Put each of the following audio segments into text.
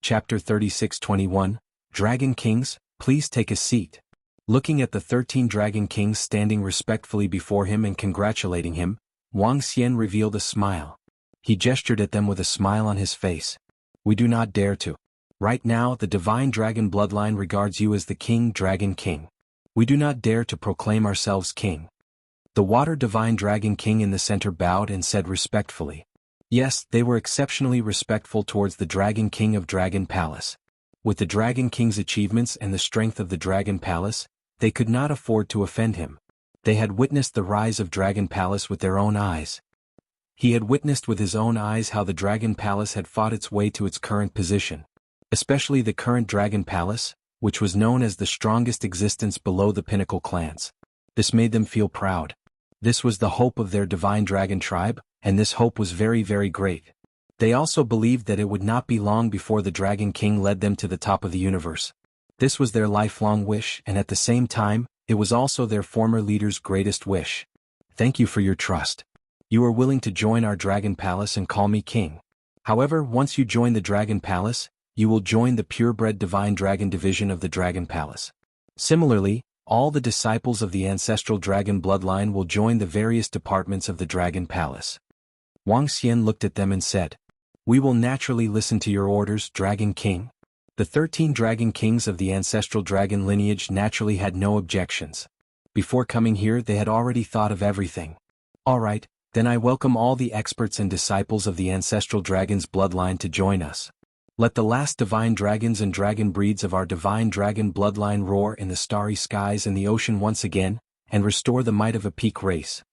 Chapter 36-21, Dragon Kings, please take a seat. Looking at the 13 Dragon Kings standing respectfully before him and congratulating him, Wang Xian revealed a smile. He gestured at them with a smile on his face. We do not dare to. Right now the divine dragon bloodline regards you as the King Dragon King. We do not dare to proclaim ourselves king. The water divine dragon king in the center bowed and said respectfully. Yes, they were exceptionally respectful towards the Dragon King of Dragon Palace. With the Dragon King's achievements and the strength of the Dragon Palace, they could not afford to offend him. They had witnessed the rise of Dragon Palace with their own eyes. He had witnessed with his own eyes how the Dragon Palace had fought its way to its current position. Especially the current Dragon Palace, which was known as the strongest existence below the Pinnacle clans. This made them feel proud. This was the hope of their divine dragon tribe, and this hope was very, very great. They also believed that it would not be long before the Dragon King led them to the top of the universe. This was their lifelong wish, and at the same time, it was also their former leader's greatest wish. Thank you for your trust. You are willing to join our Dragon Palace and call me king. However, once you join the Dragon Palace, you will join the purebred divine dragon division of the Dragon Palace. Similarly, all the disciples of the ancestral dragon bloodline will join the various departments of the Dragon Palace. Wang Xian looked at them and said, We will naturally listen to your orders, Dragon King. The 13 Dragon Kings of the ancestral dragon lineage naturally had no objections. Before coming here they had already thought of everything. Alright, then I welcome all the experts and disciples of the ancestral dragon's bloodline to join us. Let the last divine dragons and dragon breeds of our divine dragon bloodline roar in the starry skies and the ocean once again, and restore the might of a peak race.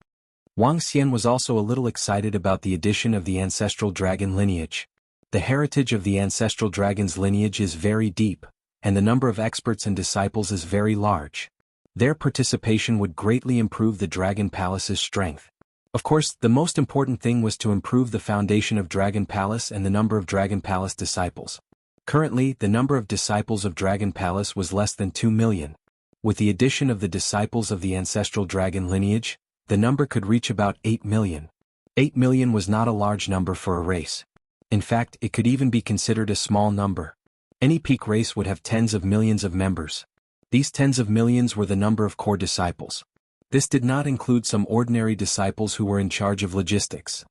Wang Xian was also a little excited about the addition of the ancestral dragon lineage. The heritage of the ancestral dragon's lineage is very deep, and the number of experts and disciples is very large. Their participation would greatly improve the Dragon Palace's strength. Of course, the most important thing was to improve the foundation of Dragon Palace and the number of Dragon Palace disciples. Currently, the number of disciples of Dragon Palace was less than 2 million. With the addition of the disciples of the ancestral dragon lineage, the number could reach about 8 million. 8 million was not a large number for a race. In fact, it could even be considered a small number. Any peak race would have tens of millions of members. These tens of millions were the number of core disciples. This did not include some ordinary disciples who were in charge of logistics.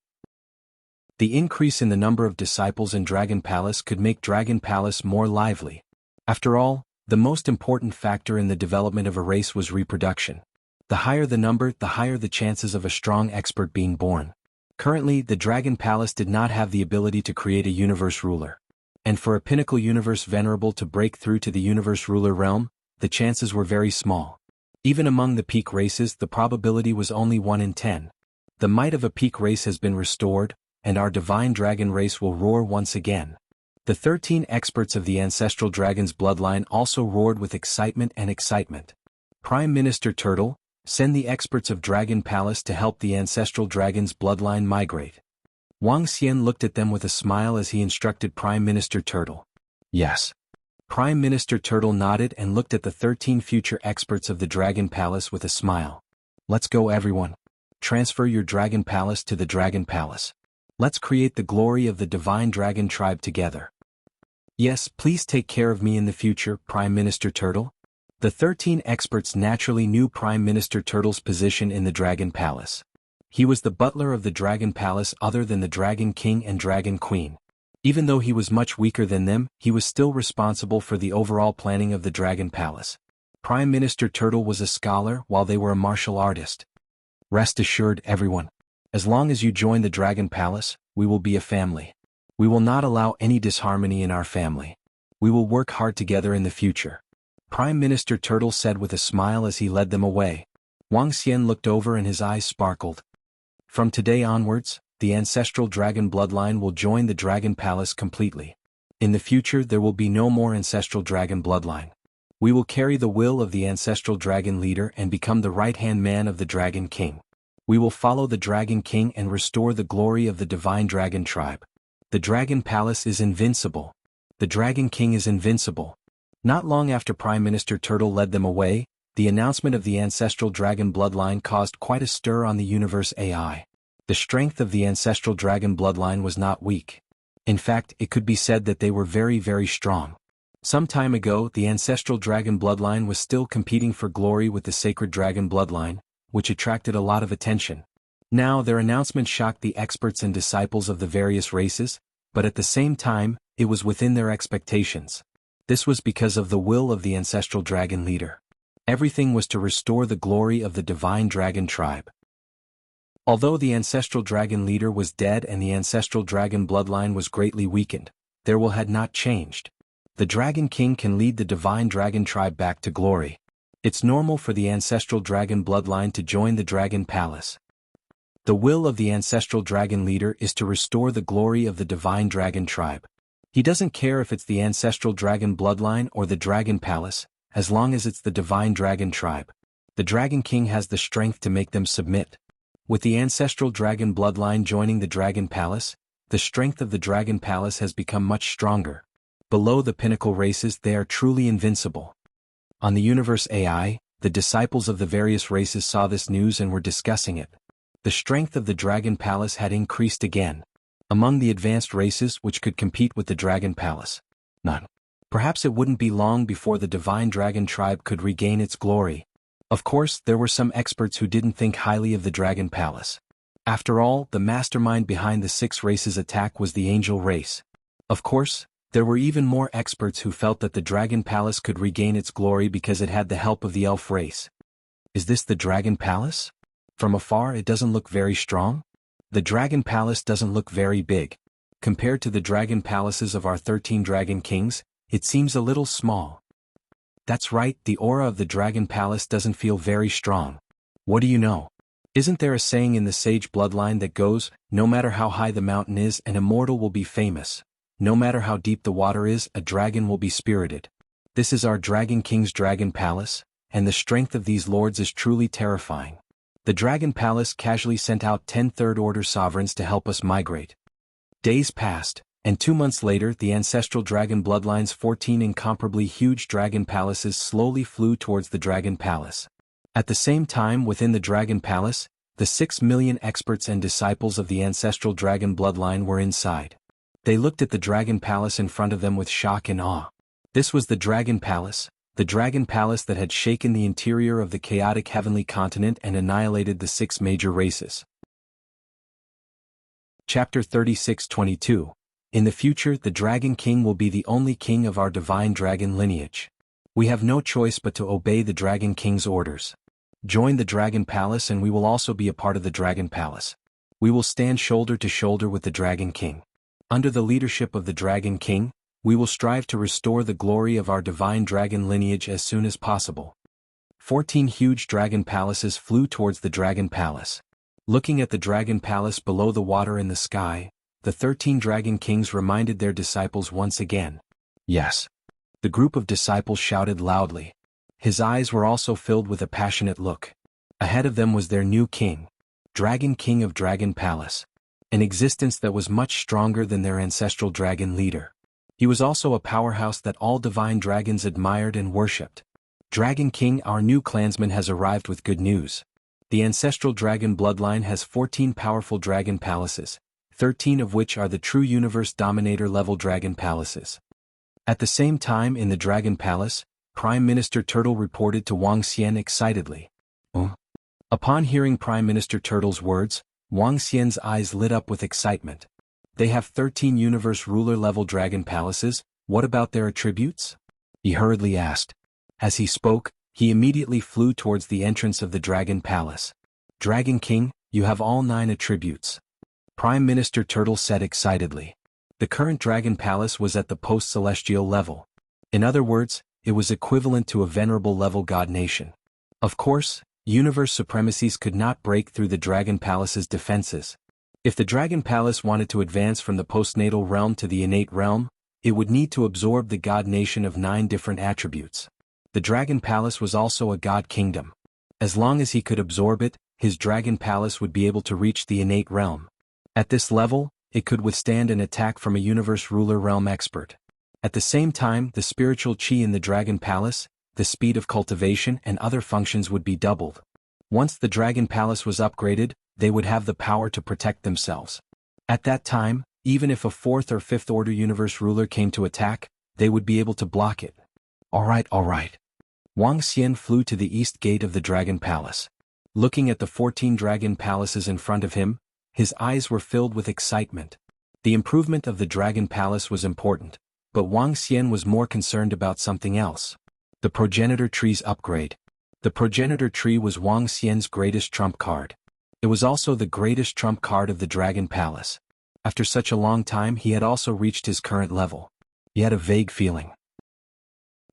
The increase in the number of disciples in Dragon Palace could make Dragon Palace more lively. After all, the most important factor in the development of a race was reproduction. The higher the number, the higher the chances of a strong expert being born. Currently, the Dragon Palace did not have the ability to create a universe ruler. And for a pinnacle universe venerable to break through to the universe ruler realm, the chances were very small. Even among the peak races, the probability was only 1 in 10. The might of a peak race has been restored, and our divine dragon race will roar once again. The 13 experts of the ancestral dragon's bloodline also roared with excitement and excitement. Prime Minister Turtle, send the experts of Dragon Palace to help the ancestral dragon's bloodline migrate. Wang Xian looked at them with a smile as he instructed Prime Minister Turtle. Yes. Prime Minister Turtle nodded and looked at the 13 future experts of the Dragon Palace with a smile. Let's go everyone. Transfer your Dragon Palace to the Dragon Palace. Let's create the glory of the divine dragon tribe together. Yes, please take care of me in the future, Prime Minister Turtle. The 13 experts naturally knew Prime Minister Turtle's position in the Dragon Palace. He was the butler of the Dragon Palace other than the Dragon King and Dragon Queen. Even though he was much weaker than them, he was still responsible for the overall planning of the Dragon Palace. Prime Minister Turtle was a scholar while they were a martial artist. Rest assured, everyone. As long as you join the Dragon Palace, we will be a family. We will not allow any disharmony in our family. We will work hard together in the future. Prime Minister Turtle said with a smile as he led them away. Wang Xian looked over and his eyes sparkled. From today onwards, the ancestral dragon bloodline will join the Dragon Palace completely. In the future there will be no more ancestral dragon bloodline. We will carry the will of the ancestral dragon leader and become the right-hand man of the Dragon King. We will follow the Dragon King and restore the glory of the divine dragon tribe. The Dragon Palace is invincible. The Dragon King is invincible. Not long after Prime Minister Turtle led them away, the announcement of the ancestral dragon bloodline caused quite a stir on the universe AI. The strength of the ancestral dragon bloodline was not weak. In fact, it could be said that they were very, very strong. Some time ago, the ancestral dragon bloodline was still competing for glory with the sacred dragon bloodline, which attracted a lot of attention. Now, their announcement shocked the experts and disciples of the various races, but at the same time, it was within their expectations. This was because of the will of the ancestral dragon leader. Everything was to restore the glory of the divine dragon tribe. Although the ancestral dragon leader was dead and the ancestral dragon bloodline was greatly weakened, their will had not changed. The Dragon King can lead the divine dragon tribe back to glory. It's normal for the ancestral dragon bloodline to join the dragon palace. The will of the ancestral dragon leader is to restore the glory of the divine dragon tribe. He doesn't care if it's the ancestral dragon bloodline or the dragon palace, as long as it's the divine dragon tribe. The Dragon King has the strength to make them submit. With the ancestral dragon bloodline joining the dragon palace, the strength of the dragon palace has become much stronger. Below the pinnacle races, they are truly invincible. On the universe AI, the disciples of the various races saw this news and were discussing it. The strength of the dragon palace had increased again. Among the advanced races which could compete with the dragon palace, none. Perhaps it wouldn't be long before the divine dragon tribe could regain its glory. Of course, there were some experts who didn't think highly of the dragon palace. After all, the mastermind behind the 6 races attack was the angel race. Of course, there were even more experts who felt that the dragon palace could regain its glory because it had the help of the elf race. Is this the dragon palace? From afar it doesn't look very strong. The dragon palace doesn't look very big. Compared to the dragon palaces of our 13 dragon kings, it seems a little small. That's right, the aura of the dragon palace doesn't feel very strong. What do you know? Isn't there a saying in the sage bloodline that goes, no matter how high the mountain is, an immortal will be famous. No matter how deep the water is, a dragon will be spirited. This is our Dragon King's dragon palace, and the strength of these lords is truly terrifying. The dragon palace casually sent out 10 third-order sovereigns to help us migrate. Days passed, and 2 months later the ancestral dragon bloodline's 14 incomparably huge dragon palaces slowly flew towards the dragon palace. At the same time within the dragon palace, the 6 million experts and disciples of the ancestral dragon bloodline were inside. They looked at the dragon palace in front of them with shock and awe. This was the dragon palace that had shaken the interior of the chaotic heavenly continent and annihilated the 6 major races. Chapter 36:22. In the future, the Dragon King will be the only king of our divine dragon lineage. We have no choice but to obey the Dragon King's orders. Join the Dragon Palace and we will also be a part of the Dragon Palace. We will stand shoulder to shoulder with the Dragon King. Under the leadership of the Dragon King, we will strive to restore the glory of our divine dragon lineage as soon as possible. 14 huge dragon palaces flew towards the Dragon Palace. Looking at the Dragon Palace below the water in the sky, the 13 Dragon Kings reminded their disciples once again. Yes. The group of disciples shouted loudly. His eyes were also filled with a passionate look. Ahead of them was their new king, Dragon King of Dragon Palace. An existence that was much stronger than their ancestral dragon leader. He was also a powerhouse that all divine dragons admired and worshipped. Dragon King, our new clansman, has arrived with good news. The ancestral dragon bloodline has 14 powerful dragon palaces, 13 of which are the true universe dominator level dragon palaces. At the same time in the Dragon Palace, Prime Minister Turtle reported to Wang Xian excitedly. Upon hearing Prime Minister Turtle's words, Wang Xian's eyes lit up with excitement. They have 13 universe ruler level dragon palaces, what about their attributes? He hurriedly asked. As he spoke, he immediately flew towards the entrance of the Dragon Palace. Dragon King, you have all 9 attributes. Prime Minister Turtle said excitedly. The current Dragon Palace was at the post-celestial level. In other words, it was equivalent to a venerable level god nation. Of course, universe supremacies could not break through the Dragon Palace's defenses. If the Dragon Palace wanted to advance from the postnatal realm to the innate realm, it would need to absorb the god nation of 9 different attributes. The Dragon Palace was also a god kingdom. As long as he could absorb it, his Dragon Palace would be able to reach the innate realm. At this level, it could withstand an attack from a universe ruler realm expert. At the same time, the spiritual chi in the Dragon Palace, the speed of cultivation and other functions would be doubled. Once the Dragon Palace was upgraded, they would have the power to protect themselves. At that time, Even if a 4th or 5th order universe ruler came to attack, they would be able to block it. Alright. Wang Xian flew to the east gate of the Dragon Palace. Looking at the 14 dragon palaces in front of him, his eyes were filled with excitement. The improvement of the Dragon Palace was important, but Wang Xian was more concerned about something else. The Progenitor Tree's upgrade. The Progenitor Tree was Wang Xian's greatest trump card. It was also the greatest trump card of the Dragon Palace. After such a long time, he had also reached his current level. He had a vague feeling.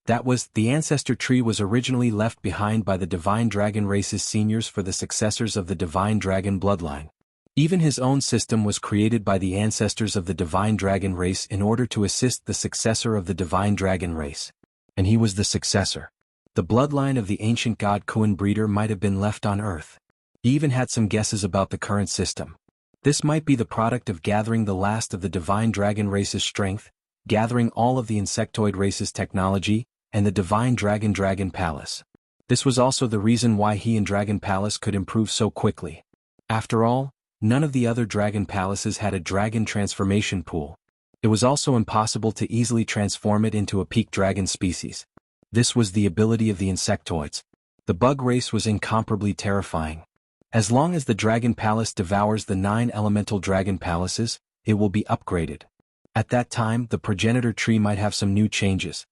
That was, the Ancestor Tree was originally left behind by the Divine Dragon race's seniors for the successors of the Divine Dragon bloodline. Even his own system was created by the ancestors of the Divine Dragon race in order to assist the successor of the Divine Dragon race. And he was the successor. The bloodline of the ancient god Kuan breeder might have been left on Earth. He even had some guesses about the current system. This might be the product of gathering the last of the Divine Dragon race's strength, gathering all of the insectoid race's technology, and the Divine Dragon Palace. This was also the reason why he and Dragon Palace could improve so quickly. After all, none of the other Dragon Palaces had a dragon transformation pool. It was also impossible to easily transform it into a peak dragon species. This was the ability of the insectoids. The bug race was incomparably terrifying. As long as the Dragon Palace devours the 9 elemental Dragon Palaces, it will be upgraded. At that time, the Progenitor Tree might have some new changes.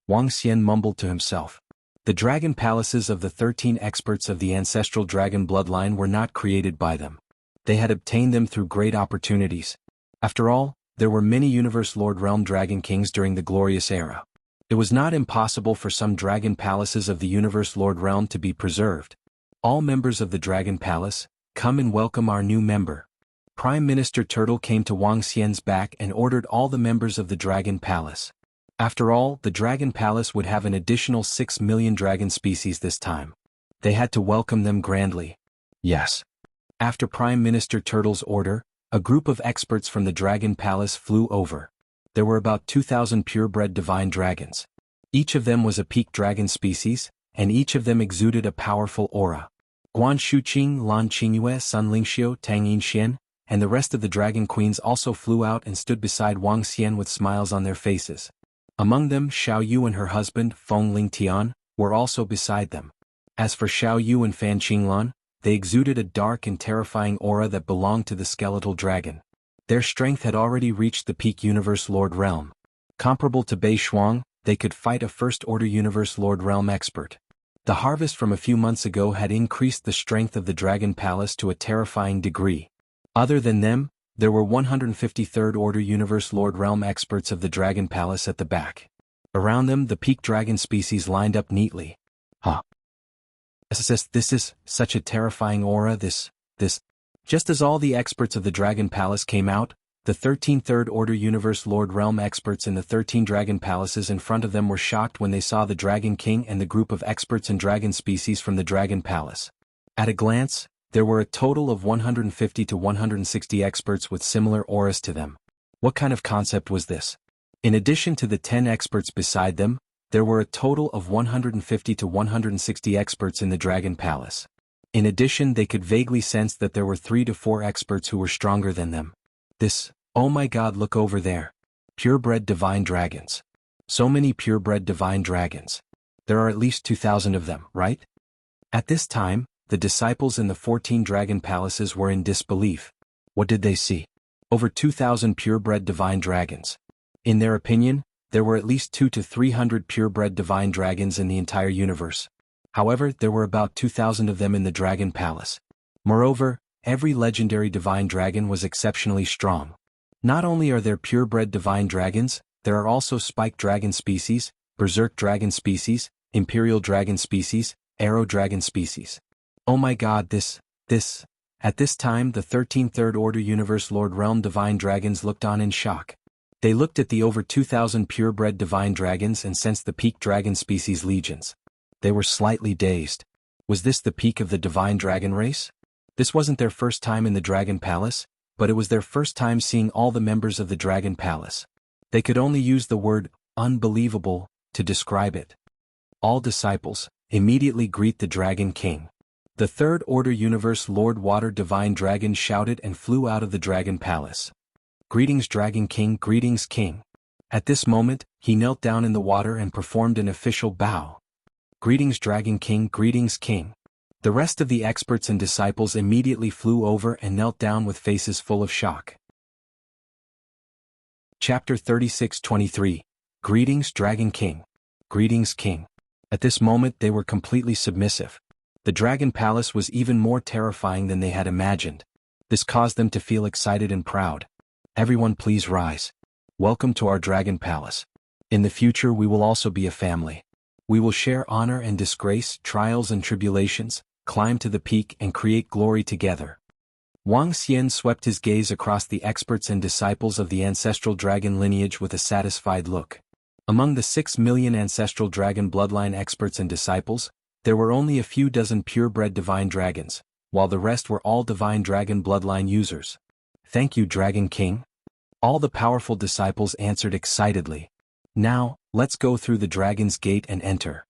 Wang Xian mumbled to himself. The Dragon Palaces of the 13 experts of the ancestral dragon bloodline were not created by them. They had obtained them through great opportunities. After all, there were many Universe Lord Realm Dragon Kings during the glorious era. It was not impossible for some Dragon Palaces of the Universe Lord Realm to be preserved. All members of the Dragon Palace, come and welcome our new member. Prime Minister Turtle came to Wang Xian's back and ordered all the members of the Dragon Palace. After all, the Dragon Palace would have an additional 6 million dragon species this time. They had to welcome them grandly. Yes. After Prime Minister Turtle's order, a group of experts from the Dragon Palace flew over. There were about 2,000 purebred divine dragons. Each of them was a peak dragon species, and each of them exuded a powerful aura. Guan Shuqing, Lan Qingyue, Sun Lingxiu, Tang Yinxian, and the rest of the dragon queens also flew out and stood beside Wang Xian with smiles on their faces. Among them, Xiao Yu and her husband, Feng Lingtian, were also beside them. As for Xiao Yu and Fan Qinglan, they exuded a dark and terrifying aura that belonged to the skeletal dragon. Their strength had already reached the peak Universe Lord Realm. Comparable to Bei Shuang, they could fight a First-Order Universe Lord Realm expert. The harvest from a few months ago had increased the strength of the Dragon Palace to a terrifying degree. Other than them, there were 153rd Order Universe Lord Realm experts of the Dragon Palace at the back. Around them, the peak dragon species lined up neatly. This is such a terrifying aura, this. Just as all the experts of the Dragon Palace came out, the 13th Third Order Universe Lord Realm experts in the 13 Dragon Palaces in front of them were shocked when they saw the Dragon King and the group of experts in dragon species from the Dragon Palace. At a glance, there were a total of 150 to 160 experts with similar auras to them. What kind of concept was this? In addition to the 10 experts beside them, there were a total of 150 to 160 experts in the Dragon Palace. In addition, they could vaguely sense that there were 3 to 4 experts who were stronger than them. Oh my god, look over there. Purebred divine dragons. So many purebred divine dragons. There are at least 2,000 of them, right? At this time, the disciples in the 14 Dragon Palaces were in disbelief. What did they see? Over 2,000 purebred divine dragons. In their opinion, there were at least 200 to 300 purebred divine dragons in the entire universe. However, there were about 2,000 of them in the Dragon Palace. Moreover, every legendary divine dragon was exceptionally strong. Not only are there purebred divine dragons, there are also spike dragon species, berserk dragon species, imperial dragon species, arrow dragon species. Oh my god, At this time, the 13th Third Order Universe Lord Realm divine dragons looked on in shock. They looked at the over 2,000 purebred divine dragons and sensed the peak dragon species legions. They were slightly dazed. Was this the peak of the divine dragon race? This wasn't their first time in the Dragon Palace, but it was their first time seeing all the members of the Dragon Palace. They could only use the word, unbelievable, to describe it. All disciples, immediately greet the Dragon King. The Third Order Universe Lord Water Divine Dragon shouted and flew out of the Dragon Palace. Greetings Dragon King, greetings King. At this moment, he knelt down in the water and performed an official bow. Greetings Dragon King, greetings King. The rest of the experts and disciples immediately flew over and knelt down with faces full of shock. Chapter 36-23. Greetings Dragon King. Greetings King. At this moment they were completely submissive. The Dragon Palace was even more terrifying than they had imagined. This caused them to feel excited and proud. Everyone please rise. Welcome to our Dragon Palace. In the future we will also be a family. We will share honor and disgrace, trials and tribulations, climb to the peak and create glory together. Wang Xian swept his gaze across the experts and disciples of the ancestral dragon lineage with a satisfied look. Among the 6 million ancestral dragon bloodline experts and disciples, there were only a few dozen purebred divine dragons, while the rest were all divine dragon bloodline users. Thank you Dragon King. All the powerful disciples answered excitedly. Now, let's go through the Dragon's Gate and enter.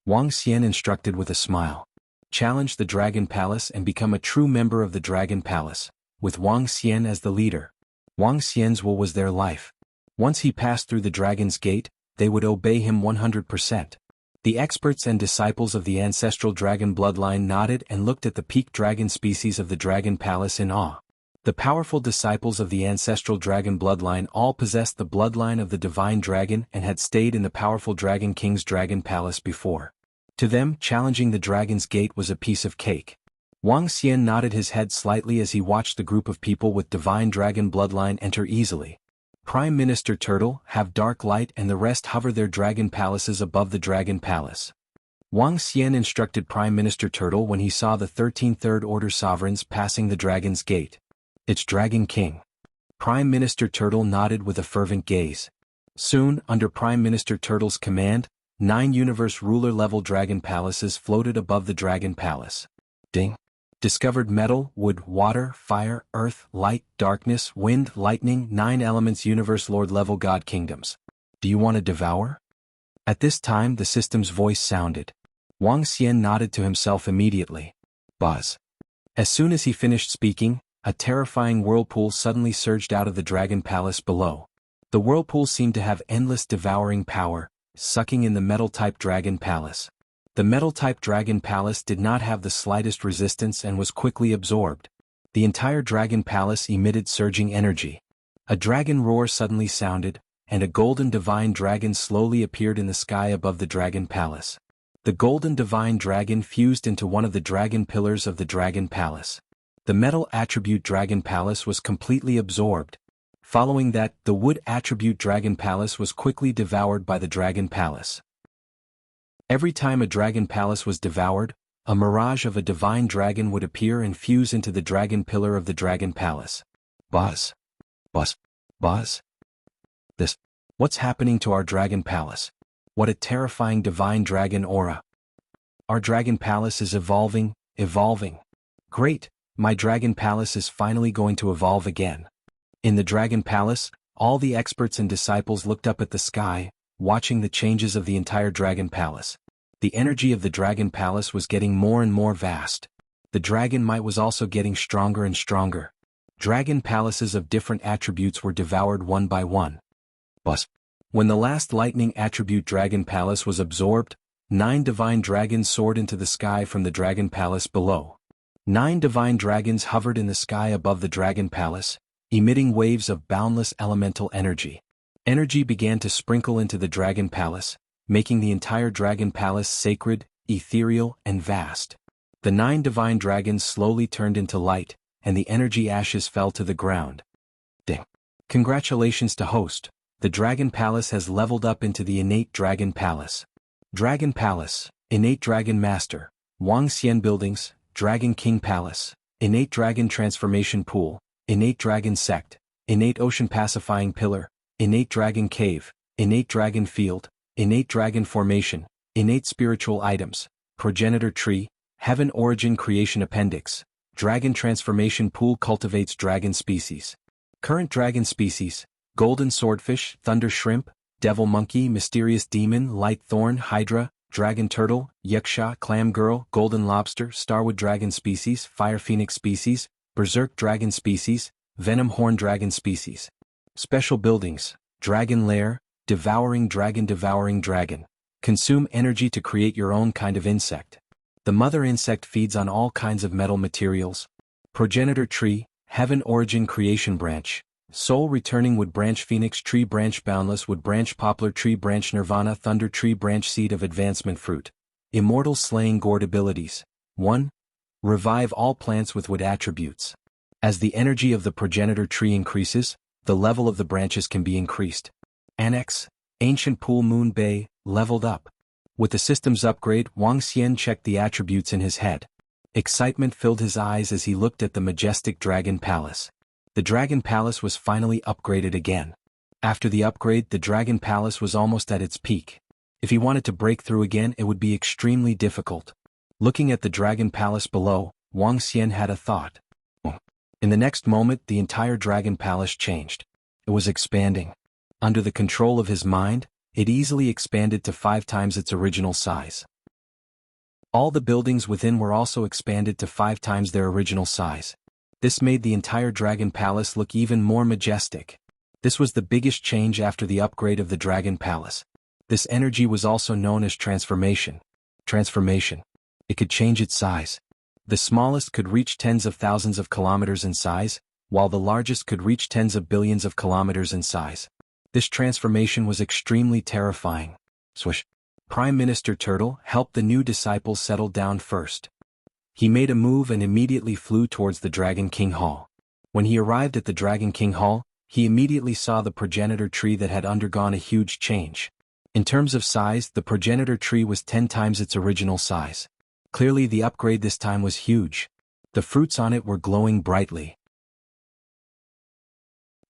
Wang Xian instructed with a smile. Challenge the Dragon Palace and become a true member of the Dragon Palace, with Wang Xian as the leader. Wang Xian's will was their life. Once he passed through the Dragon's Gate, they would obey him 100%. The experts and disciples of the ancestral dragon bloodline nodded and looked at the peak dragon species of the Dragon Palace in awe. The powerful disciples of the ancestral dragon bloodline all possessed the bloodline of the divine dragon and had stayed in the powerful Dragon King's Dragon Palace before. To them, challenging the Dragon's Gate was a piece of cake. Wang Xian nodded his head slightly as he watched the group of people with divine dragon bloodline enter easily. Prime Minister Turtle, have Dark Light and the rest hover their dragon palaces above the Dragon Palace. Wang Xian instructed Prime Minister Turtle when he saw the 13 Third Order sovereigns passing the Dragon's Gate. It's Dragon King. Prime Minister Turtle nodded with a fervent gaze. Soon, under Prime Minister Turtle's command, 9 universe ruler-level dragon palaces floated above the Dragon Palace. Ding. Discovered metal, wood, water, fire, earth, light, darkness, wind, lightning, 9 elements universe lord-level god kingdoms. Do you want to devour? At this time the system's voice sounded. Wang Xian nodded to himself immediately. Buzz. As soon as he finished speaking, a terrifying whirlpool suddenly surged out of the Dragon Palace below. The whirlpool seemed to have endless devouring power, sucking in the metal-type Dragon Palace. The metal-type Dragon Palace did not have the slightest resistance and was quickly absorbed. The entire Dragon Palace emitted surging energy. A dragon roar suddenly sounded, and a golden divine dragon slowly appeared in the sky above the Dragon Palace. The golden divine dragon fused into one of the dragon pillars of the Dragon Palace. The metal attribute Dragon Palace was completely absorbed. Following that, the wood attribute Dragon Palace was quickly devoured by the Dragon Palace. Every time a Dragon Palace was devoured, a mirage of a divine dragon would appear and fuse into the dragon pillar of the Dragon Palace. Buzz. Buzz. Buzz. What's happening to our Dragon Palace? What a terrifying divine dragon aura. Our Dragon Palace is evolving. Great, my Dragon Palace is finally going to evolve again. In the Dragon Palace, all the experts and disciples looked up at the sky, watching the changes of the entire Dragon Palace. The energy of the Dragon Palace was getting more and more vast. The dragon might was also getting stronger and stronger. Dragon palaces of different attributes were devoured one by one. Buzz. When the last lightning attribute Dragon Palace was absorbed, 9 divine dragons soared into the sky from the Dragon Palace below. 9 divine dragons hovered in the sky above the Dragon Palace, emitting waves of boundless elemental energy. Energy began to sprinkle into the Dragon Palace, making the entire Dragon Palace sacred, ethereal, and vast. The 9 divine dragons slowly turned into light, and the energy ashes fell to the ground. Ding. Congratulations to host, the Dragon Palace has leveled up into the Innate Dragon Palace. Dragon Palace, Innate Dragon Master, Wang Xian Buildings, Dragon King Palace, Innate Dragon Transformation Pool, Innate Dragon Sect, Innate Ocean Pacifying Pillar, Innate Dragon Cave, Innate Dragon Field, Innate Dragon Formation, Innate Spiritual Items, Progenitor Tree, Heaven Origin Creation Appendix, Dragon Transformation Pool cultivates dragon species. Current dragon species: Golden Swordfish, Thunder Shrimp, Devil Monkey, Mysterious Demon, Light Thorn, Hydra, Dragon Turtle, Yuksha, Clam Girl, Golden Lobster, Starwood Dragon species, Fire Phoenix species, Berserk Dragon species, Venom Horn Dragon species. Special buildings, Dragon Lair, Devouring Dragon. Consume energy to create your own kind of insect. The mother insect feeds on all kinds of metal materials. Progenitor Tree, Heaven Origin Creation Branch. Soul Returning Wood Branch Phoenix Tree Branch Boundless Wood Branch Poplar Tree Branch Nirvana Thunder Tree Branch Seed of Advancement Fruit. Immortal Slaying Gourd Abilities. 1. Revive all plants with wood attributes. As the energy of the progenitor tree increases, the level of the branches can be increased. Annex, Ancient Pool Moon Bay, leveled up. With the system's upgrade, Wang Xian checked the attributes in his head. Excitement filled his eyes as he looked at the majestic Dragon Palace. The Dragon Palace was finally upgraded again. After the upgrade, the Dragon Palace was almost at its peak. If he wanted to break through again, it would be extremely difficult. Looking at the Dragon Palace below, Wang Xian had a thought. In the next moment, the entire Dragon Palace changed. It was expanding. Under the control of his mind, it easily expanded to 5 times its original size. All the buildings within were also expanded to 5 times their original size. This made the entire Dragon Palace look even more majestic. This was the biggest change after the upgrade of the Dragon Palace. This energy was also known as transformation. It could change its size. The smallest could reach tens of thousands of kilometers in size, while the largest could reach tens of billions of kilometers in size. This transformation was extremely terrifying. Swish. Prime Minister Turtle helped the new disciples settle down first. He made a move and immediately flew towards the Dragon King Hall. When he arrived at the Dragon King Hall, he immediately saw the progenitor tree that had undergone a huge change. In terms of size, the progenitor tree was 10 times its original size. Clearly the upgrade this time was huge. The fruits on it were glowing brightly.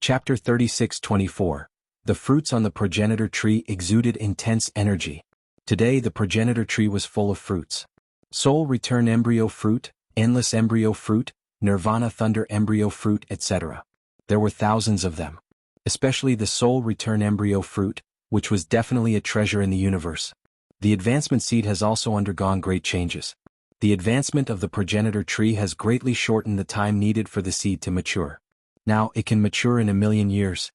Chapter 36-24. The fruits on the progenitor tree exuded intense energy. Today the progenitor tree was full of fruits. Soul Return Embryo Fruit, Endless Embryo Fruit, Nirvana Thunder Embryo Fruit, etc. There were thousands of them. Especially the Soul Return Embryo Fruit, which was definitely a treasure in the universe. The advancement seed has also undergone great changes. The advancement of the progenitor tree has greatly shortened the time needed for the seed to mature. Now it can mature in 1,000,000 years.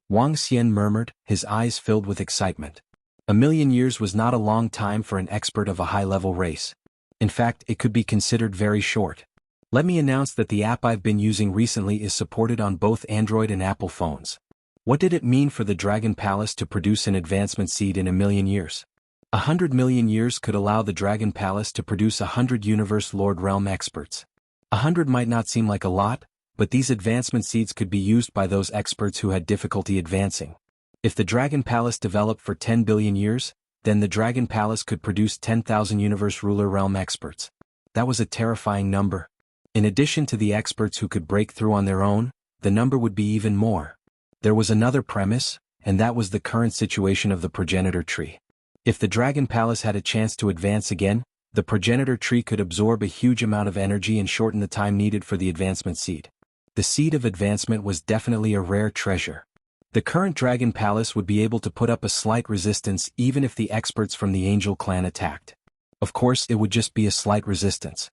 Wang Xian murmured, his eyes filled with excitement. 1,000,000 years was not a long time for an expert of a high-level race. In fact, it could be considered very short. Let me announce that the app I've been using recently is supported on both Android and Apple phones. What did it mean for the Dragon Palace to produce an advancement seed in 1,000,000 years? 100 million years could allow the Dragon Palace to produce 100 Universe Lord Realm experts. 100 might not seem like a lot, but these advancement seeds could be used by those experts who had difficulty advancing. If the Dragon Palace developed for 10 billion years, then the Dragon Palace could produce 10,000 Universe Ruler Realm experts. That was a terrifying number. In addition to the experts who could break through on their own, the number would be even more. There was another premise, and that was the current situation of the progenitor tree. If the Dragon Palace had a chance to advance again, the progenitor tree could absorb a huge amount of energy and shorten the time needed for the advancement seed. The seed of advancement was definitely a rare treasure. The current Dragon Palace would be able to put up a slight resistance even if the experts from the Angel Clan attacked. Of course, it would just be a slight resistance.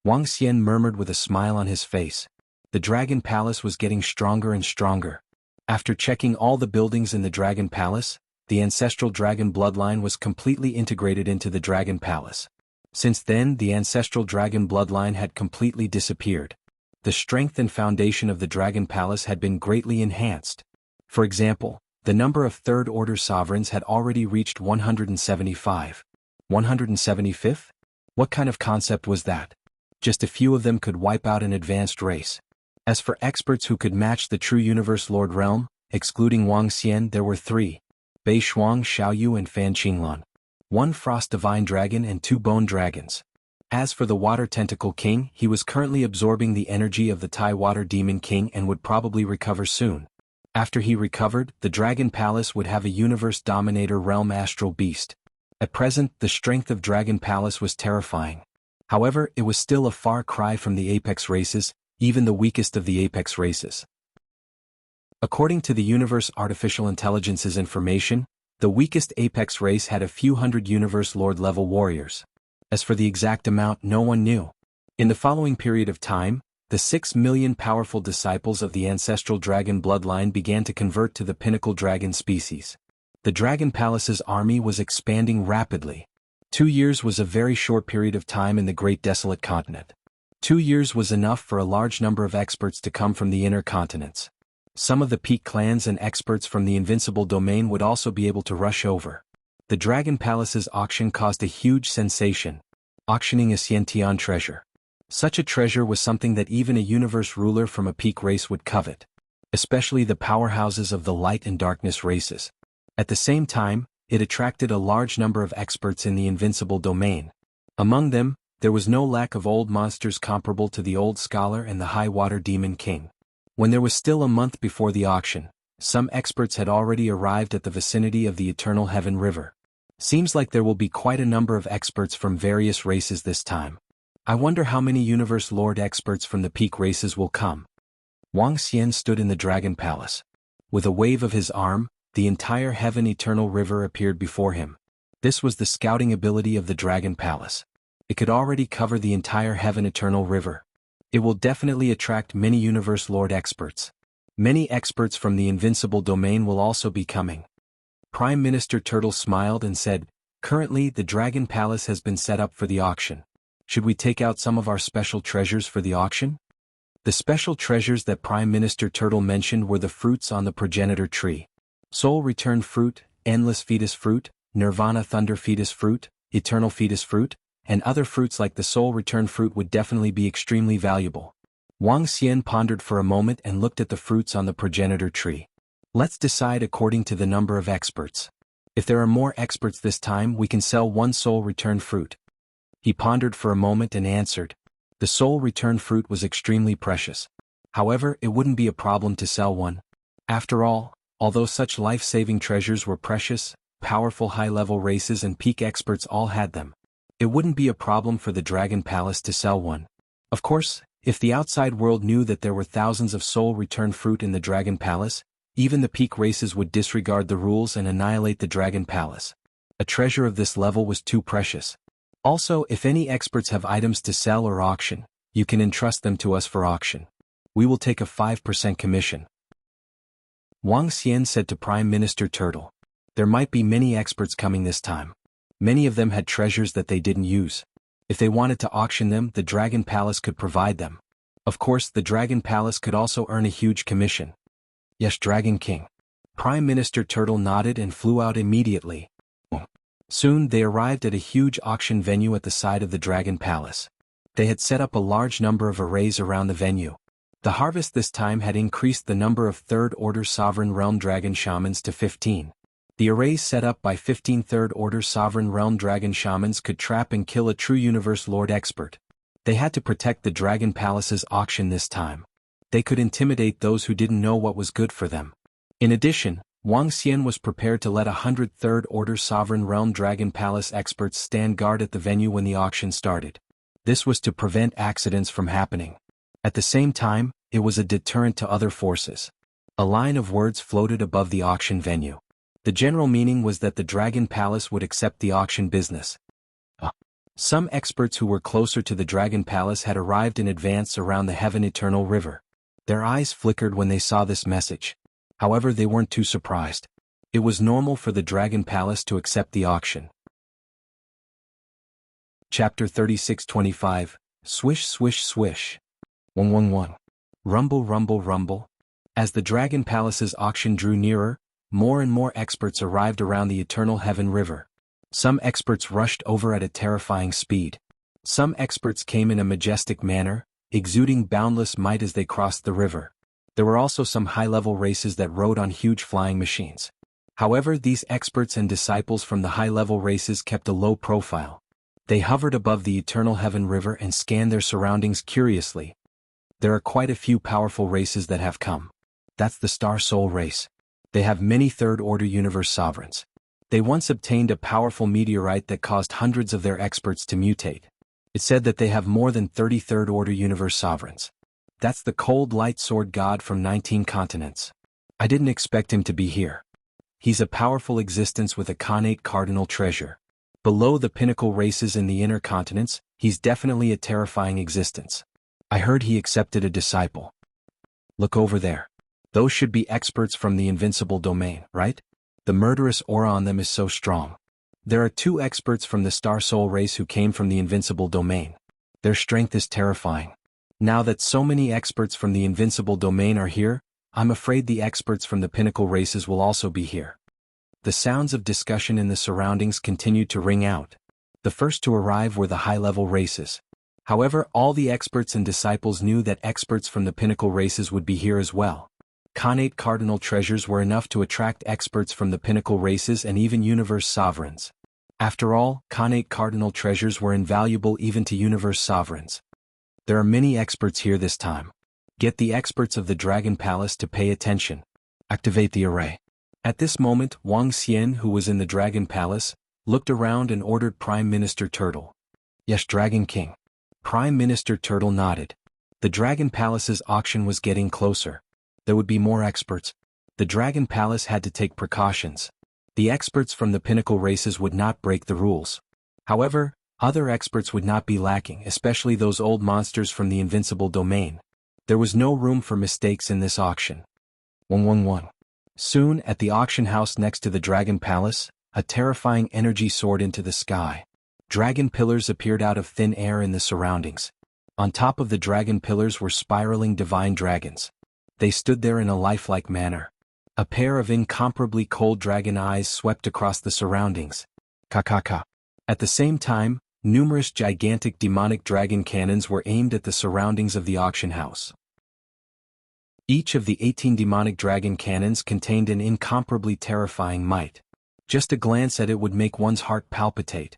Wang Xian murmured with a smile on his face. The Dragon Palace was getting stronger and stronger. After checking all the buildings in the Dragon Palace, the ancestral dragon bloodline was completely integrated into the Dragon Palace. Since then, the ancestral dragon bloodline had completely disappeared. The strength and foundation of the Dragon Palace had been greatly enhanced. For example, the number of third-order sovereigns had already reached 175. 175th? What kind of concept was that? Just a few of them could wipe out an advanced race. As for experts who could match the true Universe Lord Realm, excluding Wang Xian, there were 3. Bei Shuang, Xiaoyu and Fan Qinglan. 1 Frost Divine Dragon and 2 Bone Dragons. As for the Water Tentacle King, he was currently absorbing the energy of the Tai Water Demon King and would probably recover soon. After he recovered, the Dragon Palace would have a Universe Dominator Realm Astral Beast. At present, the strength of Dragon Palace was terrifying. However, it was still a far cry from the apex races, even the weakest of the apex races. According to the Universe Artificial Intelligence's information, the weakest apex race had a few hundred Universe Lord level warriors. As for the exact amount, no one knew. In the following period of time, The 6 million powerful disciples of the ancestral dragon bloodline began to convert to the pinnacle dragon species. The Dragon Palace's army was expanding rapidly. 2 years was a very short period of time in the Great Desolate Continent. 2 years was enough for a large number of experts to come from the inner continents. Some of the peak clans and experts from the Invincible Domain would also be able to rush over. The Dragon Palace's auction caused a huge sensation, auctioning a Xiantian treasure. Such a treasure was something that even a universe ruler from a peak race would covet, especially the powerhouses of the light and darkness races. At the same time, it attracted a large number of experts in the Invincible Domain. Among them, there was no lack of old monsters comparable to the Old Scholar and the High Water Demon King. When there was still a month before the auction, some experts had already arrived at the vicinity of the Eternal Heaven River. Seems like there will be quite a number of experts from various races this time. I wonder how many Universe Lord experts from the peak races will come. Wang Xian stood in the Dragon Palace. With a wave of his arm, the entire Heaven Eternal River appeared before him. This was the scouting ability of the Dragon Palace. It could already cover the entire Heaven Eternal River. It will definitely attract many Universe Lord experts. Many experts from the Invincible Domain will also be coming. Prime Minister Turtle smiled and said, "Currently the Dragon Palace has been set up for the auction. Should we take out some of our special treasures for the auction?" The special treasures that Prime Minister Turtle mentioned were the fruits on the progenitor tree. Soul Return Fruit, Endless Fetus Fruit, Nirvana Thunder Fetus Fruit, Eternal Fetus Fruit, and other fruits like the Soul Return Fruit would definitely be extremely valuable. Wang Xian pondered for a moment and looked at the fruits on the progenitor tree. Let's decide according to the number of experts. If there are more experts this time, we can sell one Soul Return Fruit. He pondered for a moment and answered. The Soul Return Fruit was extremely precious. However, it wouldn't be a problem to sell one. After all, although such life-saving treasures were precious, powerful high-level races and peak experts all had them. It wouldn't be a problem for the Dragon Palace to sell one. Of course, if the outside world knew that there were thousands of Soul Return Fruit in the Dragon Palace, even the peak races would disregard the rules and annihilate the Dragon Palace. A treasure of this level was too precious. Also, if any experts have items to sell or auction, you can entrust them to us for auction. We will take a 5% commission. Wang Xian said to Prime Minister Turtle. There might be many experts coming this time. Many of them had treasures that they didn't use. If they wanted to auction them, the Dragon Palace could provide them. Of course, the Dragon Palace could also earn a huge commission. Yes, Dragon King. Prime Minister Turtle nodded and flew out immediately. Soon they arrived at a huge auction venue at the side of the Dragon Palace. They had set up a large number of arrays around the venue. The harvest this time had increased the number of third-order Sovereign Realm Dragon Shamans to 15. The arrays set up by 15 third-order Sovereign Realm Dragon Shamans could trap and kill a true Universe Lord expert. They had to protect the Dragon Palace's auction this time. They could intimidate those who didn't know what was good for them. In addition, Wang Xian was prepared to let 100 third-order Sovereign Realm Dragon Palace experts stand guard at the venue when the auction started. This was to prevent accidents from happening. At the same time, it was a deterrent to other forces. A line of words floated above the auction venue. The general meaning was that the Dragon Palace would accept the auction business. Some experts who were closer to the Dragon Palace had arrived in advance around the Heaven Eternal River. Their eyes flickered when they saw this message. However, they weren't too surprised. It was normal for the Dragon Palace to accept the auction. Chapter 3625, Swish Swish Swish. 111. Rumble Rumble Rumble. As the Dragon Palace's auction drew nearer, more and more experts arrived around the Eternal Heaven River. Some experts rushed over at a terrifying speed. Some experts came in a majestic manner, exuding boundless might as they crossed the river. There were also some high-level races that rode on huge flying machines. However, these experts and disciples from the high-level races kept a low profile. They hovered above the Eternal Heaven River and scanned their surroundings curiously. There are quite a few powerful races that have come. That's the Star Soul race. They have many third-order universe sovereigns. They once obtained a powerful meteorite that caused hundreds of their experts to mutate. It said that they have more than 30 third-order universe sovereigns. That's the Cold Light Sword God from 19 continents. I didn't expect him to be here. He's a powerful existence with a connate cardinal treasure. Below the pinnacle races in the inner continents, he's definitely a terrifying existence. I heard he accepted a disciple. Look over there. Those should be experts from the invincible domain, right? The murderous aura on them is so strong. There are 2 experts from the Star Soul race who came from the invincible domain. Their strength is terrifying. Now that so many experts from the invincible domain are here, I'm afraid the experts from the pinnacle races will also be here. The sounds of discussion in the surroundings continued to ring out. The first to arrive were the high-level races. However, all the experts and disciples knew that experts from the pinnacle races would be here as well. Khanate cardinal treasures were enough to attract experts from the pinnacle races and even universe sovereigns. After all, Khanate cardinal treasures were invaluable even to universe sovereigns. There are many experts here this time. Get the experts of the Dragon Palace to pay attention. Activate the array. At this moment, Wang Xian, who was in the Dragon Palace, looked around and ordered Prime Minister Turtle. Yes, Dragon King. Prime Minister Turtle nodded. The Dragon Palace's auction was getting closer. There would be more experts. The Dragon Palace had to take precautions. The experts from the pinnacle races would not break the rules. However, other experts would not be lacking, especially those old monsters from the invincible domain. There was no room for mistakes in this auction. 111. Soon, at the auction house next to the Dragon Palace, a terrifying energy soared into the sky. Dragon pillars appeared out of thin air in the surroundings. On top of the dragon pillars were spiraling divine dragons. They stood there in a lifelike manner. A pair of incomparably cold dragon eyes swept across the surroundings. Ka. At the same time, numerous gigantic demonic dragon cannons were aimed at the surroundings of the auction house. Each of the 18 demonic dragon cannons contained an incomparably terrifying might. Just a glance at it would make one's heart palpitate.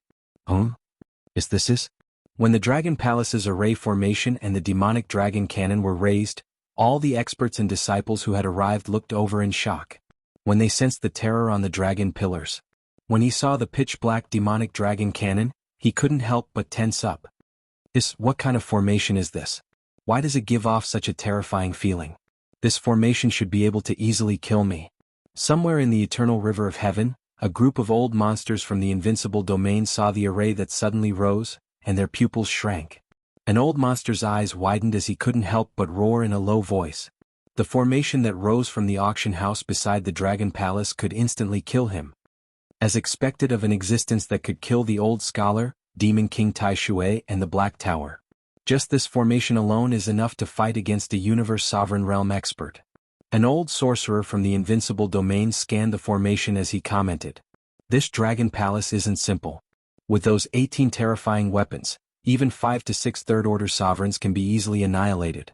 Is this? When the Dragon Palace's array formation and the demonic dragon cannon were raised, all the experts and disciples who had arrived looked over in shock. When they sensed the terror on the dragon pillars. When he saw the pitch-black demonic dragon cannon, he couldn't help but tense up. What kind of formation is this? Why does it give off such a terrifying feeling? This formation should be able to easily kill me. Somewhere in the eternal river of heaven, a group of old monsters from the invincible domain saw the array that suddenly rose, and their pupils shrank. An old monster's eyes widened as he couldn't help but roar in a low voice. The formation that rose from the auction house beside the Dragon Palace could instantly kill him. As expected of an existence that could kill the old scholar, Demon King Tai Shui and the Black Tower. Just this formation alone is enough to fight against a universe sovereign realm expert. An old sorcerer from the invincible domain scanned the formation as he commented. This Dragon Palace isn't simple. With those 18 terrifying weapons, even 5 to 6 third-order sovereigns can be easily annihilated.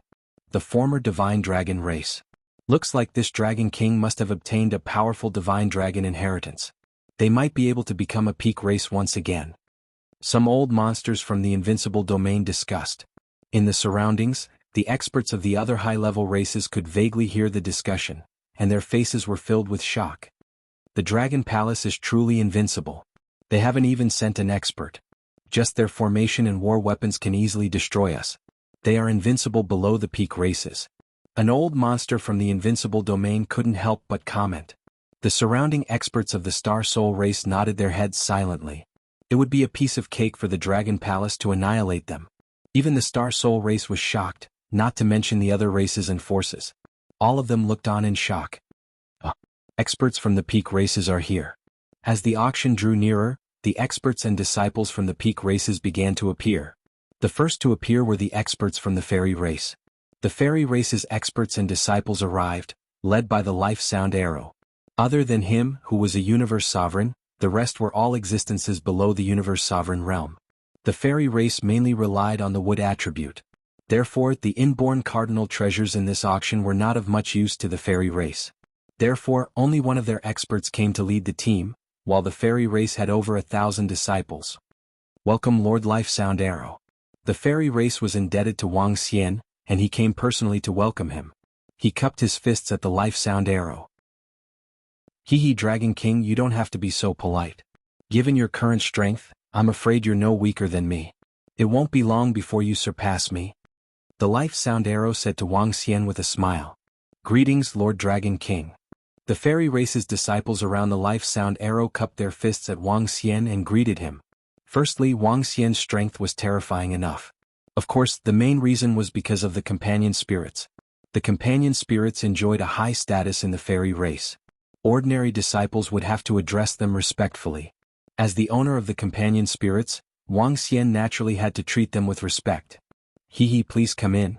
The former divine dragon race. Looks like this Dragon King must have obtained a powerful divine dragon inheritance. They might be able to become a peak race once again. Some old monsters from the invincible domain discussed. In the surroundings, the experts of the other high-level races could vaguely hear the discussion, and their faces were filled with shock. The Dragon Palace is truly invincible. They haven't even sent an expert. Just their formation and war weapons can easily destroy us. They are invincible below the peak races. An old monster from the invincible domain couldn't help but comment. The surrounding experts of the Star Soul race nodded their heads silently. It would be a piece of cake for the Dragon Palace to annihilate them. Even the Star Soul race was shocked, not to mention the other races and forces. All of them looked on in shock. Experts from the peak races are here. As the auction drew nearer, the experts and disciples from the peak races began to appear. The first to appear were the experts from the fairy race. The fairy race's experts and disciples arrived, led by the life sound arrow. Other than him, who was a universe sovereign, the rest were all existences below the universe sovereign realm. The fairy race mainly relied on the wood attribute. Therefore, the inborn cardinal treasures in this auction were not of much use to the fairy race. Therefore, only one of their experts came to lead the team, while the fairy race had over 1,000 disciples. Welcome Lord Life Sound Arrow. The fairy race was indebted to Wang Xian, and he came personally to welcome him. He cupped his fists at the Life Sound Arrow. Hee Dragon King, you don't have to be so polite. Given your current strength, I'm afraid you're no weaker than me. It won't be long before you surpass me. The Life Sound Arrow said to Wang Xian with a smile. Greetings, Lord Dragon King. The fairy race's disciples around the Life Sound Arrow cupped their fists at Wang Xian and greeted him. Firstly, Wang Xian's strength was terrifying enough. Of course, the main reason was because of the companion spirits. The companion spirits enjoyed a high status in the fairy race. Ordinary disciples would have to address them respectfully. As the owner of the companion spirits, Wang Xian naturally had to treat them with respect. Please come in.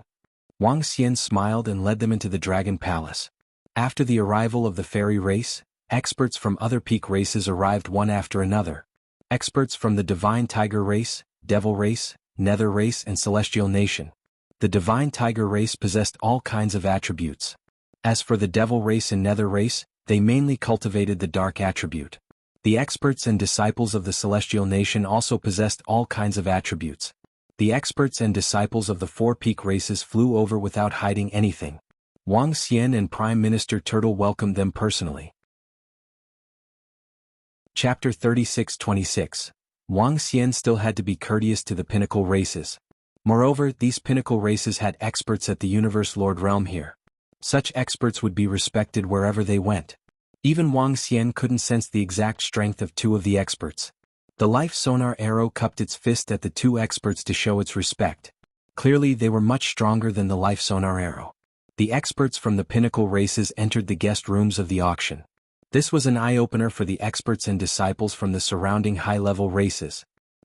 Wang Xian smiled and led them into the Dragon Palace. After the arrival of the fairy race, experts from other peak races arrived one after another. Experts from the Divine Tiger race, Devil race, Nether race and Celestial nation. The Divine Tiger race possessed all kinds of attributes. As for the Devil race and Nether race, they mainly cultivated the dark attribute. The experts and disciples of the Celestial nation also possessed all kinds of attributes. The experts and disciples of the 4 peak races flew over without hiding anything. Wang Xian and Prime Minister Turtle welcomed them personally. Chapter 36-26. Wang Xian still had to be courteous to the pinnacle races. Moreover, these pinnacle races had experts at the Universe Lord realm here. Such experts would be respected wherever they went. Even Wang Xian couldn't sense the exact strength of 2 of the experts. The life sonar arrow cupped its fist at the 2 experts to show its respect. Clearly they were much stronger than the life sonar arrow. The experts from the pinnacle races entered the guest rooms of the auction. This was an eye-opener for the experts and disciples from the surrounding high-level races.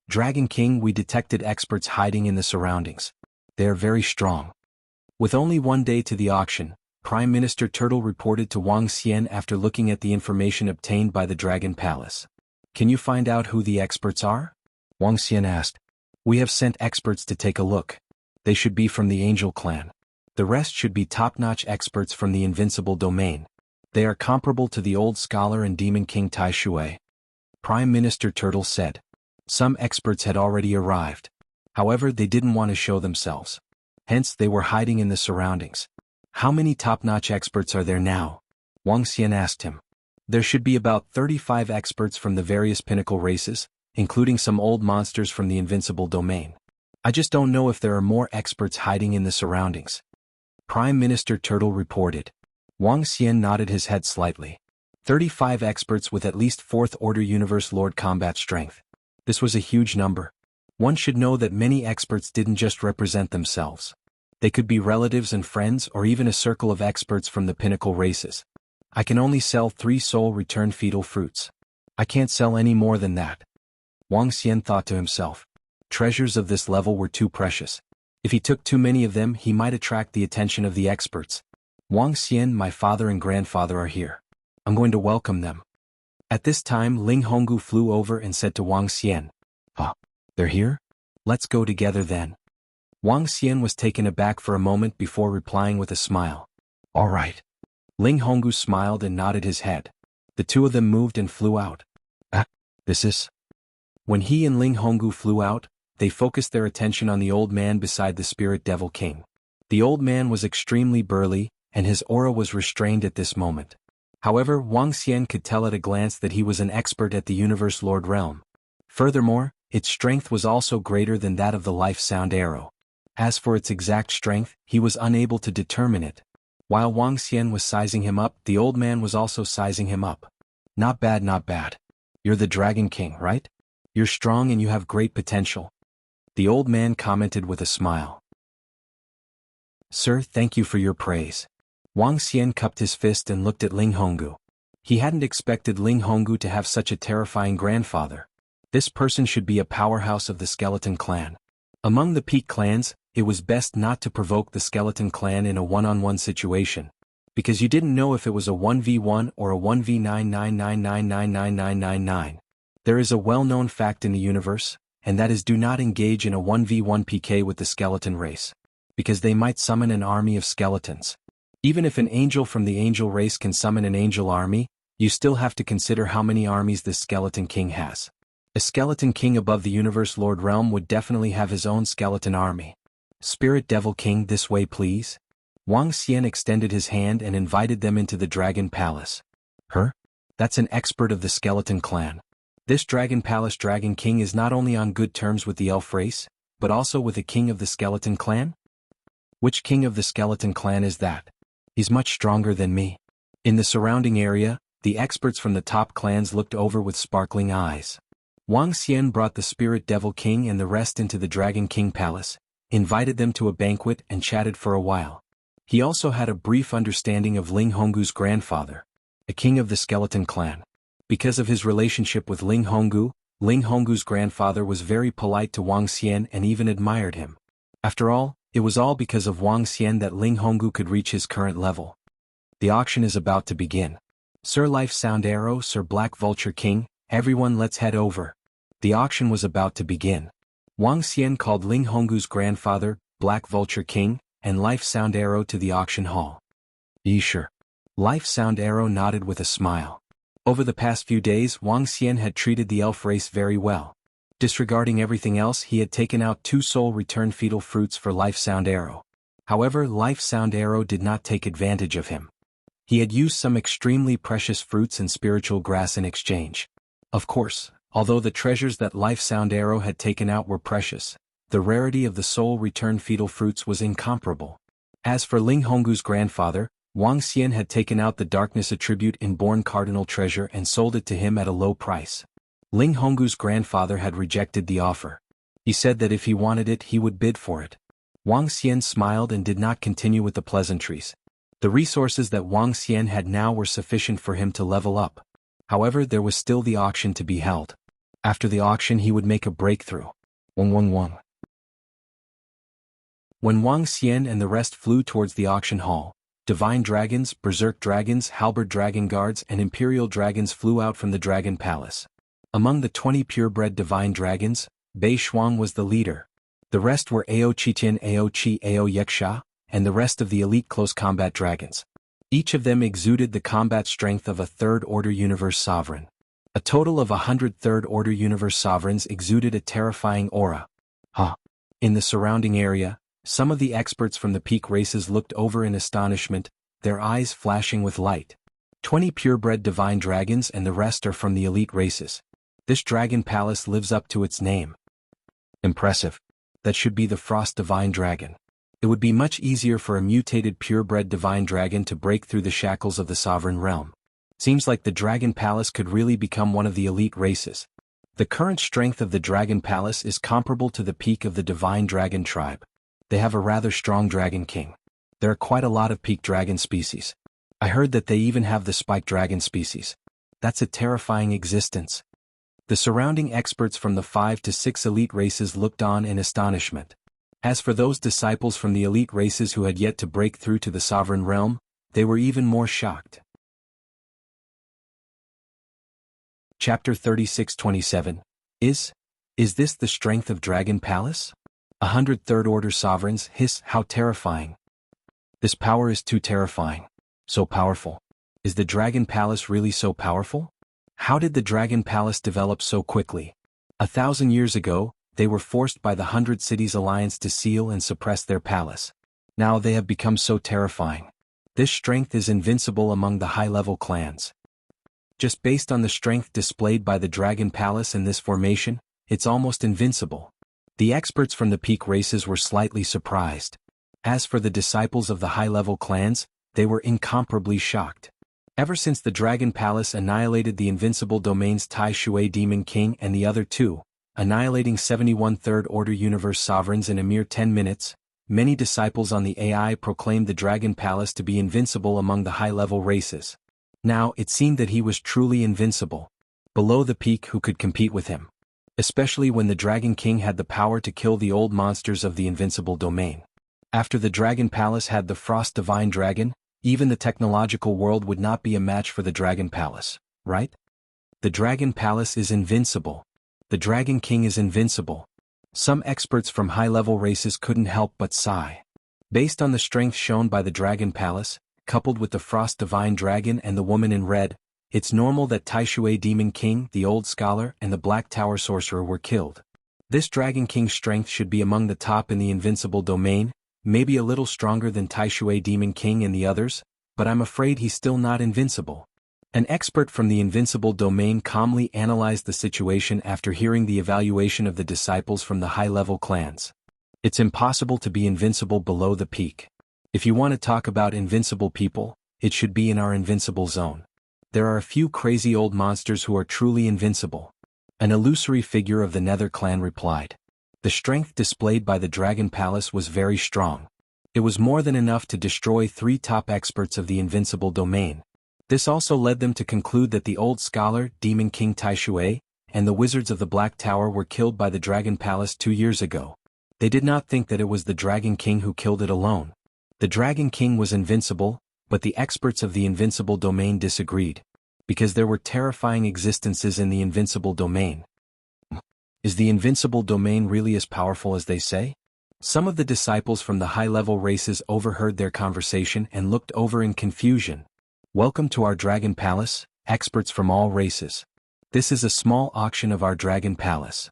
Dragon King, we detected experts hiding in the surroundings. They are very strong. With only 1 day to the auction, Prime Minister Turtle reported to Wang Xian after looking at the information obtained by the Dragon Palace. Can you find out who the experts are? Wang Xian asked. We have sent experts to take a look. They should be from the Angel Clan. The rest should be top-notch experts from the Invincible Domain. They are comparable to the Old Scholar and Demon King Tai Shui. Prime Minister Turtle said. Some experts had already arrived. However, they didn't want to show themselves. Hence, they were hiding in the surroundings. How many top-notch experts are there now? Wang Xian asked him. There should be about 35 experts from the various pinnacle races, including some old monsters from the Invincible Domain. I just don't know if there are more experts hiding in the surroundings. Prime Minister Turtle reported. Wang Xian nodded his head slightly. 35 experts with at least 4th Order Universe Lord combat strength. This was a huge number. One should know that many experts didn't just represent themselves. They could be relatives and friends or even a circle of experts from the pinnacle races. I can only sell 3 soul return fetal fruits. I can't sell any more than that. Wang Xian thought to himself. Treasures of this level were too precious. If he took too many of them, he might attract the attention of the experts. Wang Xian, my father and grandfather are here. I'm going to welcome them. At this time, Ling Honggu flew over and said to Wang Xian. They're here? Let's go together then. Wang Xian was taken aback for a moment before replying with a smile. All right. Ling Honggu smiled and nodded his head. The 2 of them moved and flew out. This is... When he and Ling Honggu flew out, they focused their attention on the old man beside the Spirit Devil King. The old man was extremely burly, and his aura was restrained at this moment. However, Wang Xian could tell at a glance that he was an expert at the Universe Lord realm. Furthermore, its strength was also greater than that of the life sound arrow. As for its exact strength, he was unable to determine it. While Wang Xian was sizing him up, the old man was also sizing him up. Not bad, not bad. You're the Dragon King, right? You're strong and you have great potential. The old man commented with a smile. Sir, thank you for your praise. Wang Xian cupped his fist and looked at Ling Honggu. He hadn't expected Ling Honggu to have such a terrifying grandfather. This person should be a powerhouse of the Skeleton Clan. Among the peak clans, it was best not to provoke the Skeleton Clan in a one-on-one situation, because you didn't know if it was a 1v1 or a 1v999999999. There is a well-known fact in the universe, and that is do not engage in a 1v1 PK with the skeleton race, because they might summon an army of skeletons. Even if an angel from the angel race can summon an angel army, you still have to consider how many armies the Skeleton King has. A Skeleton King above the Universe Lord realm would definitely have his own skeleton army. Spirit Devil King, this way please. Wang Xian extended his hand and invited them into the Dragon Palace. That's an expert of the Skeleton Clan. This Dragon Palace Dragon King is not only on good terms with the elf race, but also with the king of the Skeleton Clan? Which king of the Skeleton Clan is that? He's much stronger than me. In the surrounding area, the experts from the top clans looked over with sparkling eyes. Wang Xian brought the Spirit Devil King and the rest into the Dragon King Palace, invited them to a banquet and chatted for a while. He also had a brief understanding of Ling Honggu's grandfather, a king of the skeleton clan. Because of his relationship with Ling Honggu's grandfather was very polite to Wang Xian and even admired him. After all, it was all because of Wang Xian that Ling Honggu could reach his current level. The auction is about to begin. Sir Life Sound Arrow, Sir Black Vulture King, everyone let's head over. The auction was about to begin. Wang Xian called Ling Honggu's grandfather, Black Vulture King, and Life Sound Arrow to the auction hall. Sure. Life Sound Arrow nodded with a smile. Over the past few days Wang Xian had treated the elf race very well. Disregarding everything else, he had taken out 2 soul return fetal fruits for Life Sound Arrow. However, Life Sound Arrow did not take advantage of him. He had used some extremely precious fruits and spiritual grass in exchange. Of course, although the treasures that Life Sound Arrow had taken out were precious, the rarity of the soul return fetal fruits was incomparable. As for Ling Honggu's grandfather, Wang Xian had taken out the darkness attribute inborn cardinal treasure and sold it to him at a low price. Ling Honggu's grandfather had rejected the offer. He said that if he wanted it he would bid for it. Wang Xian smiled and did not continue with the pleasantries. The resources that Wang Xian had now were sufficient for him to level up. However, there was still the auction to be held. After the auction he would make a breakthrough. Wang. When Wang Xian and the rest flew towards the auction hall, divine dragons, berserk dragons, halberd dragon guards and imperial dragons flew out from the dragon palace. Among the 20 purebred divine dragons, Bei Shuang was the leader. The rest were Ao Qitian, Ao Qi, Ao Yeksha, and the rest of the elite close combat dragons. Each of them exuded the combat strength of a third-order universe sovereign. A total of 100 third-order universe sovereigns exuded a terrifying aura. In the surrounding area, some of the experts from the peak races looked over in astonishment, their eyes flashing with light. 20 purebred divine dragons and the rest are from the elite races. This dragon palace lives up to its name. Impressive. That should be the Frost Divine Dragon. It would be much easier for a mutated purebred divine dragon to break through the shackles of the sovereign realm. Seems like the dragon palace could really become one of the elite races. The current strength of the dragon palace is comparable to the peak of the divine dragon tribe. They have a rather strong dragon king. There are quite a lot of peak dragon species. I heard that they even have the spike dragon species. That's a terrifying existence. The surrounding experts from the 5 to 6 elite races looked on in astonishment. As for those disciples from the elite races who had yet to break through to the sovereign realm, they were even more shocked. Chapter 36-27. Is this the strength of Dragon Palace? 100 third-order sovereigns, hiss, how terrifying. This power is too terrifying. So powerful. Is the Dragon Palace really so powerful? How did the Dragon Palace develop so quickly? 1,000 years ago, they were forced by the 100 Cities Alliance to seal and suppress their palace. Now they have become so terrifying. This strength is invincible among the high-level clans. Just based on the strength displayed by the Dragon Palace in this formation, it's almost invincible. The experts from the peak races were slightly surprised. As for the disciples of the high-level clans, they were incomparably shocked. Ever since the Dragon Palace annihilated the invincible domain's Tai Shui Demon King and the other 2, annihilating 71 third-order universe sovereigns in a mere 10 minutes, many disciples on the AI proclaimed the Dragon Palace to be invincible among the high-level races. Now it seemed that he was truly invincible. Below the peak who could compete with him? Especially when the Dragon King had the power to kill the old monsters of the invincible domain. After the Dragon Palace had the Frost Divine Dragon, even the technological world would not be a match for the Dragon Palace, right? The Dragon Palace is invincible. The Dragon King is invincible. Some experts from high-level races couldn't help but sigh. Based on the strength shown by the Dragon Palace, coupled with the Frost Divine Dragon and the woman in red, it's normal that Taishui Demon King, the Old Scholar, and the Black Tower Sorcerer were killed. This Dragon King's strength should be among the top in the invincible domain, maybe a little stronger than Taishui Demon King and the others, but I'm afraid he's still not invincible. An expert from the invincible domain calmly analyzed the situation after hearing the evaluation of the disciples from the high-level clans. It's impossible to be invincible below the peak. If you want to talk about invincible people, it should be in our invincible zone. There are a few crazy old monsters who are truly invincible. An illusory figure of the Nether clan replied. The strength displayed by the Dragon Palace was very strong. It was more than enough to destroy 3 top experts of the invincible domain. This also led them to conclude that the old scholar, Demon King Taishui, and the wizards of the Black Tower were killed by the Dragon Palace 2 years ago. They did not think that it was the Dragon King who killed it alone. The Dragon King was invincible, but the experts of the invincible domain disagreed. Because there were terrifying existences in the invincible domain. Is the invincible domain really as powerful as they say? Some of the disciples from the high-level races overheard their conversation and looked over in confusion. Welcome to our Dragon Palace, experts from all races. This is a small auction of our Dragon Palace.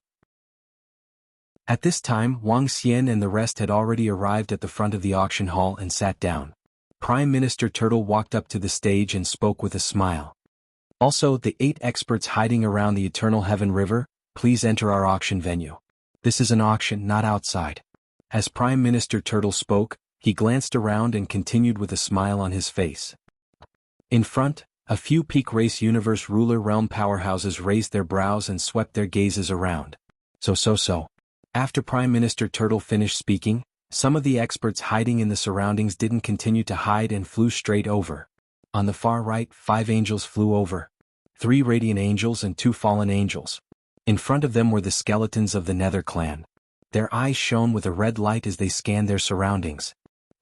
At this time, Wang Xian and the rest had already arrived at the front of the auction hall and sat down. Prime Minister Turtle walked up to the stage and spoke with a smile. Also, the 8 experts hiding around the Eternal Heaven River, please enter our auction venue. This is an auction, not outside. As Prime Minister Turtle spoke, he glanced around and continued with a smile on his face. In front, a few peak race universe ruler realm powerhouses raised their brows and swept their gazes around. So. After Prime Minister Turtle finished speaking, some of the experts hiding in the surroundings didn't continue to hide and flew straight over. On the far right, 5 angels flew over. 3 radiant angels and 2 fallen angels. In front of them were the skeletons of the Nether clan. Their eyes shone with a red light as they scanned their surroundings.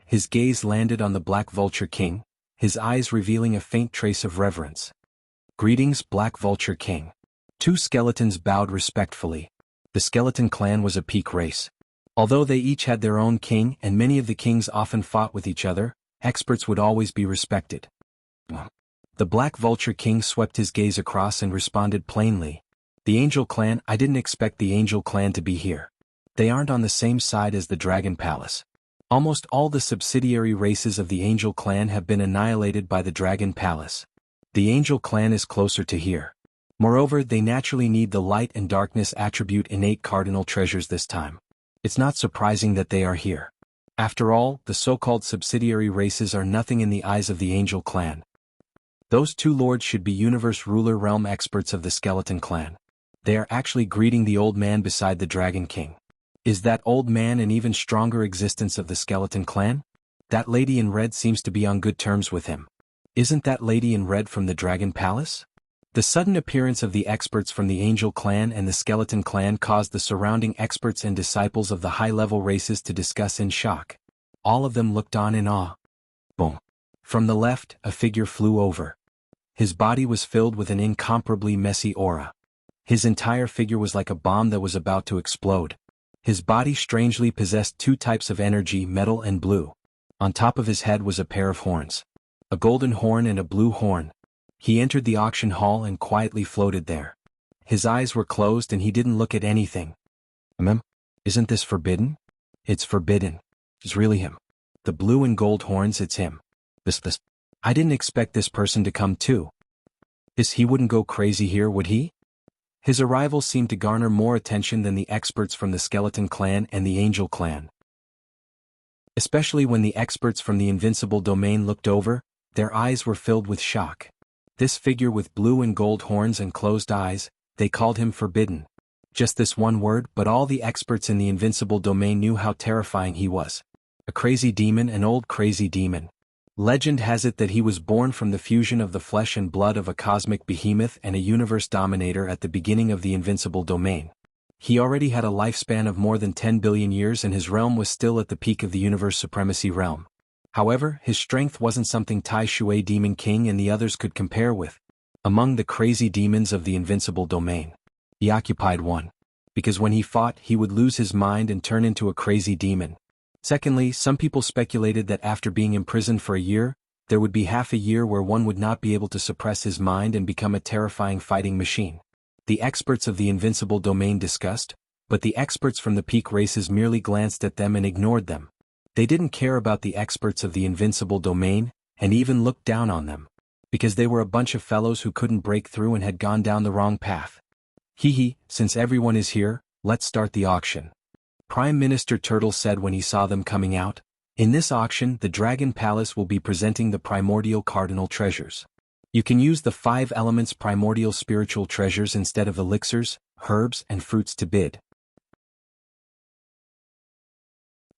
His gaze landed on the Black Vulture King, his eyes revealing a faint trace of reverence. Greetings, Black Vulture King. 2 skeletons bowed respectfully. The skeleton clan was a peak race. Although they each had their own king and many of the kings often fought with each other, experts would always be respected. The Black Vulture King swept his gaze across and responded plainly. The Angel Clan, I didn't expect the Angel Clan to be here. They aren't on the same side as the Dragon Palace. Almost all the subsidiary races of the Angel Clan have been annihilated by the Dragon Palace. The Angel Clan is closer to here. Moreover, they naturally need the light and darkness attribute innate cardinal treasures this time. It's not surprising that they are here. After all, the so-called subsidiary races are nothing in the eyes of the Angel Clan. Those 2 lords should be universe ruler realm experts of the Skeleton Clan. They are actually greeting the old man beside the Dragon King. Is that old man an even stronger existence of the Skeleton Clan? That lady in red seems to be on good terms with him. Isn't that lady in red from the Dragon Palace? The sudden appearance of the experts from the Angel Clan and the Skeleton Clan caused the surrounding experts and disciples of the high-level races to discuss in shock. All of them looked on in awe. Boom. From the left, a figure flew over. His body was filled with an incomparably messy aura. His entire figure was like a bomb that was about to explode. His body strangely possessed 2 types of energy, metal and blue. On top of his head was a pair of horns. A golden horn and a blue horn. He entered the auction hall and quietly floated there. His eyes were closed and he didn't look at anything. Isn't this forbidden? It's forbidden. It's really him. The blue and gold horns, it's him. This. I didn't expect this person to come too. He wouldn't go crazy here, would he? His arrival seemed to garner more attention than the experts from the Skeleton Clan and the Angel Clan. Especially when the experts from the Invincible Domain looked over, their eyes were filled with shock. This figure with blue and gold horns and closed eyes, they called him forbidden. Just this one word, but all the experts in the Invincible Domain knew how terrifying he was. A crazy demon, an old crazy demon. Legend has it that he was born from the fusion of the flesh and blood of a cosmic behemoth and a universe dominator at the beginning of the Invincible Domain. He already had a lifespan of more than 10 billion years and his realm was still at the peak of the universe supremacy realm. However, his strength wasn't something Tai Shui Demon King and the others could compare with. Among the crazy demons of the Invincible Domain, he occupied one. Because when he fought, he would lose his mind and turn into a crazy demon. Secondly, some people speculated that after being imprisoned for a year, there would be half a year where one would not be able to suppress his mind and become a terrifying fighting machine. The experts of the Invincible Domain discussed, but the experts from the peak races merely glanced at them and ignored them. They didn't care about the experts of the Invincible Domain, and even looked down on them. Because they were a bunch of fellows who couldn't break through and had gone down the wrong path. Since everyone is here, let's start the auction. Prime Minister Turtle said when he saw them coming out. In this auction, the Dragon Palace will be presenting the primordial cardinal treasures. You can use the 5 elements primordial spiritual treasures instead of elixirs, herbs, and fruits to bid.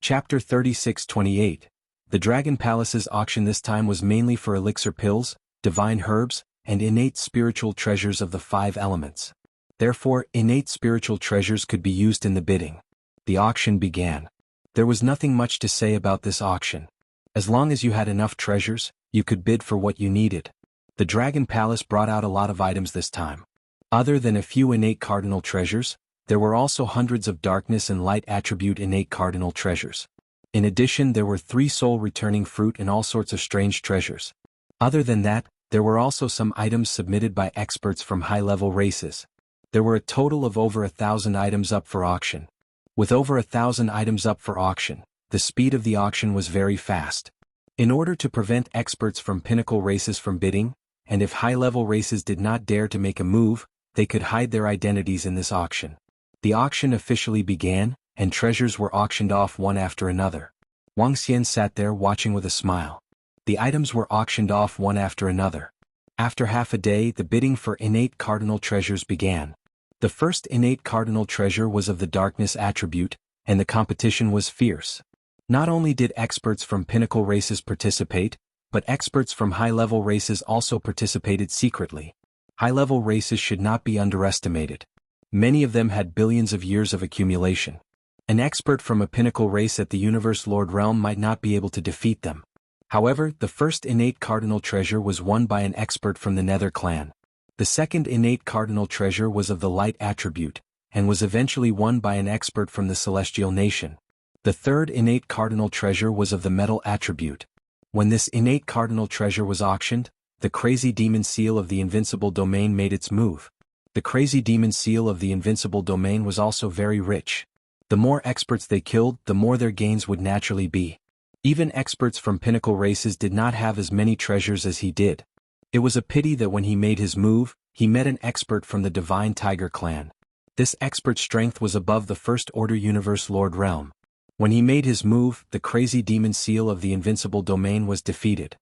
Chapter 36-28. The Dragon Palace's auction this time was mainly for elixir pills, divine herbs, and innate spiritual treasures of the 5 elements. Therefore, innate spiritual treasures could be used in the bidding. The auction began. There was nothing much to say about this auction. As long as you had enough treasures, you could bid for what you needed. The Dragon Palace brought out a lot of items this time. Other than a few innate cardinal treasures, there were also hundreds of darkness and light attribute innate cardinal treasures. In addition, there were 3 soul-returning fruit and all sorts of strange treasures. Other than that, there were also some items submitted by experts from high-level races. There were a total of over 1,000 items up for auction. With over 1,000 items up for auction, the speed of the auction was very fast. In order to prevent experts from pinnacle races from bidding, and if high-level races did not dare to make a move, they could hide their identities in this auction. The auction officially began, and treasures were auctioned off one after another. Wang Xian sat there watching with a smile. The items were auctioned off one after another. After half a day, the bidding for innate cardinal treasures began. The first innate cardinal treasure was of the darkness attribute, and the competition was fierce. Not only did experts from pinnacle races participate, but experts from high-level races also participated secretly. High-level races should not be underestimated. Many of them had billions of years of accumulation. An expert from a pinnacle race at the Universe Lord realm might not be able to defeat them. However, the first innate cardinal treasure was won by an expert from the Nether clan. The second innate cardinal treasure was of the light attribute, and was eventually won by an expert from the celestial nation. The third innate cardinal treasure was of the metal attribute. When this innate cardinal treasure was auctioned, the crazy demon seal of the invincible domain made its move. The crazy demon seal of the invincible domain was also very rich. The more experts they killed, the more their gains would naturally be. Even experts from pinnacle races did not have as many treasures as he did. It was a pity that when he made his move, he met an expert from the Divine Tiger clan. This expert's strength was above the First Order Universe Lord realm. When he made his move, the crazy demon seal of the invincible domain was defeated.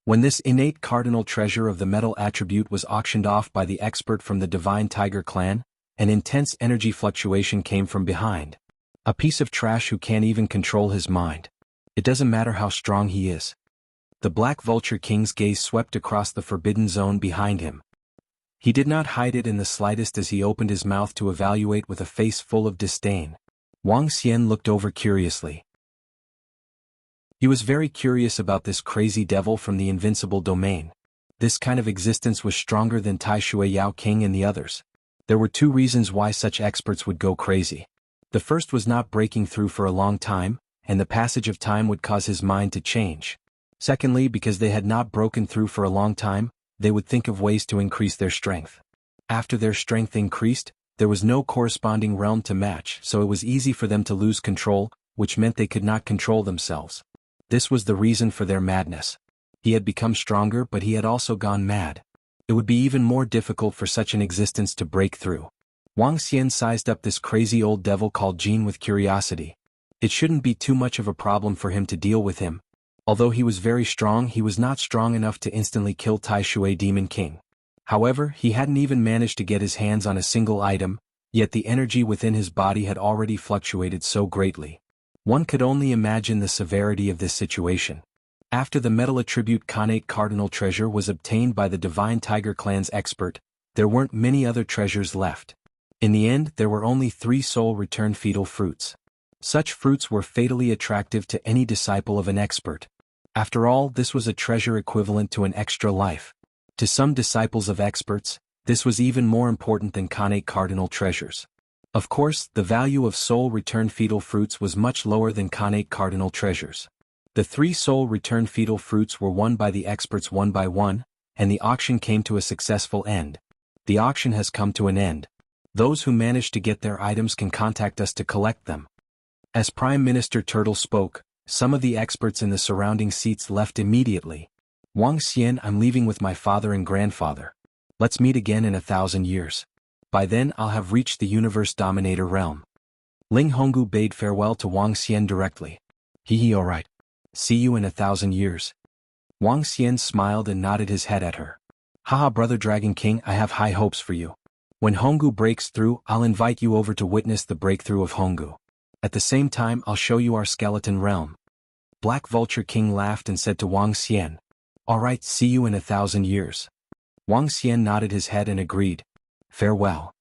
When this innate cardinal treasure of the metal attribute was auctioned off by the expert from the Divine Tiger clan, an intense energy fluctuation came from behind. A piece of trash who can't even control his mind. It doesn't matter how strong he is. The Black Vulture King's gaze swept across the forbidden zone behind him. He did not hide it in the slightest as he opened his mouth to evaluate with a face full of disdain. Wang Xian looked over curiously. He was very curious about this crazy devil from the invincible domain. This kind of existence was stronger than Tai Shui Yao King and the others. There were 2 reasons why such experts would go crazy. The first was not breaking through for a long time, and the passage of time would cause his mind to change. Secondly, because they had not broken through for a long time, they would think of ways to increase their strength. After their strength increased, there was no corresponding realm to match, so it was easy for them to lose control, which meant they could not control themselves. This was the reason for their madness. He had become stronger, but he had also gone mad. It would be even more difficult for such an existence to break through. Wang Xian sized up this crazy old devil called Jin with curiosity. It shouldn't be too much of a problem for him to deal with him. Although he was very strong, he was not strong enough to instantly kill Tai Shui Demon King. However, he hadn't even managed to get his hands on a single item, yet the energy within his body had already fluctuated so greatly. One could only imagine the severity of this situation. After the metal attribute Khanate Cardinal treasure was obtained by the Divine Tiger clan's expert, there weren't many other treasures left. In the end, there were only 3 soul return fetal fruits. Such fruits were fatally attractive to any disciple of an expert. After all, this was a treasure equivalent to an extra life. To some disciples of experts, this was even more important than Khanate Cardinal treasures. Of course, the value of soul return fetal fruits was much lower than Khanate Cardinal treasures. The 3 soul return fetal fruits were won by the experts one by one, and the auction came to a successful end. The auction has come to an end. Those who managed to get their items can contact us to collect them. As Prime Minister Turtle spoke, some of the experts in the surrounding seats left immediately. Wang Xian, I'm leaving with my father and grandfather. Let's meet again in 1,000 years. By then I'll have reached the Universe Dominator realm. Ling Honggu bade farewell to Wang Xian directly. Alright. See you in 1,000 years. Wang Xian smiled and nodded his head at her. Haha, Brother Dragon King, I have high hopes for you. When Honggu breaks through, I'll invite you over to witness the breakthrough of Honggu. At the same time I'll show you our skeleton realm. Black Vulture King laughed and said to Wang Xian, "All right, see you in 1,000 years." Wang Xian nodded his head and agreed. Farewell.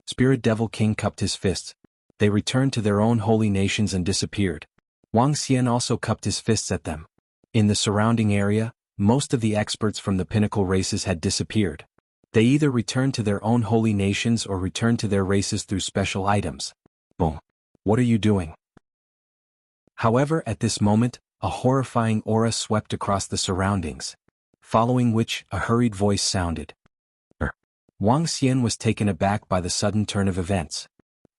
Spirit Devil King cupped his fists. They returned to their own holy nations and disappeared. Wang Xian also cupped his fists at them. In the surrounding area, most of the experts from the pinnacle races had disappeared. They either returned to their own holy nations or returned to their races through special items. Boom. What are you doing? However, at this moment, a horrifying aura swept across the surroundings, following which a hurried voice sounded. Wang Xian was taken aback by the sudden turn of events.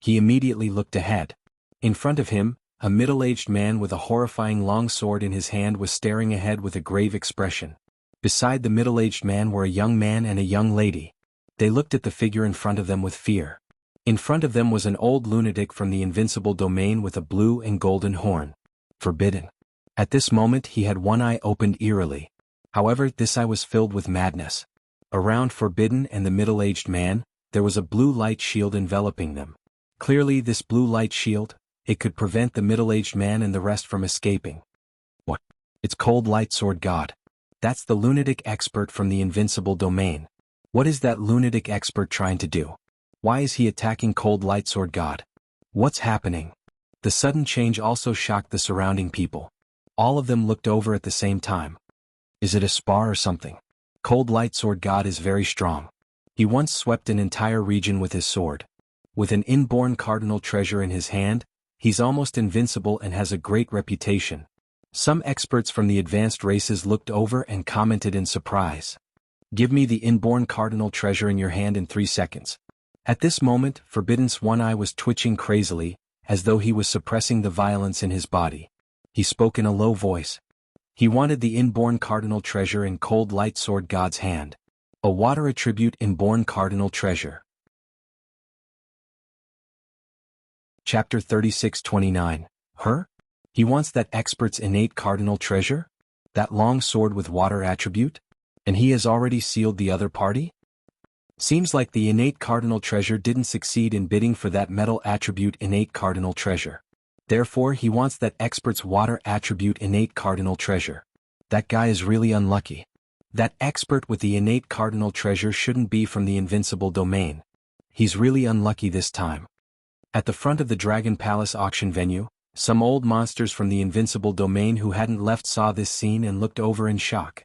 He immediately looked ahead. In front of him, a middle-aged man with a horrifying long sword in his hand was staring ahead with a grave expression. Beside the middle-aged man were a young man and a young lady. They looked at the figure in front of them with fear. In front of them was an old lunatic from the invincible domain with a blue and golden horn. Forbidden. At this moment he had one eye opened eerily. However, this eye was filled with madness. Around Forbidden and the middle-aged man, there was a blue light shield enveloping them. Clearly this blue light shield, it could prevent the middle-aged man and the rest from escaping. What? It's Cold Light Sword God. That's the lunatic expert from the invincible domain. What is that lunatic expert trying to do? Why is he attacking Cold Light Sword God? What's happening? The sudden change also shocked the surrounding people. All of them looked over at the same time. Is it a spar or something? Cold Light Sword God is very strong. He once swept an entire region with his sword. With an inborn cardinal treasure in his hand, he's almost invincible and has a great reputation. Some experts from the advanced races looked over and commented in surprise. Give me the inborn cardinal treasure in your hand in 3 seconds. At this moment, Forbidden's one eye was twitching crazily, as though he was suppressing the violence in his body. He spoke in a low voice. He wanted the inborn cardinal treasure in Cold Light Sword God's hand. A water attribute inborn cardinal treasure. Chapter 36-29. Her? He wants that expert's innate cardinal treasure? That long sword with water attribute? And he has already sealed the other party? Seems like the innate cardinal treasure didn't succeed in bidding for that metal attribute innate cardinal treasure. Therefore he wants that expert's water attribute innate cardinal treasure. That guy is really unlucky. That expert with the innate cardinal treasure shouldn't be from the invincible domain. He's really unlucky this time. At the front of the Dragon Palace auction venue, some old monsters from the invincible domain who hadn't left saw this scene and looked over in shock.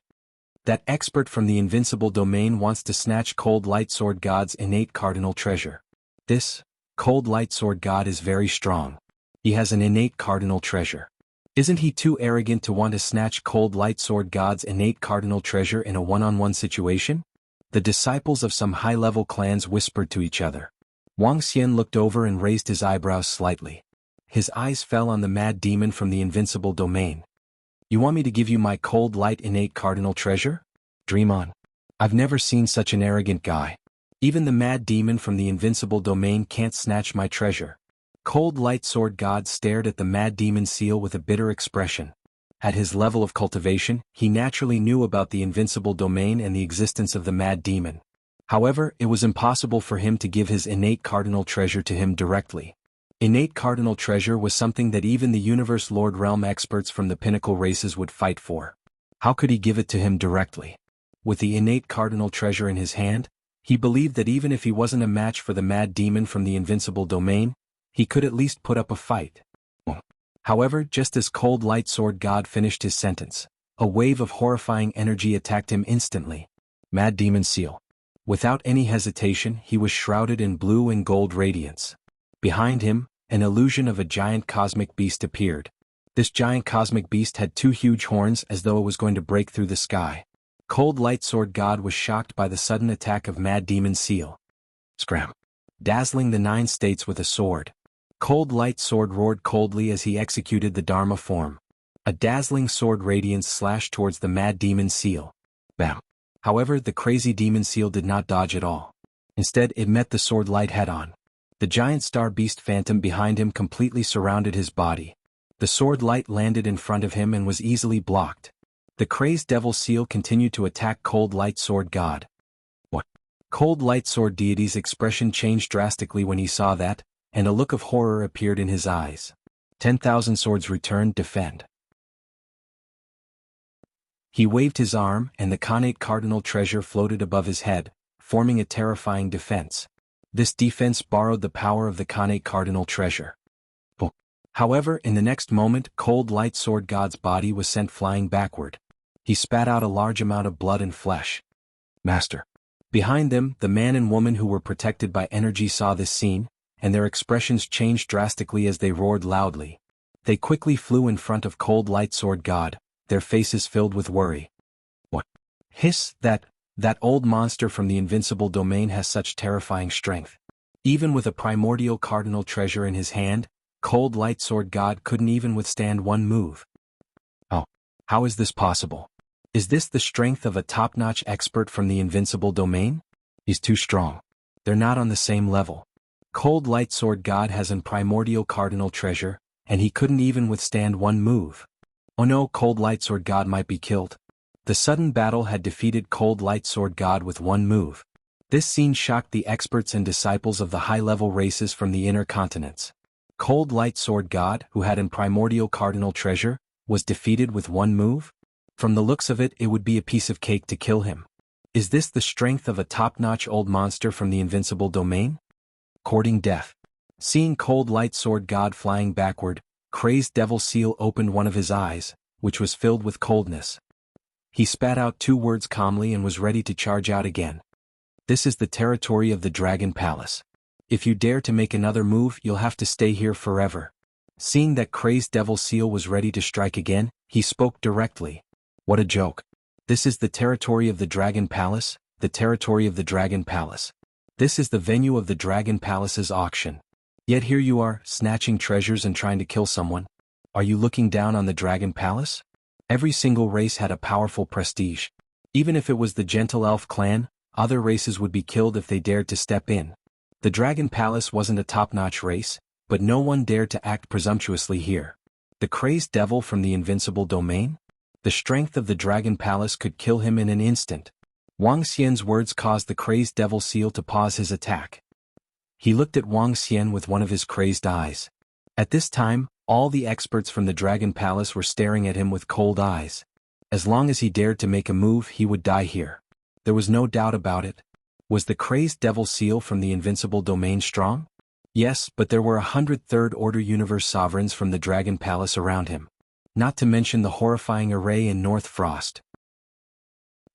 That expert from the invincible domain wants to snatch Cold Light Sword God's innate cardinal treasure. This Cold Light Sword God is very strong. He has an innate cardinal treasure. Isn't he too arrogant to want to snatch Cold Light Sword God's innate cardinal treasure in a one-on-one situation? The disciples of some high-level clans whispered to each other. Wang Xian looked over and raised his eyebrows slightly. His eyes fell on the mad demon from the invincible domain. You want me to give you my Cold Light innate cardinal treasure? Dream on. I've never seen such an arrogant guy. Even the mad demon from the invincible domain can't snatch my treasure. Cold Light Sword God stared at the mad demon seal with a bitter expression. At his level of cultivation, he naturally knew about the invincible domain and the existence of the mad demon. However, it was impossible for him to give his innate cardinal treasure to him directly. Innate cardinal treasure was something that even the Universe Lord Realm experts from the pinnacle races would fight for. How could he give it to him directly? With the innate cardinal treasure in his hand, he believed that even if he wasn't a match for the mad demon from the invincible domain, he could at least put up a fight. However, just as Cold Light Sword God finished his sentence, a wave of horrifying energy attacked him instantly. Mad Demon Seal. Without any hesitation, he was shrouded in blue and gold radiance. Behind him, an illusion of a giant cosmic beast appeared. This giant cosmic beast had 2 huge horns as though it was going to break through the sky. Cold Light Sword God was shocked by the sudden attack of Mad Demon Seal. Scram! Dazzling the 9 states with a sword. Cold Light Sword roared coldly as he executed the Dharma form. A dazzling sword radiance slashed towards the Mad Demon Seal. Bam! However, the crazy Demon Seal did not dodge at all. Instead, it met the sword light head-on. The giant star beast phantom behind him completely surrounded his body. The sword light landed in front of him and was easily blocked. The crazed Devil Seal continued to attack Cold Light Sword God. What? Cold Light Sword Deity's expression changed drastically when he saw that, and a look of horror appeared in his eyes. 10,000 swords return, defend. He waved his arm, and the Khanate cardinal treasure floated above his head, forming a terrifying defense. This defense borrowed the power of the Khanate cardinal treasure. However, in the next moment, Cold Light Sword God's body was sent flying backward. He spat out a large amount of blood and flesh. Master. Behind them, the man and woman who were protected by energy saw this scene, and their expressions changed drastically as they roared loudly. They quickly flew in front of Cold Light Sword God, their faces filled with worry. What? Hiss, that old monster from the invincible domain has such terrifying strength. Even with a primordial cardinal treasure in his hand, Cold Light Sword God couldn't even withstand one move. Oh, how is this possible? Is this the strength of a top-notch expert from the invincible domain? He's too strong. They're not on the same level. Cold Light Sword God has an primordial cardinal treasure, and he couldn't even withstand one move. Oh no, Cold Light Sword God might be killed. The sudden battle had defeated Cold Light Sword God with one move. This scene shocked the experts and disciples of the high-level races from the inner continents. Cold Light Sword God, who had an primordial cardinal treasure, was defeated with one move? From the looks of it, it would be a piece of cake to kill him. Is this the strength of a top-notch old monster from the invincible domain? Courting death. Seeing Cold Light Sword God flying backward, Crazed Devil Seal opened one of his eyes, which was filled with coldness. He spat out 2 words calmly and was ready to charge out again. This is the territory of the Dragon Palace. If you dare to make another move, you'll have to stay here forever. Seeing that Crazed Devil Seal was ready to strike again, he spoke directly. What a joke. This is the territory of the Dragon Palace, the territory of the Dragon Palace. This is the venue of the Dragon Palace's auction. Yet here you are, snatching treasures and trying to kill someone. Are you looking down on the Dragon Palace? Every single race had a powerful prestige. Even if it was the Gentle Elf clan, other races would be killed if they dared to step in. The Dragon Palace wasn't a top-notch race, but no one dared to act presumptuously here. The Crazed Devil from the invincible domain? The strength of the Dragon Palace could kill him in an instant. Wang Xian's words caused the Crazed Devil Seal to pause his attack. He looked at Wang Xian with one of his crazed eyes. At this time, all the experts from the Dragon Palace were staring at him with cold eyes. As long as he dared to make a move, he would die here. There was no doubt about it. Was the Crazed Devil Seal from the invincible domain strong? Yes, but there were 100 Third Order Universe Sovereigns from the Dragon Palace around him. Not to mention the horrifying array in North Frost.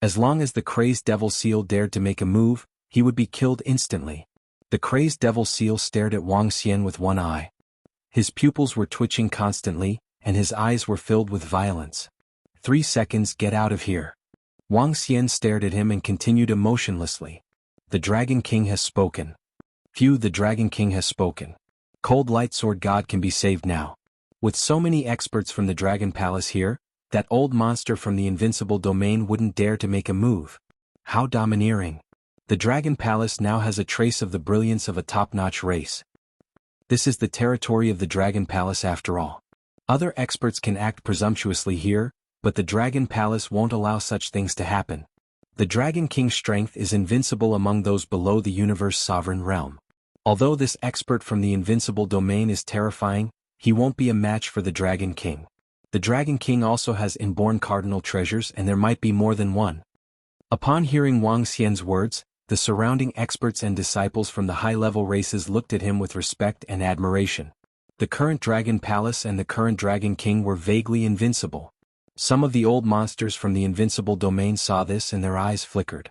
As long as the Crazed Devil Seal dared to make a move, he would be killed instantly. The Crazed Devil Seal stared at Wang Xian with one eye. His pupils were twitching constantly, and his eyes were filled with violence. 3 seconds, get out of here. Wang Xian stared at him and continued emotionlessly. The Dragon King has spoken. Phew, the Dragon King has spoken. Cold Light Sword God can be saved now. With so many experts from the Dragon Palace here, that old monster from the invincible domain wouldn't dare to make a move. How domineering. The Dragon Palace now has a trace of the brilliance of a top-notch race. This is the territory of the Dragon Palace after all. Other experts can act presumptuously here, but the Dragon Palace won't allow such things to happen. The Dragon King's strength is invincible among those below the Universe Sovereign realm. Although this expert from the invincible domain is terrifying, he won't be a match for the Dragon King. The Dragon King also has inborn cardinal treasures, and there might be more than one. Upon hearing Wang Xian's words, the surrounding experts and disciples from the high-level races looked at him with respect and admiration. The current Dragon Palace and the current Dragon King were vaguely invincible. Some of the old monsters from the invincible domain saw this and their eyes flickered.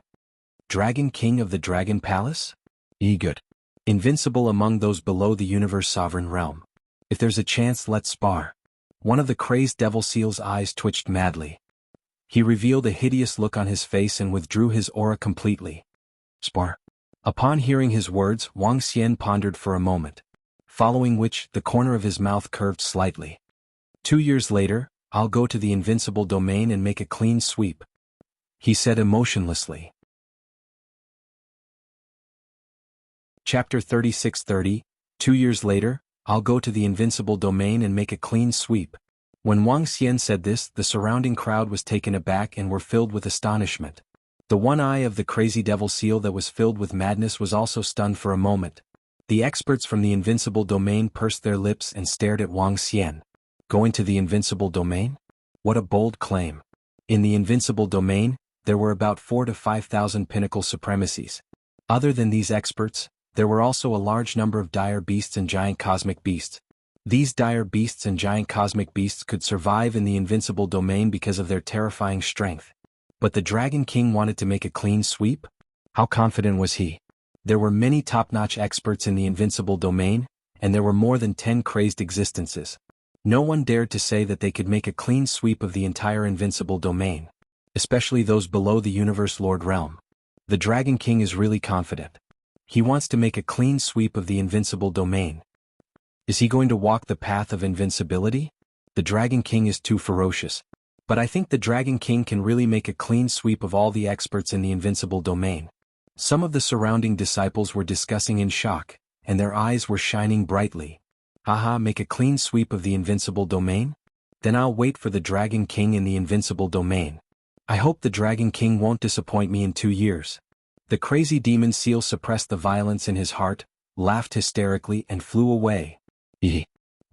Dragon King of the Dragon Palace? Good. Invincible among those below the Universe Sovereign realm. If there's a chance, let's spar. One of the Crazed Devil Seal's eyes twitched madly. He revealed a hideous look on his face and withdrew his aura completely. Spar. Upon hearing his words, Wang Xian pondered for a moment, following which the corner of his mouth curved slightly. 2 years later, I'll go to the invincible domain and make a clean sweep, he said emotionlessly. Chapter 3630, 2 years later, I'll go to the invincible domain and make a clean sweep. When Wang Xian said this, the surrounding crowd was taken aback and were filled with astonishment. The one eye of the crazy devil seal that was filled with madness was also stunned for a moment. The experts from the invincible domain pursed their lips and stared at Wang Xian. Go into the invincible domain? What a bold claim. In the invincible domain, there were about 4,000 to 5,000 pinnacle supremacies. Other than these experts, there were also a large number of dire beasts and giant cosmic beasts. These dire beasts and giant cosmic beasts could survive in the invincible domain because of their terrifying strength. But the Dragon King wanted to make a clean sweep? How confident was he? There were many top-notch experts in the invincible domain, and there were more than 10 crazed existences. No one dared to say that they could make a clean sweep of the entire invincible domain, especially those below the Universe Lord realm. The Dragon King is really confident. He wants to make a clean sweep of the invincible domain. Is he going to walk the path of invincibility? The Dragon King is too ferocious. But I think the Dragon King can really make a clean sweep of all the experts in the invincible domain. Some of the surrounding disciples were discussing in shock, and their eyes were shining brightly. Haha, make a clean sweep of the invincible domain? Then I'll wait for the Dragon King in the invincible domain. I hope the Dragon King won't disappoint me in 2 years. The crazy demon seal suppressed the violence in his heart, laughed hysterically and flew away.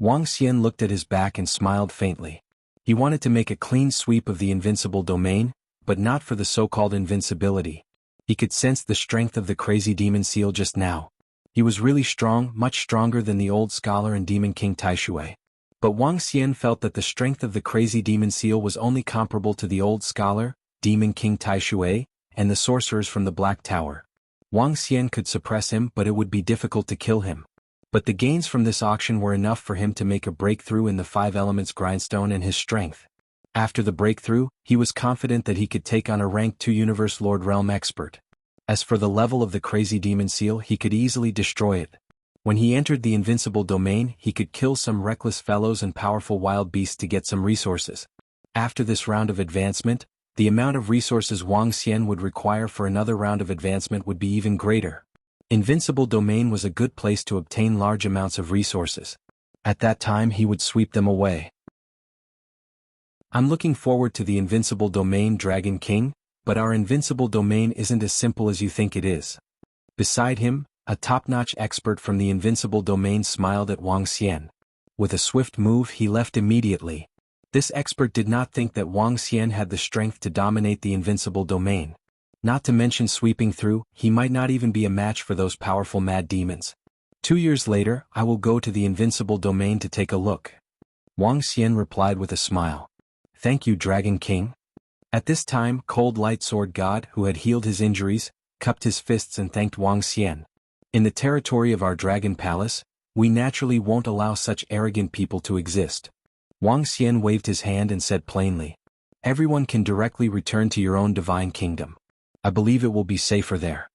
Wang Xian looked at his back and smiled faintly. He wanted to make a clean sweep of the invincible domain, but not for the so-called invincibility. He could sense the strength of the crazy demon seal just now. He was really strong, much stronger than the old scholar and demon king Taishui. But Wang Xian felt that the strength of the crazy demon seal was only comparable to the old scholar, demon king Taishui, and the sorcerers from the Black Tower. Wang Xian could suppress him, but it would be difficult to kill him. But the gains from this auction were enough for him to make a breakthrough in the 5 elements grindstone and his strength. After the breakthrough, he was confident that he could take on a rank 2 Universe Lord Realm expert. As for the level of the crazy demon seal, he could easily destroy it. When he entered the invincible domain, he could kill some reckless fellows and powerful wild beasts to get some resources. After this round of advancement, the amount of resources Wang Xian would require for another round of advancement would be even greater. Invincible domain was a good place to obtain large amounts of resources. At that time he would sweep them away. I'm looking forward to the invincible domain, Dragon King, but our invincible domain isn't as simple as you think it is. Beside him, a top-notch expert from the invincible domain smiled at Wang Xian. With a swift move he left immediately. This expert did not think that Wang Xian had the strength to dominate the invincible domain. Not to mention sweeping through, he might not even be a match for those powerful mad demons. 2 years later, I will go to the invincible domain to take a look. Wang Xian replied with a smile. Thank you, Dragon King. At this time, Cold Light Sword God, who had healed his injuries, cupped his fists and thanked Wang Xian. In the territory of our Dragon Palace, we naturally won't allow such arrogant people to exist. Wang Xian waved his hand and said plainly, everyone can directly return to your own divine kingdom. I believe it will be safer there.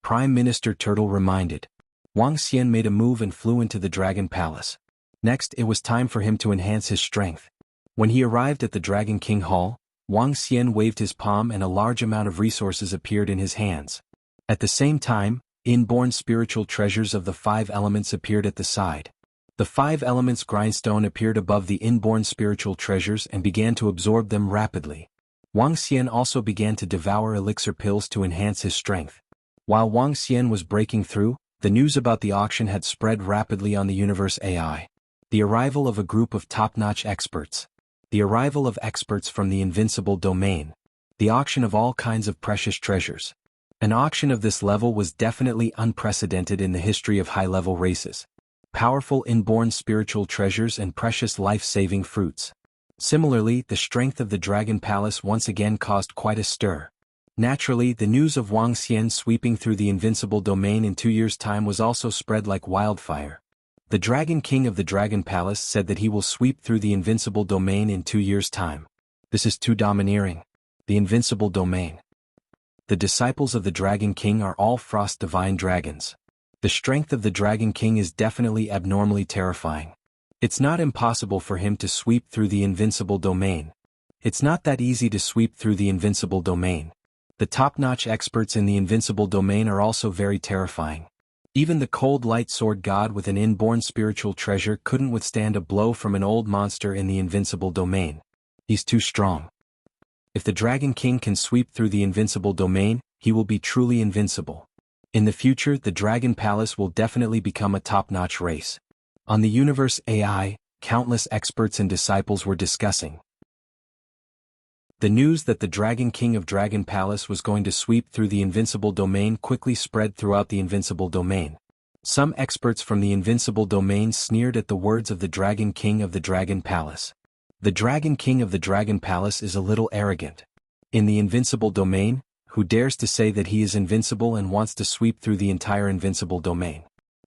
Prime Minister Turtle reminded. Wang Xian made a move and flew into the Dragon Palace. Next, it was time for him to enhance his strength. When he arrived at the Dragon King Hall, Wang Xian waved his palm and a large amount of resources appeared in his hands. At the same time, inborn spiritual treasures of the 5 elements appeared at the side. The 5 elements grindstone appeared above the inborn spiritual treasures and began to absorb them rapidly. Wang Xian also began to devour elixir pills to enhance his strength. While Wang Xian was breaking through, the news about the auction had spread rapidly on the universe AI. The arrival of a group of top-notch experts. The arrival of experts from the invincible domain. The auction of all kinds of precious treasures. An auction of this level was definitely unprecedented in the history of high-level races. Powerful inborn spiritual treasures and precious life-saving fruits. Similarly, the strength of the Dragon Palace once again caused quite a stir. Naturally, the news of Wang Xian sweeping through the invincible domain in 2 years' time was also spread like wildfire. The Dragon King of the Dragon Palace said that he will sweep through the invincible domain in 2 years' time. This is too domineering. The invincible domain. The disciples of the Dragon King are all frost divine dragons. The strength of the Dragon King is definitely abnormally terrifying. It's not impossible for him to sweep through the invincible domain. It's not that easy to sweep through the invincible domain. The top-notch experts in the invincible domain are also very terrifying. Even the Cold Light Sword God with an inborn spiritual treasure couldn't withstand a blow from an old monster in the invincible domain. He's too strong. If the Dragon King can sweep through the invincible domain, he will be truly invincible. In the future, the Dragon Palace will definitely become a top-notch race. On the Universe AI, countless experts and disciples were discussing the news that the Dragon King of Dragon Palace was going to sweep through the Invincible Domain quickly spread throughout the Invincible Domain. Some experts from the Invincible Domain sneered at the words of the Dragon King of the Dragon Palace. The Dragon King of the Dragon Palace is a little arrogant. In the Invincible Domain, who dares to say that he is invincible and wants to sweep through the entire Invincible Domain?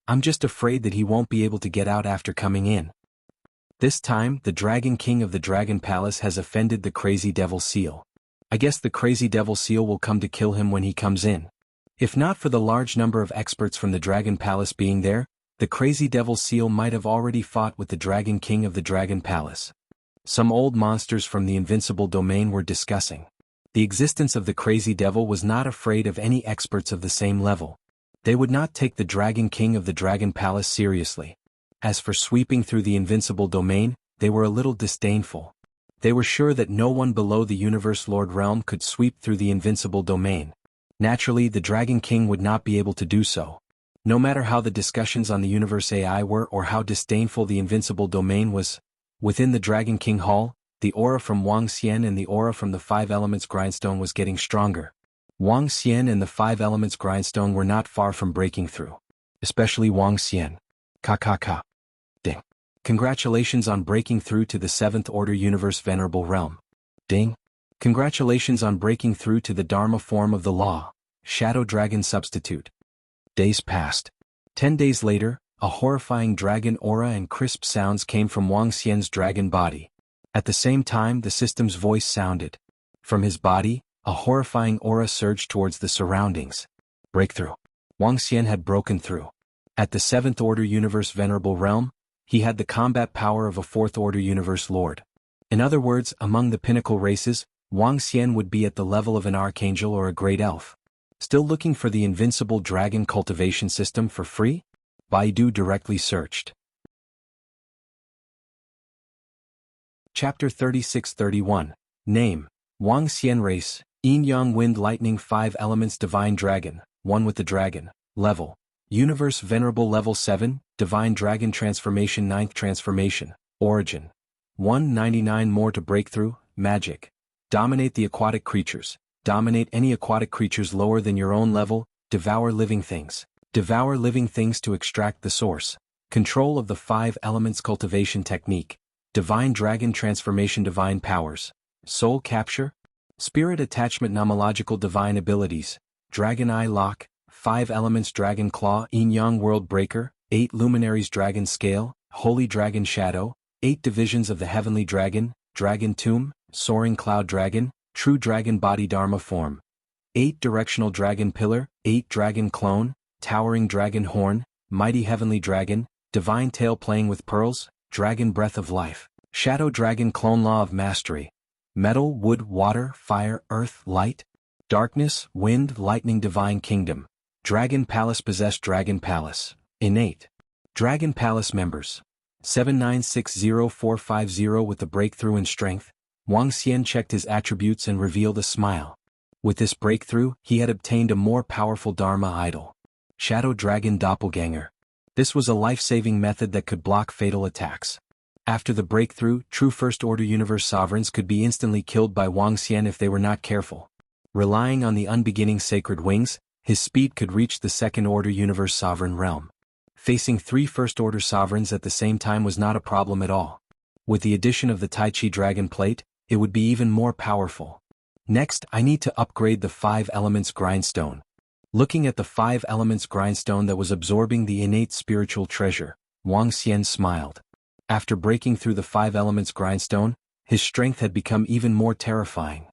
I'm just afraid that he won't be able to get out after coming in. This time, the Dragon King of the Dragon Palace has offended the Crazy Devil Seal. I guess the Crazy Devil Seal will come to kill him when he comes in. If not for the large number of experts from the Dragon Palace being there, the Crazy Devil Seal might have already fought with the Dragon King of the Dragon Palace. Some old monsters from the Invincible Domain were discussing the existence of the Crazy Devil was not afraid of any experts of the same level. They would not take the Dragon King of the Dragon Palace seriously. As for sweeping through the Invincible Domain, they were a little disdainful. They were sure that no one below the Universe Lord realm could sweep through the Invincible Domain. Naturally, the Dragon King would not be able to do so. No matter how the discussions on the Universe AI were or how disdainful the Invincible Domain was, within the Dragon King Hall, the aura from Wang Xian and the aura from the Five Elements Grindstone was getting stronger. Wang Xian and the Five Elements Grindstone were not far from breaking through. Especially Wang Xian. Ka. Ding. Congratulations on breaking through to the 7th Order Universe Venerable Realm. Ding. Congratulations on breaking through to the Dharma form of the law, Shadow Dragon Substitute. Days passed. 10 days later, a horrifying dragon aura and crisp sounds came from Wang Xian's dragon body. At the same time, the system's voice sounded. From his body, a horrifying aura surged towards the surroundings. Breakthrough. Wang Xian had broken through. At the 7th Order Universe Venerable Realm, he had the combat power of a 4th Order Universe Lord. In other words, among the pinnacle races, Wang Xian would be at the level of an archangel or a great elf. Still looking for the invincible dragon cultivation system for free? Baidu directly searched. Chapter 36-31. Name: Wang Xian. Race: Yin Yang Wind Lightning 5 Elements Divine Dragon, one with the dragon. Level: Universe Venerable Level 7, Divine Dragon Transformation 9th Transformation. Origin: 199 more to breakthrough. Magic: Dominate the aquatic creatures. Dominate any aquatic creatures lower than your own level. Devour living things. Devour living things to extract the source. Control of the 5 Elements Cultivation Technique. Divine Dragon Transformation. Divine Powers. Soul Capture. Spirit Attachment. Nomological Divine Abilities. Dragon Eye Lock. 5 Elements Dragon Claw. Yin Yang World Breaker. 8 Luminaries Dragon Scale. Holy Dragon Shadow. 8 Divisions of the Heavenly Dragon. Dragon Tomb. Soaring Cloud Dragon. True Dragon Body Dharma Form. 8 Directional Dragon Pillar. 8 Dragon Clone. Towering Dragon Horn. Mighty Heavenly Dragon. Divine Tail Playing with Pearls. Dragon Breath of Life. Shadow Dragon Clone. Law of Mastery. Metal, Wood, Water, Fire, Earth, Light. Darkness, Wind, Lightning. Divine Kingdom. Dragon Palace. Possessed Dragon Palace. Innate. Dragon Palace Members. 7960450. With the breakthrough in strength, Wang Xian checked his attributes and revealed a smile. With this breakthrough, he had obtained a more powerful Dharma idol. Shadow Dragon Doppelganger. This was a life-saving method that could block fatal attacks. After the breakthrough, true First Order Universe Sovereigns could be instantly killed by Wang Xian if they were not careful. Relying on the unbeginning sacred wings, his speed could reach the Second Order Universe Sovereign realm. Facing 3 First Order Sovereigns at the same time was not a problem at all. With the addition of the Tai Chi Dragon Plate, it would be even more powerful. Next, I need to upgrade the 5 Elements Grindstone. Looking at the 5 Elements Grindstone that was absorbing the innate spiritual treasure, Wang Xian smiled. After breaking through the 5 Elements Grindstone, his strength had become even more terrifying.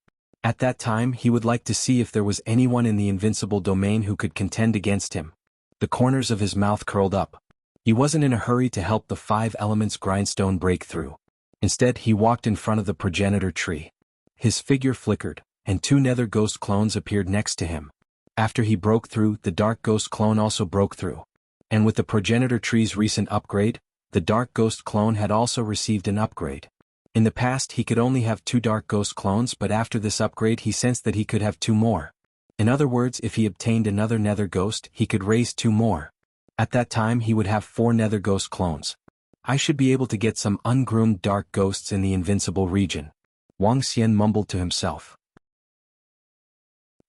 At that time, he would like to see if there was anyone in the Invincible Domain who could contend against him. The corners of his mouth curled up. He wasn't in a hurry to help the 5 Elements Grindstone break through. Instead, he walked in front of the progenitor tree. His figure flickered, and 2 Nether Ghost clones appeared next to him. After he broke through, the Dark Ghost clone also broke through. And with the progenitor tree's recent upgrade, the Dark Ghost clone had also received an upgrade. In the past, he could only have 2 Dark Ghost clones, but after this upgrade he sensed that he could have 2 more. In other words, if he obtained another Nether Ghost, he could raise 2 more. At that time he would have 4 Nether Ghost clones. I should be able to get some ungroomed dark ghosts in the invincible region. Wang Xian mumbled to himself.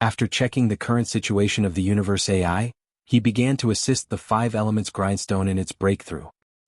After checking the current situation of the universe AI, he began to assist the 5 Elements Grindstone in its breakthrough.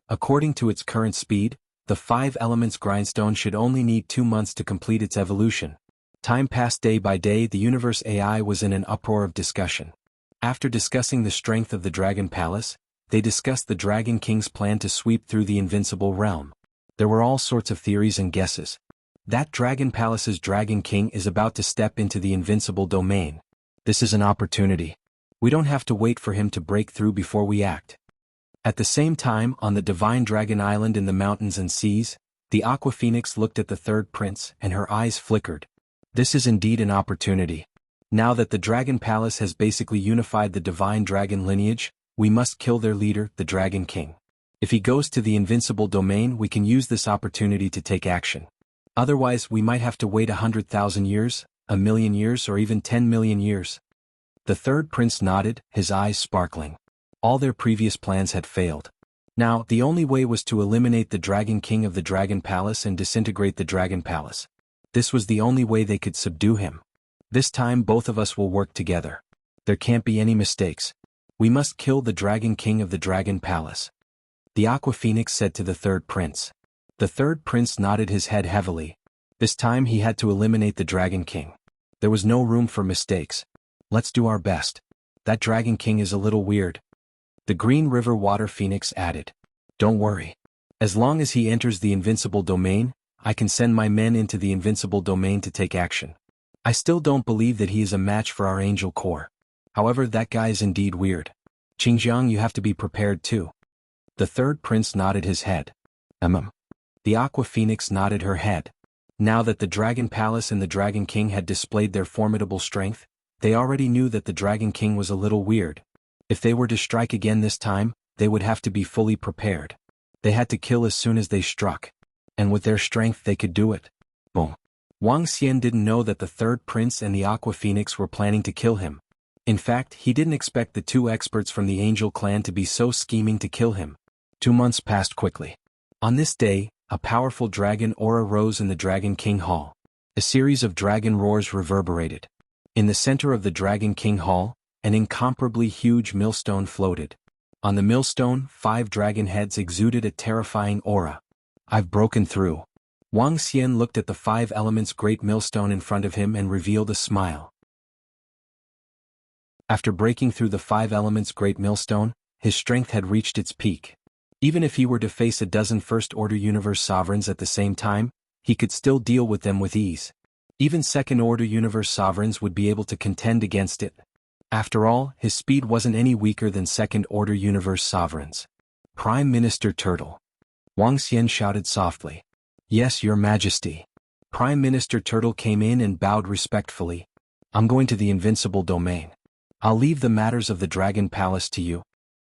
According to its current speed, the 5 Elements Grindstone should only need 2 months to complete its evolution. Time passed day by day. The universe AI was in an uproar of discussion. After discussing the strength of the Dragon Palace, they discussed the Dragon King's plan to sweep through the invincible realm. There were all sorts of theories and guesses. That Dragon Palace's Dragon King is about to step into the invincible domain. This is an opportunity. We don't have to wait for him to break through before we act. At the same time, on the Divine Dragon Island in the mountains and seas, the Aqua Phoenix looked at the third prince and her eyes flickered. This is indeed an opportunity. Now that the Dragon Palace has basically unified the Divine Dragon lineage, we must kill their leader, the Dragon King. If he goes to the invincible domain, we can use this opportunity to take action. Otherwise, we might have to wait 100,000 years, 1,000,000 years, or even 10 million years. The third prince nodded, his eyes sparkling. All their previous plans had failed. Now, the only way was to eliminate the Dragon King of the Dragon Palace and disintegrate the Dragon Palace. This was the only way they could subdue him. This time both of us will work together. There can't be any mistakes. We must kill the Dragon King of the Dragon Palace. The Aqua Phoenix said to the third prince. The third prince nodded his head heavily. This time he had to eliminate the Dragon King. There was no room for mistakes. Let's do our best. That Dragon King is a little weird. The Green River Water Phoenix added. Don't worry. As long as he enters the invincible domain, I can send my men into the invincible domain to take action. I still don't believe that he is a match for our Angel Corps. However, that guy is indeed weird. Xinjiang, you have to be prepared too. The third prince nodded his head. The Aqua Phoenix nodded her head. Now that the Dragon Palace and the Dragon King had displayed their formidable strength, they already knew that the Dragon King was a little weird. If they were to strike again this time, they would have to be fully prepared. They had to kill as soon as they struck. And with their strength they could do it. Boom. Wang Xian didn't know that the third prince and the Aqua Phoenix were planning to kill him. In fact, he didn't expect the 2 experts from the Angel clan to be so scheming to kill him. 2 months passed quickly. On this day, a powerful dragon aura rose in the Dragon King Hall. A series of dragon roars reverberated. In the center of the Dragon King Hall, an incomparably huge millstone floated. On the millstone, 5 dragon heads exuded a terrifying aura. I've broken through. Wang Xian looked at the 5 elements great millstone in front of him and revealed a smile. After breaking through the 5 elements great millstone, his strength had reached its peak. Even if he were to face a dozen First-Order Universe Sovereigns at the same time, he could still deal with them with ease. Even Second-Order Universe Sovereigns would be able to contend against it. After all, his speed wasn't any weaker than Second-Order Universe Sovereigns. Prime Minister Turtle. Wang Xian shouted softly. Yes, Your Majesty. Prime Minister Turtle came in and bowed respectfully. I'm going to the invincible domain. I'll leave the matters of the Dragon Palace to you.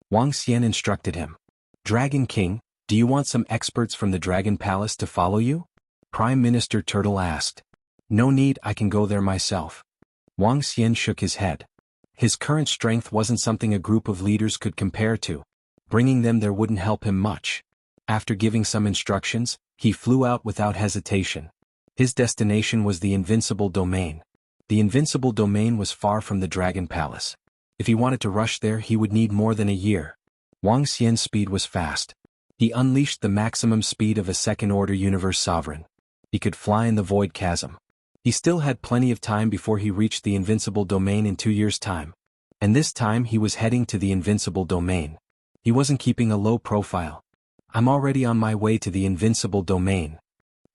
Wang Xian instructed him. Dragon King, do you want some experts from the Dragon Palace to follow you? Prime Minister Turtle asked. No need, I can go there myself. Wang Xian shook his head. His current strength wasn't something a group of leaders could compare to. Bringing them there wouldn't help him much. After giving some instructions, he flew out without hesitation. His destination was the invincible domain. The invincible domain was far from the Dragon Palace. If he wanted to rush there, he would need more than a year. Wang Xian's speed was fast. He unleashed the maximum speed of a Second-Order Universe Sovereign. He could fly in the void chasm. He still had plenty of time before he reached the invincible domain in 2 years' time. And this time he was heading to the invincible domain. He wasn't keeping a low profile. I'm already on my way to the invincible domain.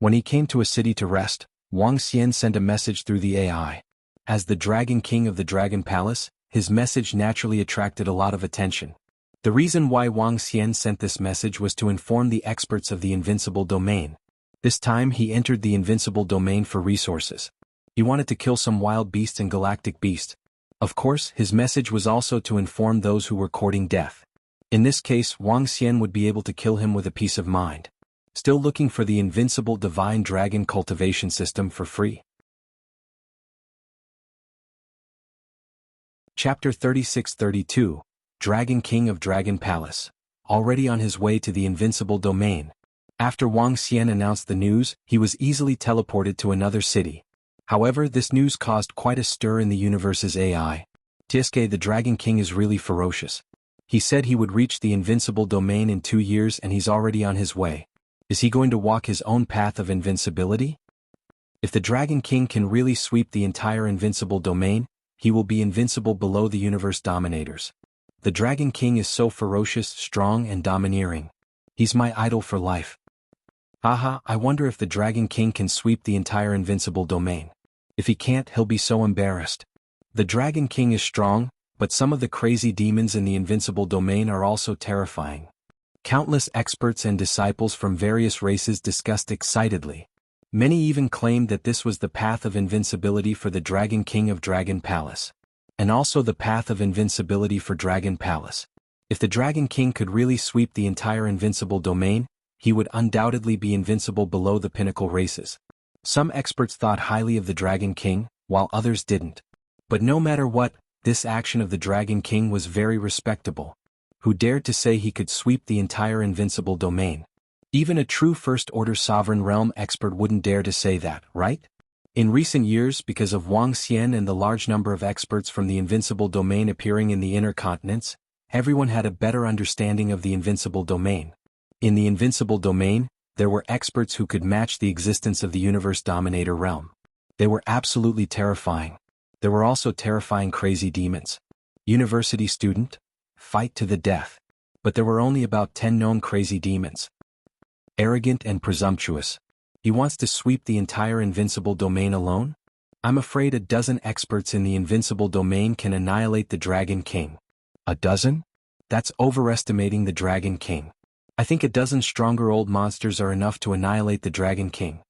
When he came to a city to rest, Wang Xian sent a message through the AI. As the Dragon King of the Dragon Palace, his message naturally attracted a lot of attention. The reason why Wang Xian sent this message was to inform the experts of the invincible domain. This time he entered the invincible domain for resources. He wanted to kill some wild beasts and galactic beasts. Of course, his message was also to inform those who were courting death. In this case, Wang Xian would be able to kill him with a peace of mind. Still looking for the invincible divine dragon cultivation system for free? Chapter 36-32, Dragon King of Dragon Palace. Already on his way to the invincible domain. After Wang Xian announced the news, he was easily teleported to another city. However, this news caused quite a stir in the universe's AI. Tisuke the Dragon King is really ferocious. He said he would reach the invincible domain in 2 years and he's already on his way. Is he going to walk his own path of invincibility? If the Dragon King can really sweep the entire invincible domain, he will be invincible below the universe dominators. The Dragon King is so ferocious, strong and domineering. He's my idol for life. Haha, I wonder if the Dragon King can sweep the entire invincible domain. If he can't, he'll be so embarrassed. The Dragon King is strong, but some of the crazy demons in the invincible domain are also terrifying. Countless experts and disciples from various races discussed excitedly. Many even claimed that this was the path of invincibility for the Dragon King of Dragon Palace. And also the path of invincibility for Dragon Palace. If the Dragon King could really sweep the entire invincible domain, he would undoubtedly be invincible below the pinnacle races. Some experts thought highly of the Dragon King, while others didn't. But no matter what, this action of the Dragon King was very respectable. Who dared to say he could sweep the entire invincible domain? Even a true First-Order Sovereign Realm expert wouldn't dare to say that, right? In recent years, because of Wang Xian and the large number of experts from the invincible domain appearing in the inner continents, everyone had a better understanding of the invincible domain. In the invincible domain, there were experts who could match the existence of the universe dominator realm. They were absolutely terrifying. There were also terrifying crazy demons. University student? Fight to the death. But there were only about 10 known crazy demons. Arrogant and presumptuous. He wants to sweep the entire invincible domain alone? I'm afraid a dozen experts in the invincible domain can annihilate the Dragon King. A dozen? That's overestimating the Dragon King. I think a dozen stronger old monsters are enough to annihilate the Dragon King.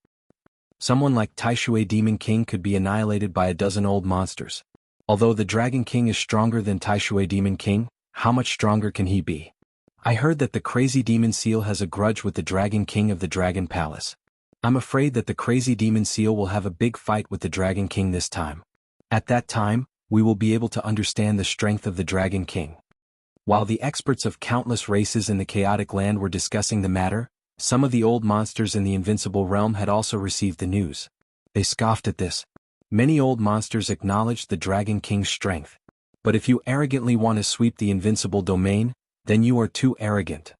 Someone like Taishui Demon King could be annihilated by a dozen old monsters. Although the Dragon King is stronger than Taishui Demon King, how much stronger can he be? I heard that the crazy demon seal has a grudge with the Dragon King of the Dragon Palace. I'm afraid that the crazy demon seal will have a big fight with the Dragon King this time. At that time, we will be able to understand the strength of the Dragon King. While the experts of countless races in the chaotic land were discussing the matter, some of the old monsters in the invincible realm had also received the news. They scoffed at this. Many old monsters acknowledged the Dragon King's strength. But if you arrogantly want to sweep the invincible domain, then you are too arrogant.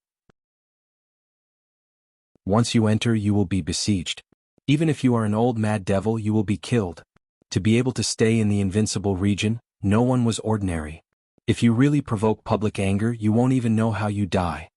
Once you enter, you will be besieged. Even if you are an old mad devil, you will be killed. To be able to stay in the invincible region, no one was ordinary. If you really provoke public anger, you won't even know how you die.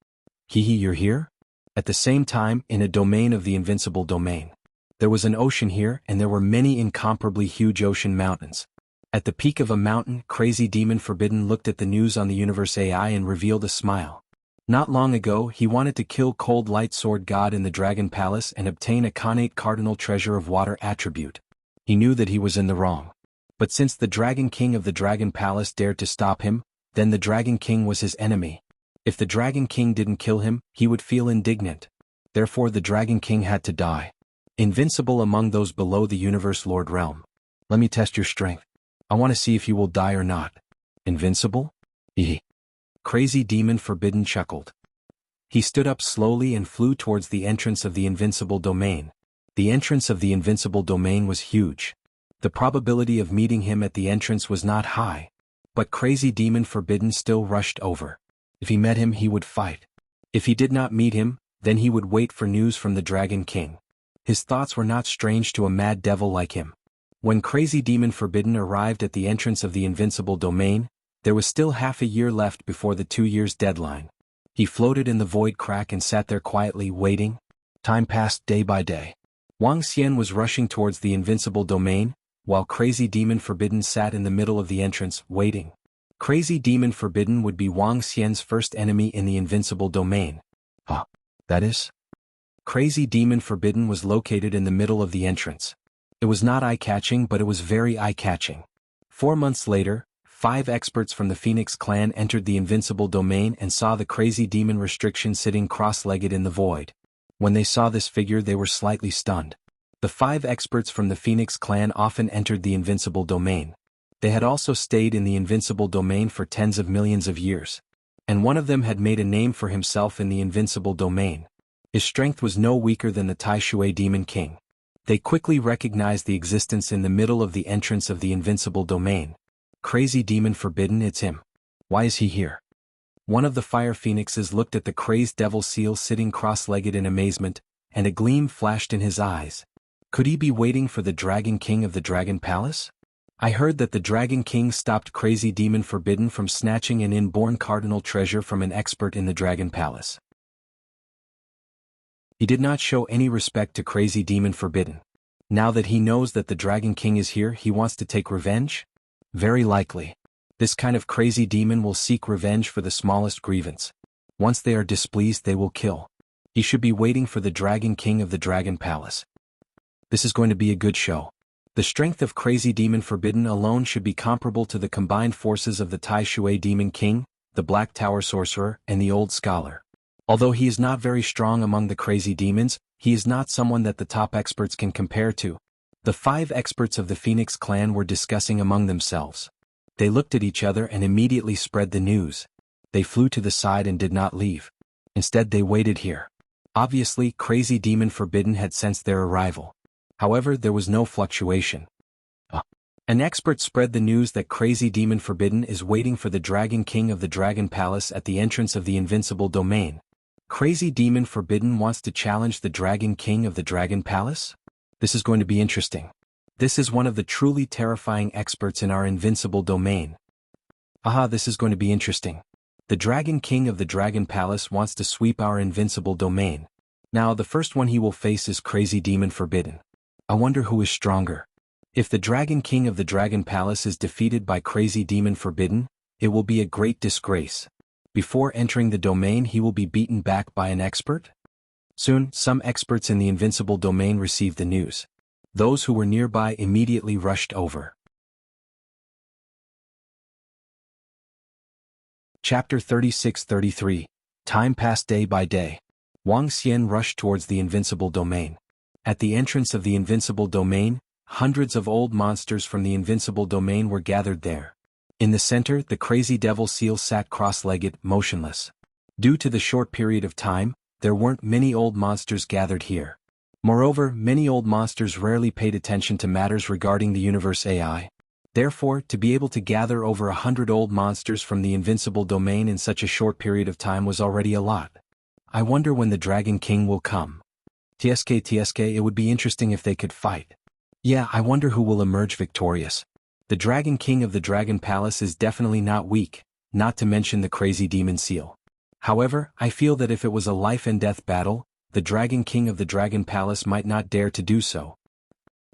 Hehe, you're here? At the same time, in a domain of the invincible domain. There was an ocean here, and there were many incomparably huge ocean mountains. At the peak of a mountain, Crazy Demon Forbidden looked at the news on the Universe AI and revealed a smile. Not long ago, he wanted to kill Cold Light Sword God in the Dragon Palace and obtain a Khanate Cardinal Treasure of Water attribute. He knew that he was in the wrong. But since the Dragon King of the Dragon Palace dared to stop him, then the Dragon King was his enemy. If the Dragon King didn't kill him, he would feel indignant. Therefore the Dragon King had to die. Invincible among those below the Universe Lord realm. Let me test your strength. I want to see if you will die or not. Invincible? Hehe. Crazy Demon Forbidden chuckled. He stood up slowly and flew towards the entrance of the invincible domain. The entrance of the invincible domain was huge. The probability of meeting him at the entrance was not high. But Crazy Demon Forbidden still rushed over. If he met him, he would fight. If he did not meet him, then he would wait for news from the Dragon King. His thoughts were not strange to a mad devil like him. When Crazy Demon Forbidden arrived at the entrance of the invincible domain, there was still half a year left before the 2 years deadline. He floated in the void crack and sat there quietly waiting. Time passed day by day. Wang Xian was rushing towards the invincible domain, while Crazy Demon Forbidden sat in the middle of the entrance, waiting. Crazy Demon Forbidden would be Wang Xian's first enemy in the invincible domain. That is? Crazy Demon Forbidden was located in the middle of the entrance. It was not eye-catching, but it was very eye-catching. 4 months later, 5 experts from the Phoenix clan entered the invincible domain and saw the Crazy Demon Restriction sitting cross-legged in the void. When they saw this figure, they were slightly stunned. The 5 experts from the Phoenix clan often entered the invincible domain. They had also stayed in the invincible domain for tens of millions of years. And one of them had made a name for himself in the invincible domain. His strength was no weaker than the Tai Shui Demon King. They quickly recognized the existence in the middle of the entrance of the invincible domain. Crazy Demon Forbidden, it's him. Why is he here? One of the fire phoenixes looked at the crazed devil seal sitting cross-legged in amazement, and a gleam flashed in his eyes. Could he be waiting for the Dragon King of the Dragon Palace? I heard that the Dragon King stopped Crazy Demon Forbidden from snatching an inborn cardinal treasure from an expert in the Dragon Palace. He did not show any respect to Crazy Demon Forbidden. Now that he knows that the Dragon King is here, he wants to take revenge? Very likely. This kind of crazy demon will seek revenge for the smallest grievance. Once they are displeased, they will kill. He should be waiting for the Dragon King of the Dragon Palace. This is going to be a good show. The strength of Crazy Demon Forbidden alone should be comparable to the combined forces of the Tai Shui Demon King, the Black Tower Sorcerer, and the Old Scholar. Although he is not very strong among the crazy demons, he is not someone that the top experts can compare to. The 5 experts of the Phoenix clan were discussing among themselves. They looked at each other and immediately spread the news. They flew to the side and did not leave. Instead, they waited here. Obviously, Crazy Demon Forbidden had sensed their arrival. However, there was no fluctuation. An expert spread the news that Crazy Demon Forbidden is waiting for the Dragon King of the Dragon Palace at the entrance of the invincible domain. Crazy Demon Forbidden wants to challenge the Dragon King of the Dragon Palace? This is going to be interesting. This is one of the truly terrifying experts in our invincible domain. This is going to be interesting. The Dragon King of the Dragon Palace wants to sweep our invincible domain. Now the first one he will face is Crazy Demon Forbidden. I wonder who is stronger. If the Dragon King of the Dragon Palace is defeated by Crazy Demon Forbidden, it will be a great disgrace. Before entering the domain, he will be beaten back by an expert? Soon, some experts in the invincible domain received the news. Those who were nearby immediately rushed over. Chapter 36-33. Time passed day by day. Wang Xian rushed towards the invincible domain. At the entrance of the invincible domain, hundreds of old monsters from the invincible domain were gathered there. In the center, the crazy devil seal sat cross-legged, motionless. Due to the short period of time, there weren't many old monsters gathered here. Moreover, many old monsters rarely paid attention to matters regarding the universe AI. Therefore, to be able to gather over 100 old monsters from the invincible domain in such a short period of time was already a lot. I wonder when the Dragon King will come. TSK, it would be interesting if they could fight. Yeah, I wonder who will emerge victorious. The Dragon King of the Dragon Palace is definitely not weak, not to mention the crazy demon seal. However, I feel that if it was a life and death battle, the Dragon King of the Dragon Palace might not dare to do so.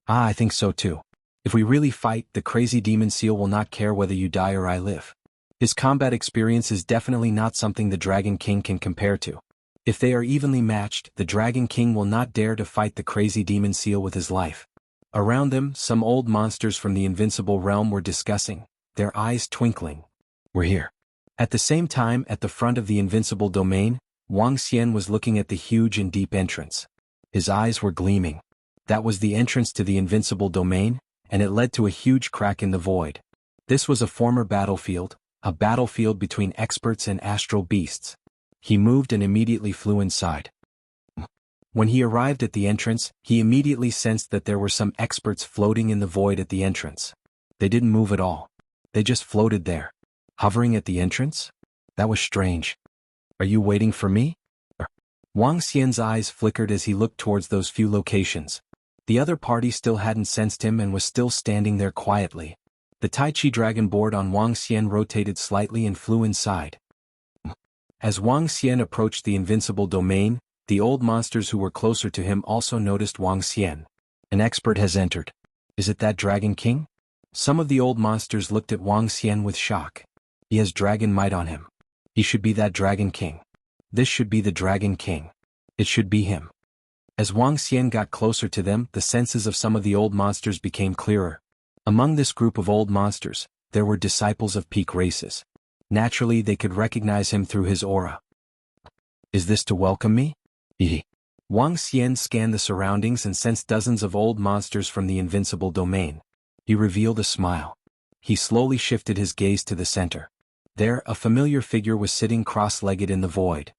I think so too. If we really fight, the crazy demon seal will not care whether you die or I live. His combat experience is definitely not something the Dragon King can compare to. If they are evenly matched, the Dragon King will not dare to fight the crazy demon seal with his life. Around them, some old monsters from the invincible realm were discussing, their eyes twinkling. We're here. At the same time, at the front of the invincible domain, Wang Xian was looking at the huge and deep entrance. His eyes were gleaming. That was the entrance to the invincible domain, and it led to a huge crack in the void. This was a former battlefield, a battlefield between experts and astral beasts. He moved and immediately flew inside. When he arrived at the entrance, he immediately sensed that there were some experts floating in the void at the entrance. They didn't move at all. They just floated there. Hovering at the entrance? That was strange. Are you waiting for me? Wang Xian's eyes flickered as he looked towards those few locations. The other party still hadn't sensed him and was still standing there quietly. The Tai Chi dragon board on Wang Xian rotated slightly and flew inside. As Wang Xian approached the invincible domain, the old monsters who were closer to him also noticed Wang Xian. An expert has entered. Is it that Dragon King? Some of the old monsters looked at Wang Xian with shock. He has dragon might on him. He should be that Dragon King. This should be the Dragon King. It should be him. As Wang Xian got closer to them, the senses of some of the old monsters became clearer. Among this group of old monsters, there were disciples of peak races. Naturally, they could recognize him through his aura. Is this to welcome me? Wang Xian scanned the surroundings and sensed dozens of old monsters from the invincible domain. He revealed a smile. he slowly shifted his gaze to the center. There, a familiar figure was sitting cross-legged in the void.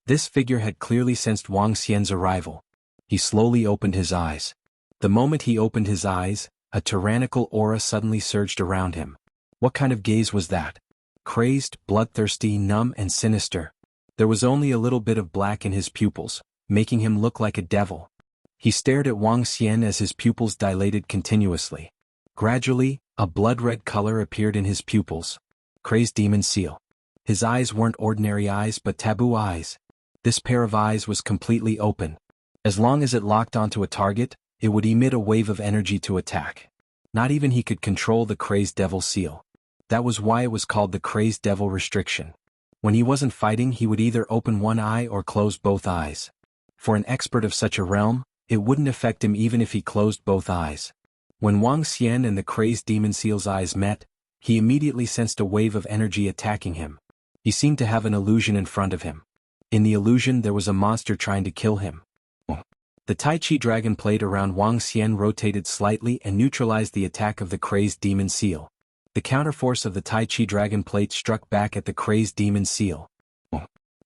This figure had clearly sensed Wang Xian's arrival. He slowly opened his eyes. The moment he opened his eyes, a tyrannical aura suddenly surged around him. What kind of gaze was that? Crazed, bloodthirsty, numb and sinister. There was only a little bit of black in his pupils, making him look like a devil. He stared at Wang Xian as his pupils dilated continuously. Gradually, a blood-red color appeared in his pupils. Crazed demon seal. His eyes weren't ordinary eyes but taboo eyes. This pair of eyes was completely open. As long as it locked onto a target, it would emit a wave of energy to attack. Not even he could control the Crazed Devil seal. That was why it was called the Crazed Devil restriction. When he wasn't fighting, he would either open one eye or close both eyes. For an expert of such a realm, it wouldn't affect him even if he closed both eyes. When Wang Xian and the Crazed Demon Seal's eyes met, he immediately sensed a wave of energy attacking him. He seemed to have an illusion in front of him. In the illusion there was a monster trying to kill him. The Tai Chi dragon plate around Wang Xian rotated slightly and neutralized the attack of the Crazed Demon Seal. The counterforce of the Tai Chi dragon plate struck back at the Crazed Demon Seal.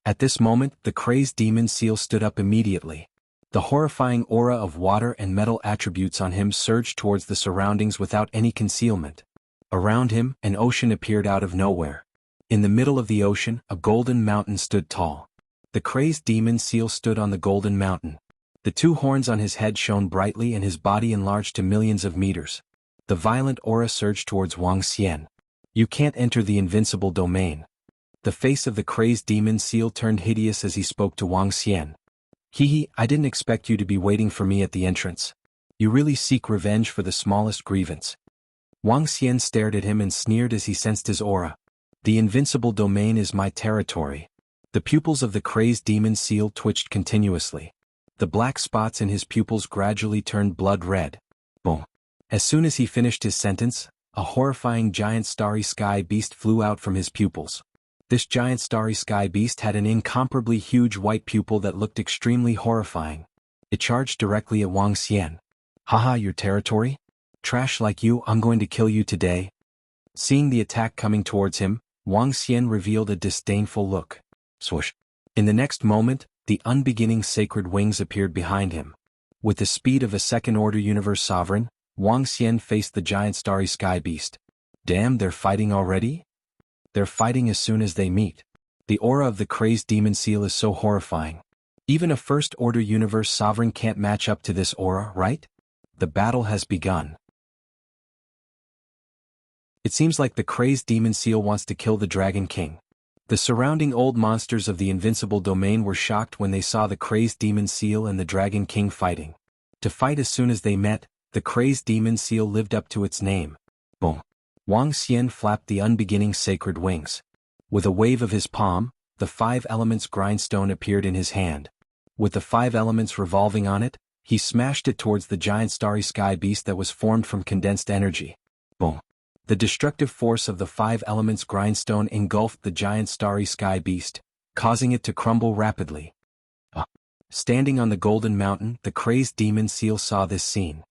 At this moment, the Crazed Demon Seal stood up immediately. The horrifying aura of water and metal attributes on him surged towards the surroundings without any concealment. Around him, an ocean appeared out of nowhere. In the middle of the ocean, a golden mountain stood tall. The Crazed Demon Seal stood on the golden mountain. The two horns on his head shone brightly and his body enlarged to millions of meters. The violent aura surged towards Wang Xian. You can't enter the invincible domain. The face of the Crazed Demon Seal turned hideous as he spoke to Wang Xian. Hehe, I didn't expect you to be waiting for me at the entrance. You really seek revenge for the smallest grievance. Wang Xian stared at him and sneered as he sensed his aura. The invincible domain is my territory. The pupils of the Crazed Demon Seal twitched continuously. The black spots in his pupils gradually turned blood red. Boom. As soon as he finished his sentence, a horrifying giant starry sky beast flew out from his pupils. This giant starry sky beast had an incomparably huge white pupil that looked extremely horrifying. It charged directly at Wang Xian. Haha, your territory? Trash like you, I'm going to kill you today. Seeing the attack coming towards him, Wang Xian revealed a disdainful look. Swoosh. In the next moment, the unbeginning sacred wings appeared behind him. With the speed of a second-order universe sovereign, Wang Xian faced the giant starry sky beast. Damn, they're fighting already? They're fighting as soon as they meet. The aura of the Crazed Demon Seal is so horrifying. Even a first-order universe sovereign can't match up to this aura, right? The battle has begun. It seems like the Crazed Demon Seal wants to kill the Dragon King. The surrounding old monsters of the invincible domain were shocked when they saw the Crazed Demon Seal and the Dragon King fighting. To fight as soon as they met, the Crazed Demon Seal lived up to its name. Boom. Wang Xian flapped the unbeginning sacred wings. With a wave of his palm, the 5 elements grindstone appeared in his hand. With the 5 elements revolving on it, he smashed it towards the giant starry sky beast that was formed from condensed energy. Boom. The destructive force of the 5 elements grindstone engulfed the giant starry sky beast, causing it to crumble rapidly. Standing on the golden mountain, the Crazed Demon Seal saw this scene.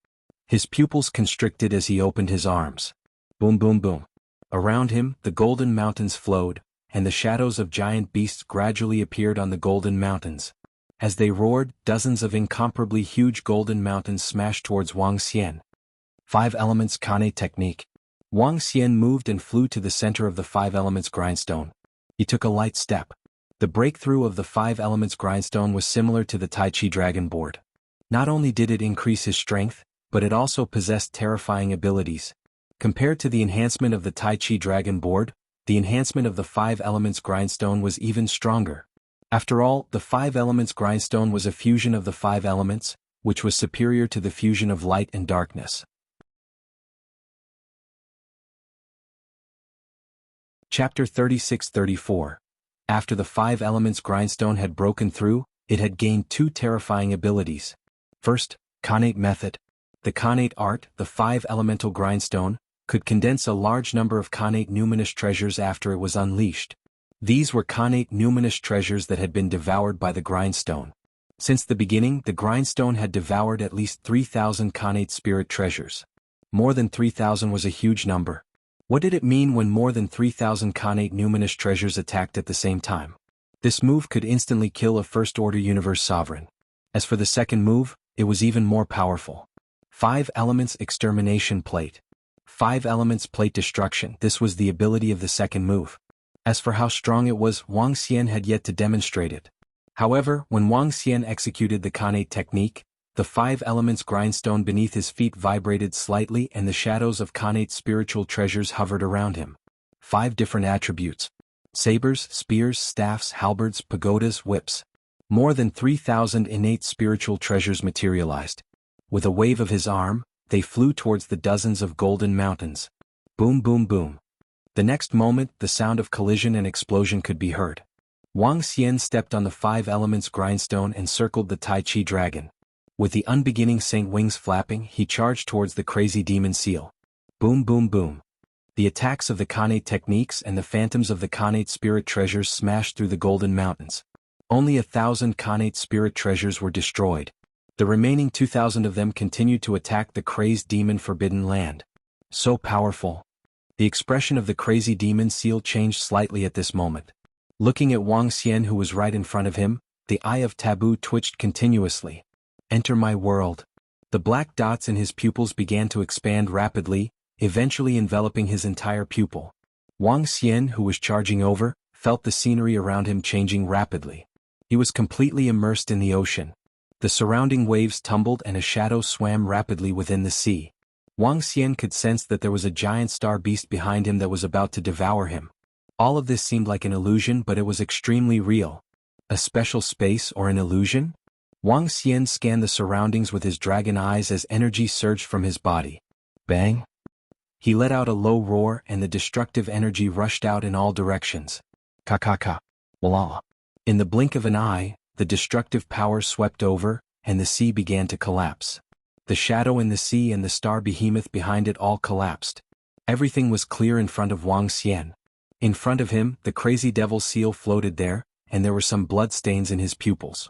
His pupils constricted as he opened his arms. Boom boom boom. Around him, the golden mountains flowed, and the shadows of giant beasts gradually appeared on the golden mountains. As they roared, dozens of incomparably huge golden mountains smashed towards Wang Xian. 5 elements Kane technique. Wang Xian moved and flew to the center of the 5 elements grindstone. He took a light step. The breakthrough of the 5 elements grindstone was similar to the Tai Chi dragon board. Not only did it increase his strength, but it also possessed terrifying abilities. Compared to the enhancement of the Tai Chi dragon board, the enhancement of the 5 elements grindstone was even stronger. After all, the 5 elements grindstone was a fusion of the 5 elements, which was superior to the fusion of light and darkness. Chapter 36-34. After the 5 elements grindstone had broken through, it had gained 2 terrifying abilities. First, Khanate method. The Khanate art, the 5 elemental grindstone, could condense a large number of Khanate numinous treasures after it was unleashed. These were Khanate numinous treasures that had been devoured by the grindstone. Since the beginning, the grindstone had devoured at least 3,000 Khanate spirit treasures. More than 3,000 was a huge number. What did it mean when more than 3,000 Khanate numinous treasures attacked at the same time? This move could instantly kill a First-Order Universe sovereign. As for the second move, it was even more powerful. 5 Elements Extermination Plate. 5 Elements Plate Destruction. This was the ability of the second move. As for how strong it was, Wang Xian had yet to demonstrate it. However, when Wang Xian executed the Khanate technique, the 5 elements grindstone beneath his feet vibrated slightly and the shadows of Khanate spiritual treasures hovered around him. 5 different attributes. Sabers, spears, staffs, halberds, pagodas, whips. More than 3,000 innate spiritual treasures materialized. With a wave of his arm, they flew towards the dozens of golden mountains. Boom, boom, boom. The next moment, the sound of collision and explosion could be heard. Wang Xian stepped on the 5 elements grindstone and circled the Tai Chi dragon. With the unbeginning saint wings flapping, he charged towards the crazy demon seal. Boom, boom, boom. The attacks of the Khanate techniques and the phantoms of the Khanate spirit treasures smashed through the golden mountains. Only 1,000 Khanate spirit treasures were destroyed. The remaining 2,000 of them continued to attack the crazed demon forbidden land. So powerful. The expression of the crazy demon seal changed slightly at this moment. Looking at Wang Xian, who was right in front of him, the eye of taboo twitched continuously. Enter my world. The black dots in his pupils began to expand rapidly, eventually enveloping his entire pupil. Wang Xian, who was charging over, felt the scenery around him changing rapidly. He was completely immersed in the ocean. The surrounding waves tumbled and a shadow swam rapidly within the sea. Wang Xian could sense that there was a giant star beast behind him that was about to devour him. All of this seemed like an illusion, but it was extremely real. A special space or an illusion? Wang Xian scanned the surroundings with his dragon eyes as energy surged from his body. Bang! He let out a low roar and the destructive energy rushed out in all directions. Ka-ka-ka. Walla. In the blink of an eye, the destructive power swept over, and the sea began to collapse. The shadow in the sea and the star behemoth behind it all collapsed. Everything was clear in front of Wang Xian. In front of him, the crazy devil seal floated there, and there were some bloodstains in his pupils.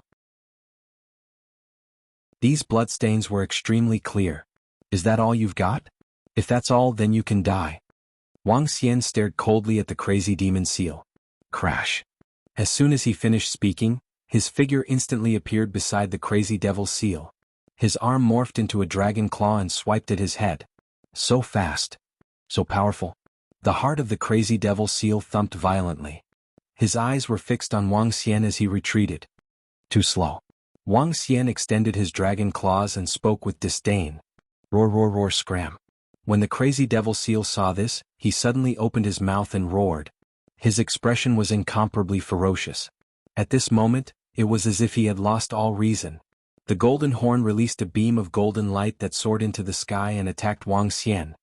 These bloodstains were extremely clear. Is that all you've got? If that's all, then you can die. Wang Xian stared coldly at the crazy demon seal. Crash. As soon as he finished speaking, his figure instantly appeared beside the crazy devil seal. His arm morphed into a dragon claw and swiped at his head. So fast. So powerful. The heart of the crazy devil seal thumped violently. His eyes were fixed on Wang Xian as he retreated. Too slow. Wang Xian extended his dragon claws and spoke with disdain. Roar, roar, roar, scram. When the crazy devil seal saw this, he suddenly opened his mouth and roared. His expression was incomparably ferocious. At this moment, it was as if he had lost all reason. The golden horn released a beam of golden light that soared into the sky and attacked Wang Xian.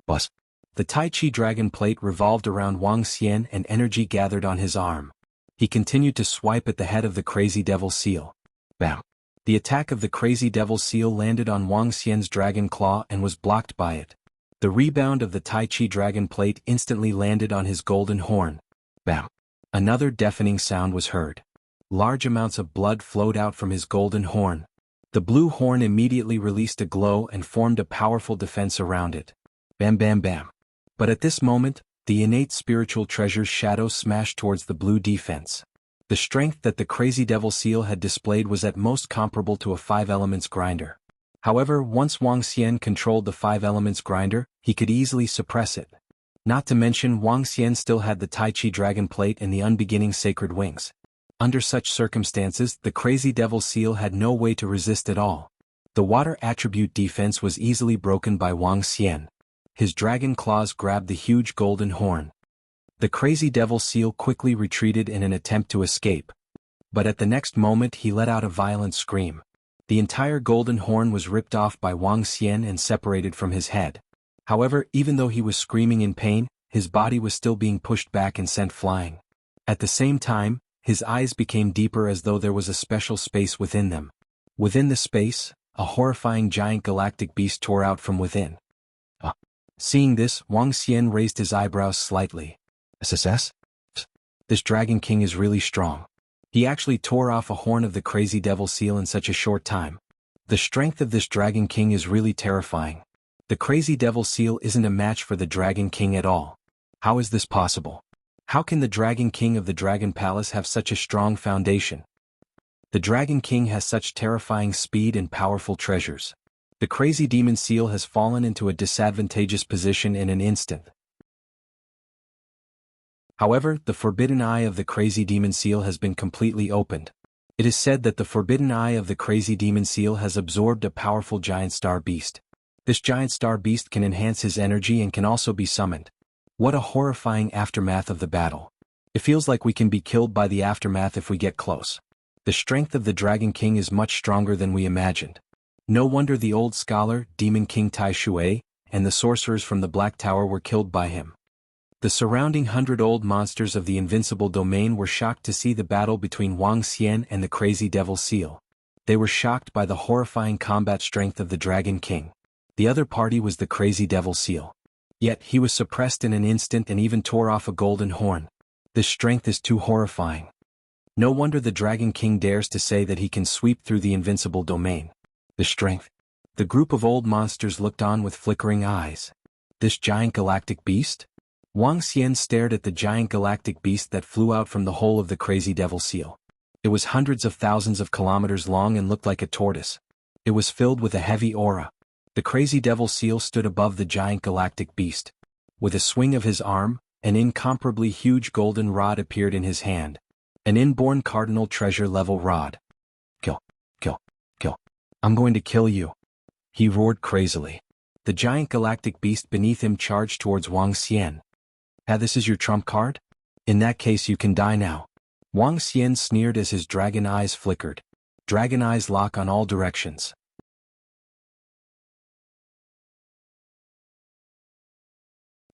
Buzz. The Tai Chi dragon plate revolved around Wang Xian and energy gathered on his arm. He continued to swipe at the head of the crazy devil seal. Bam! The attack of the crazy devil seal landed on Wang Xian's dragon claw and was blocked by it. The rebound of the Tai Chi dragon plate instantly landed on his golden horn. Bam! Another deafening sound was heard. Large amounts of blood flowed out from his golden horn. The blue horn immediately released a glow and formed a powerful defense around it. Bam, bam, bam. But at this moment, the innate spiritual treasure's shadow smashed towards the blue defense. The strength that the crazy devil seal had displayed was at most comparable to a 5 elements grinder. However, once Wang Xian controlled the 5 elements grinder, he could easily suppress it. Not to mention Wang Xian still had the Tai Chi dragon plate and the unbeginning sacred wings. Under such circumstances, the crazy devil seal had no way to resist at all. The water attribute defense was easily broken by Wang Xian. His dragon claws grabbed the huge golden horn. The crazy devil seal quickly retreated in an attempt to escape. But at the next moment he let out a violent scream. The entire golden horn was ripped off by Wang Xian and separated from his head. However, even though he was screaming in pain, his body was still being pushed back and sent flying. At the same time, his eyes became deeper as though there was a special space within them. Within the space, a horrifying giant galactic beast tore out from within. Seeing this, Wang Xian raised his eyebrows slightly. SSS? This Dragon King is really strong. He actually tore off a horn of the crazy devil seal in such a short time. The strength of this Dragon King is really terrifying. The crazy devil seal isn't a match for the Dragon King at all. How is this possible? How can the Dragon King of the Dragon Palace have such a strong foundation? The Dragon King has such terrifying speed and powerful treasures. The crazy demon seal has fallen into a disadvantageous position in an instant. However, the forbidden eye of the crazy demon seal has been completely opened. It is said that the forbidden eye of the crazy demon seal has absorbed a powerful giant star beast. This giant star beast can enhance his energy and can also be summoned. What a horrifying aftermath of the battle. It feels like we can be killed by the aftermath if we get close. The strength of the Dragon King is much stronger than we imagined. No wonder the old scholar, Demon King Tai Shui, and the sorcerers from the Black Tower were killed by him. The surrounding 100 old monsters of the invincible domain were shocked to see the battle between Wang Xian and the crazy devil seal. They were shocked by the horrifying combat strength of the Dragon King. The other party was the crazy devil seal. Yet he was suppressed in an instant and even tore off a golden horn. This strength is too horrifying. No wonder the Dragon King dares to say that he can sweep through the invincible domain. The strength. The group of old monsters looked on with flickering eyes. This giant galactic beast? Wang Xian stared at the giant galactic beast that flew out from the hole of the crazy devil seal. It was hundreds of thousands of kilometers long and looked like a tortoise. It was filled with a heavy aura. The crazy devil seal stood above the giant galactic beast. With a swing of his arm, an incomparably huge golden rod appeared in his hand. An inborn cardinal treasure-level rod. Kill, kill, kill. I'm going to kill you. He roared crazily. The giant galactic beast beneath him charged towards Wang Xian. This is your trump card? In that case you can die now. Wang Xian sneered as his dragon eyes flickered. Dragon eyes lock on all directions.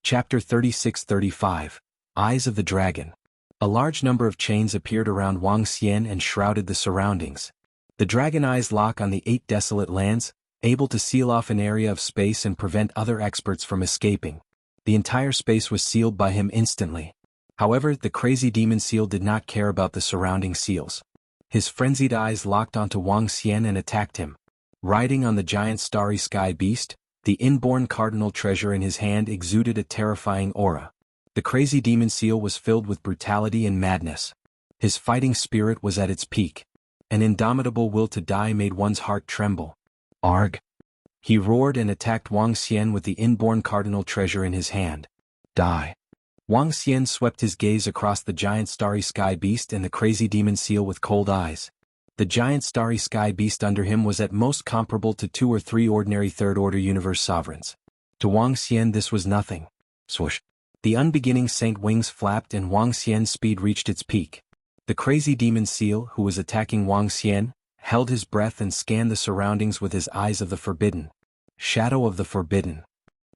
Chapter 36-35. Eyes of the Dragon. A large number of chains appeared around Wang Xian and shrouded the surroundings. The dragon eyes lock on the 8 desolate lands, able to seal off an area of space and prevent other experts from escaping. The entire space was sealed by him instantly. However, the crazy demon seal did not care about the surrounding seals. His frenzied eyes locked onto Wang Xian and attacked him. Riding on the giant starry sky beast, the inborn cardinal treasure in his hand exuded a terrifying aura. The crazy demon seal was filled with brutality and madness. His fighting spirit was at its peak. An indomitable will to die made one's heart tremble. Arg! He roared and attacked Wang Xian with the inborn cardinal treasure in his hand. Die! Wang Xian swept his gaze across the giant starry sky beast and the crazy demon seal with cold eyes. The giant starry sky beast under him was at most comparable to 2 or 3 ordinary third-order universe sovereigns. To Wang Xian this was nothing. Swoosh! The unbeginning saint wings flapped and Wang Xian's speed reached its peak. The crazy demon seal, who was attacking Wang Xian, held his breath and scanned the surroundings with his eyes of the forbidden. Shadow of the forbidden.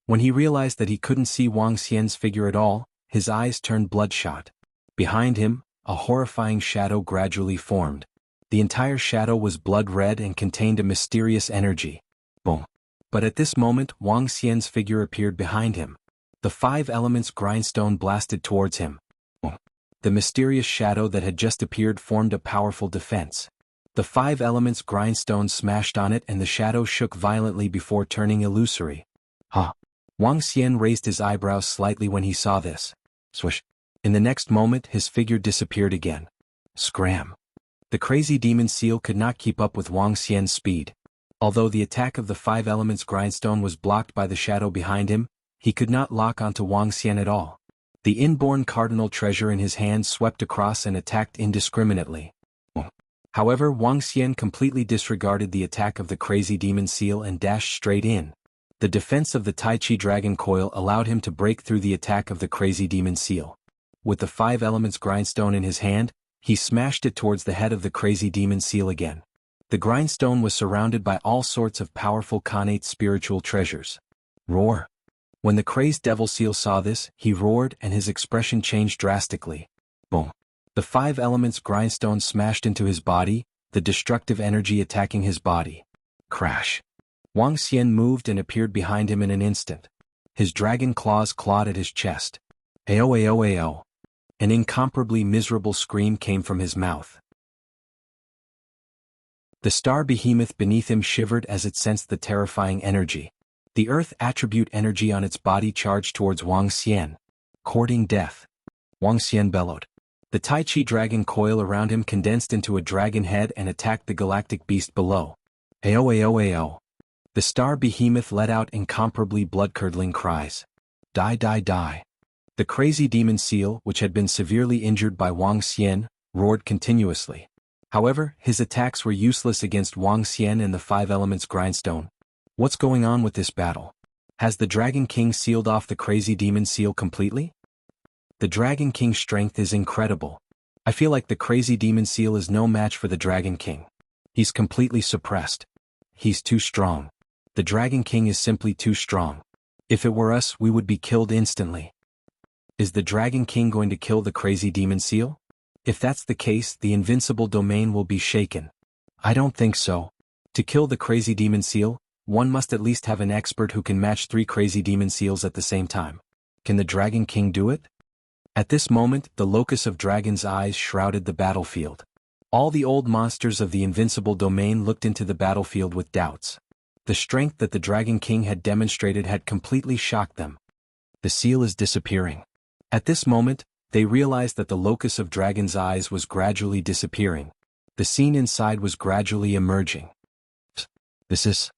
When he realized that he couldn't see Wang Xian's figure at all, his eyes turned bloodshot. Behind him, a horrifying shadow gradually formed. The entire shadow was blood-red and contained a mysterious energy. Boom. But at this moment Wang Xian's figure appeared behind him. The 5 elements grindstone blasted towards him. Boom. The mysterious shadow that had just appeared formed a powerful defense. The 5 elements grindstone smashed on it and the shadow shook violently before turning illusory. Huh. Wang Xian raised his eyebrows slightly when he saw this. Swish. In the next moment his figure disappeared again. Scram. The crazy demon seal could not keep up with Wang Xian's speed. Although the attack of the 5 elements grindstone was blocked by the shadow behind him, he could not lock onto Wang Xian at all. The inborn cardinal treasure in his hand swept across and attacked indiscriminately. However, Wang Xian completely disregarded the attack of the crazy demon seal and dashed straight in. The defense of the Tai Chi dragon coil allowed him to break through the attack of the crazy demon seal. With the 5 elements grindstone in his hand, he smashed it towards the head of the crazy demon seal again. The grindstone was surrounded by all sorts of powerful connate spiritual treasures. Roar! When the crazed devil seal saw this, he roared and his expression changed drastically. Boom! The 5 elements grindstone smashed into his body, the destructive energy attacking his body. Crash! Wang Xian moved and appeared behind him in an instant. His dragon claws clawed at his chest. Ao ao ao. An incomparably miserable scream came from his mouth. The star behemoth beneath him shivered as it sensed the terrifying energy. The earth attribute energy on its body charged towards Wang Xian, courting death. Wang Xian bellowed. The Tai Chi dragon coil around him condensed into a dragon head and attacked the galactic beast below. Ao ao ao. The star behemoth let out incomparably blood-curdling cries. Die die die. The crazy demon seal, which had been severely injured by Wang Xian, roared continuously. However, his attacks were useless against Wang Xian and the Five Elements grindstone. What's going on with this battle? Has the Dragon King sealed off the crazy demon seal completely? The Dragon King's strength is incredible. I feel like the crazy demon seal is no match for the Dragon King. He's completely suppressed. He's too strong. The Dragon King is simply too strong. If it were us, we would be killed instantly. Is the Dragon King going to kill the crazy demon seal? If that's the case, the invincible domain will be shaken. I don't think so. To kill the crazy demon seal, one must at least have an expert who can match 3 crazy demon seals at the same time. Can the Dragon King do it? At this moment, the locus of dragon's eyes shrouded the battlefield. All the old monsters of the invincible domain looked into the battlefield with doubts. The strength that the Dragon King had demonstrated had completely shocked them. The seal is disappearing. At this moment, they realized that the locus of dragon's eyes was gradually disappearing. The scene inside was gradually emerging. This is...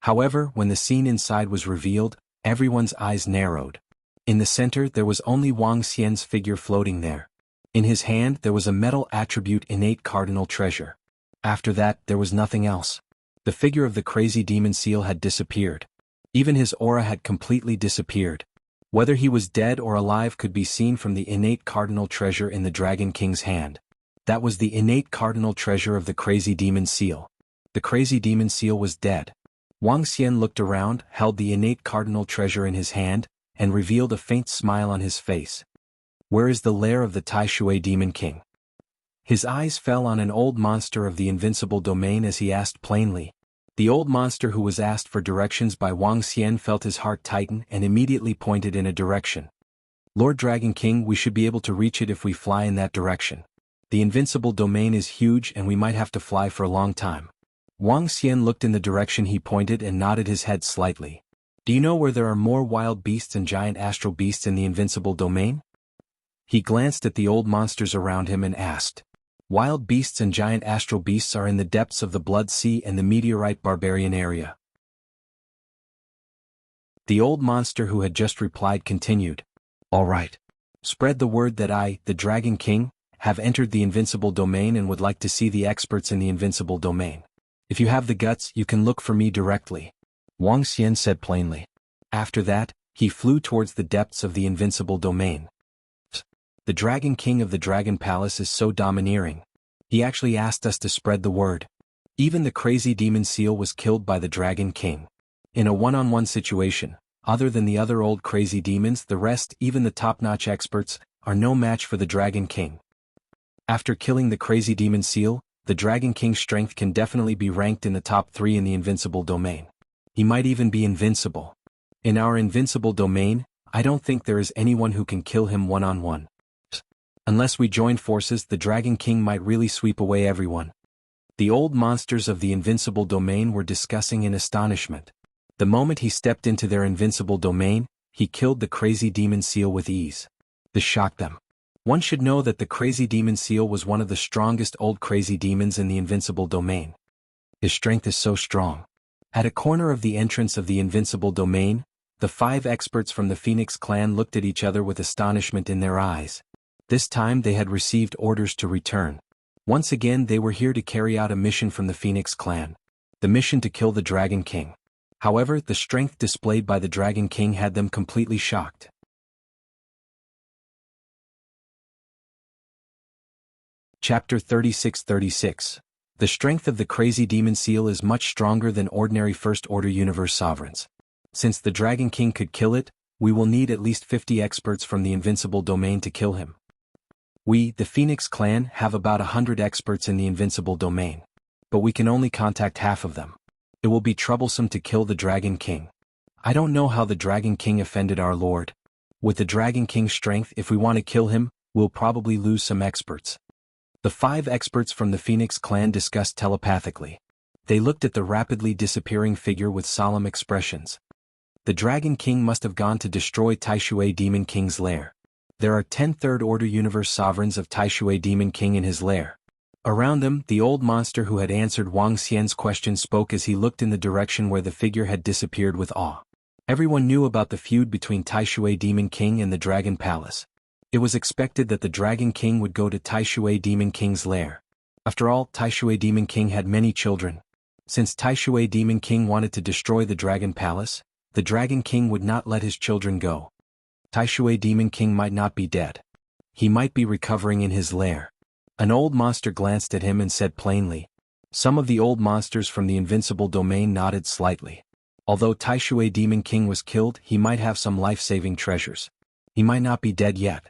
However, when the scene inside was revealed, everyone's eyes narrowed. In the center there was only Wang Xian's figure floating there. In his hand there was a metal attribute innate cardinal treasure. After that there was nothing else. The figure of the crazy demon seal had disappeared. Even his aura had completely disappeared. Whether he was dead or alive could be seen from the innate cardinal treasure in the Dragon King's hand. That was the innate cardinal treasure of the crazy demon seal. The crazy demon seal was dead. Wang Xian looked around, held the innate cardinal treasure in his hand, and revealed a faint smile on his face. Where is the lair of the Tai Shui Demon King? His eyes fell on an old monster of the invincible domain as he asked plainly. The old monster who was asked for directions by Wang Xian felt his heart tighten and immediately pointed in a direction. Lord Dragon King, we should be able to reach it if we fly in that direction. The invincible domain is huge and we might have to fly for a long time. Wang Xian looked in the direction he pointed and nodded his head slightly. Do you know where there are more wild beasts and giant astral beasts in the invincible domain? He glanced at the old monsters around him and asked. Wild beasts and giant astral beasts are in the depths of the Blood Sea and the Meteorite Barbarian area. The old monster who had just replied continued. All right. Spread the word that I, the Dragon King, have entered the invincible domain and would like to see the experts in the invincible domain. If you have the guts, you can look for me directly. Wang Xian said plainly. After that, he flew towards the depths of the invincible domain. The Dragon King of the Dragon Palace is so domineering. He actually asked us to spread the word. Even the crazy demon seal was killed by the Dragon King. In a one-on-one situation, other than the other old crazy demons, the rest, even the top-notch experts, are no match for the Dragon King. After killing the crazy demon seal, the Dragon King's strength can definitely be ranked in the top 3 in the invincible domain. He might even be invincible. In our invincible domain, I don't think there is anyone who can kill him one-on-one. Unless we join forces, the Dragon King might really sweep away everyone. The old monsters of the invincible domain were discussing in astonishment. The moment he stepped into their invincible domain, he killed the crazy demon seal with ease. This shocked them. One should know that the crazy demon seal was one of the strongest old crazy demons in the invincible domain. His strength is so strong. At a corner of the entrance of the invincible domain, the 5 experts from the Phoenix clan looked at each other with astonishment in their eyes. This time they had received orders to return. Once again they were here to carry out a mission from the Phoenix clan. The mission to kill the Dragon King. However, the strength displayed by the Dragon King had them completely shocked. Chapter 36-36. The strength of the crazy demon seal is much stronger than ordinary First Order Universe sovereigns. Since the Dragon King could kill it, we will need at least 50 experts from the invincible domain to kill him. We, the Phoenix clan, have about 100 experts in the invincible domain. But we can only contact half of them. It will be troublesome to kill the Dragon King. I don't know how the Dragon King offended our lord. With the Dragon King's strength, if we want to kill him, we'll probably lose some experts. The 5 experts from the Phoenix clan discussed telepathically. They looked at the rapidly disappearing figure with solemn expressions. The Dragon King must have gone to destroy Taishui Demon King's lair. There are 10 Third Order Universe Sovereigns of Taishui Demon King in his lair. Around them, the old monster who had answered Wang Xian's question spoke as he looked in the direction where the figure had disappeared with awe. Everyone knew about the feud between Taishui Demon King and the Dragon Palace. It was expected that the Dragon King would go to Taishui Demon King's lair. After all, Taishui Demon King had many children. Since Taishui Demon King wanted to destroy the Dragon Palace, the Dragon King would not let his children go. Taishui Demon King might not be dead. He might be recovering in his lair. An old monster glanced at him and said plainly. Some of the old monsters from the invincible domain nodded slightly. Although Taishui Demon King was killed, he might have some life-saving treasures. He might not be dead yet.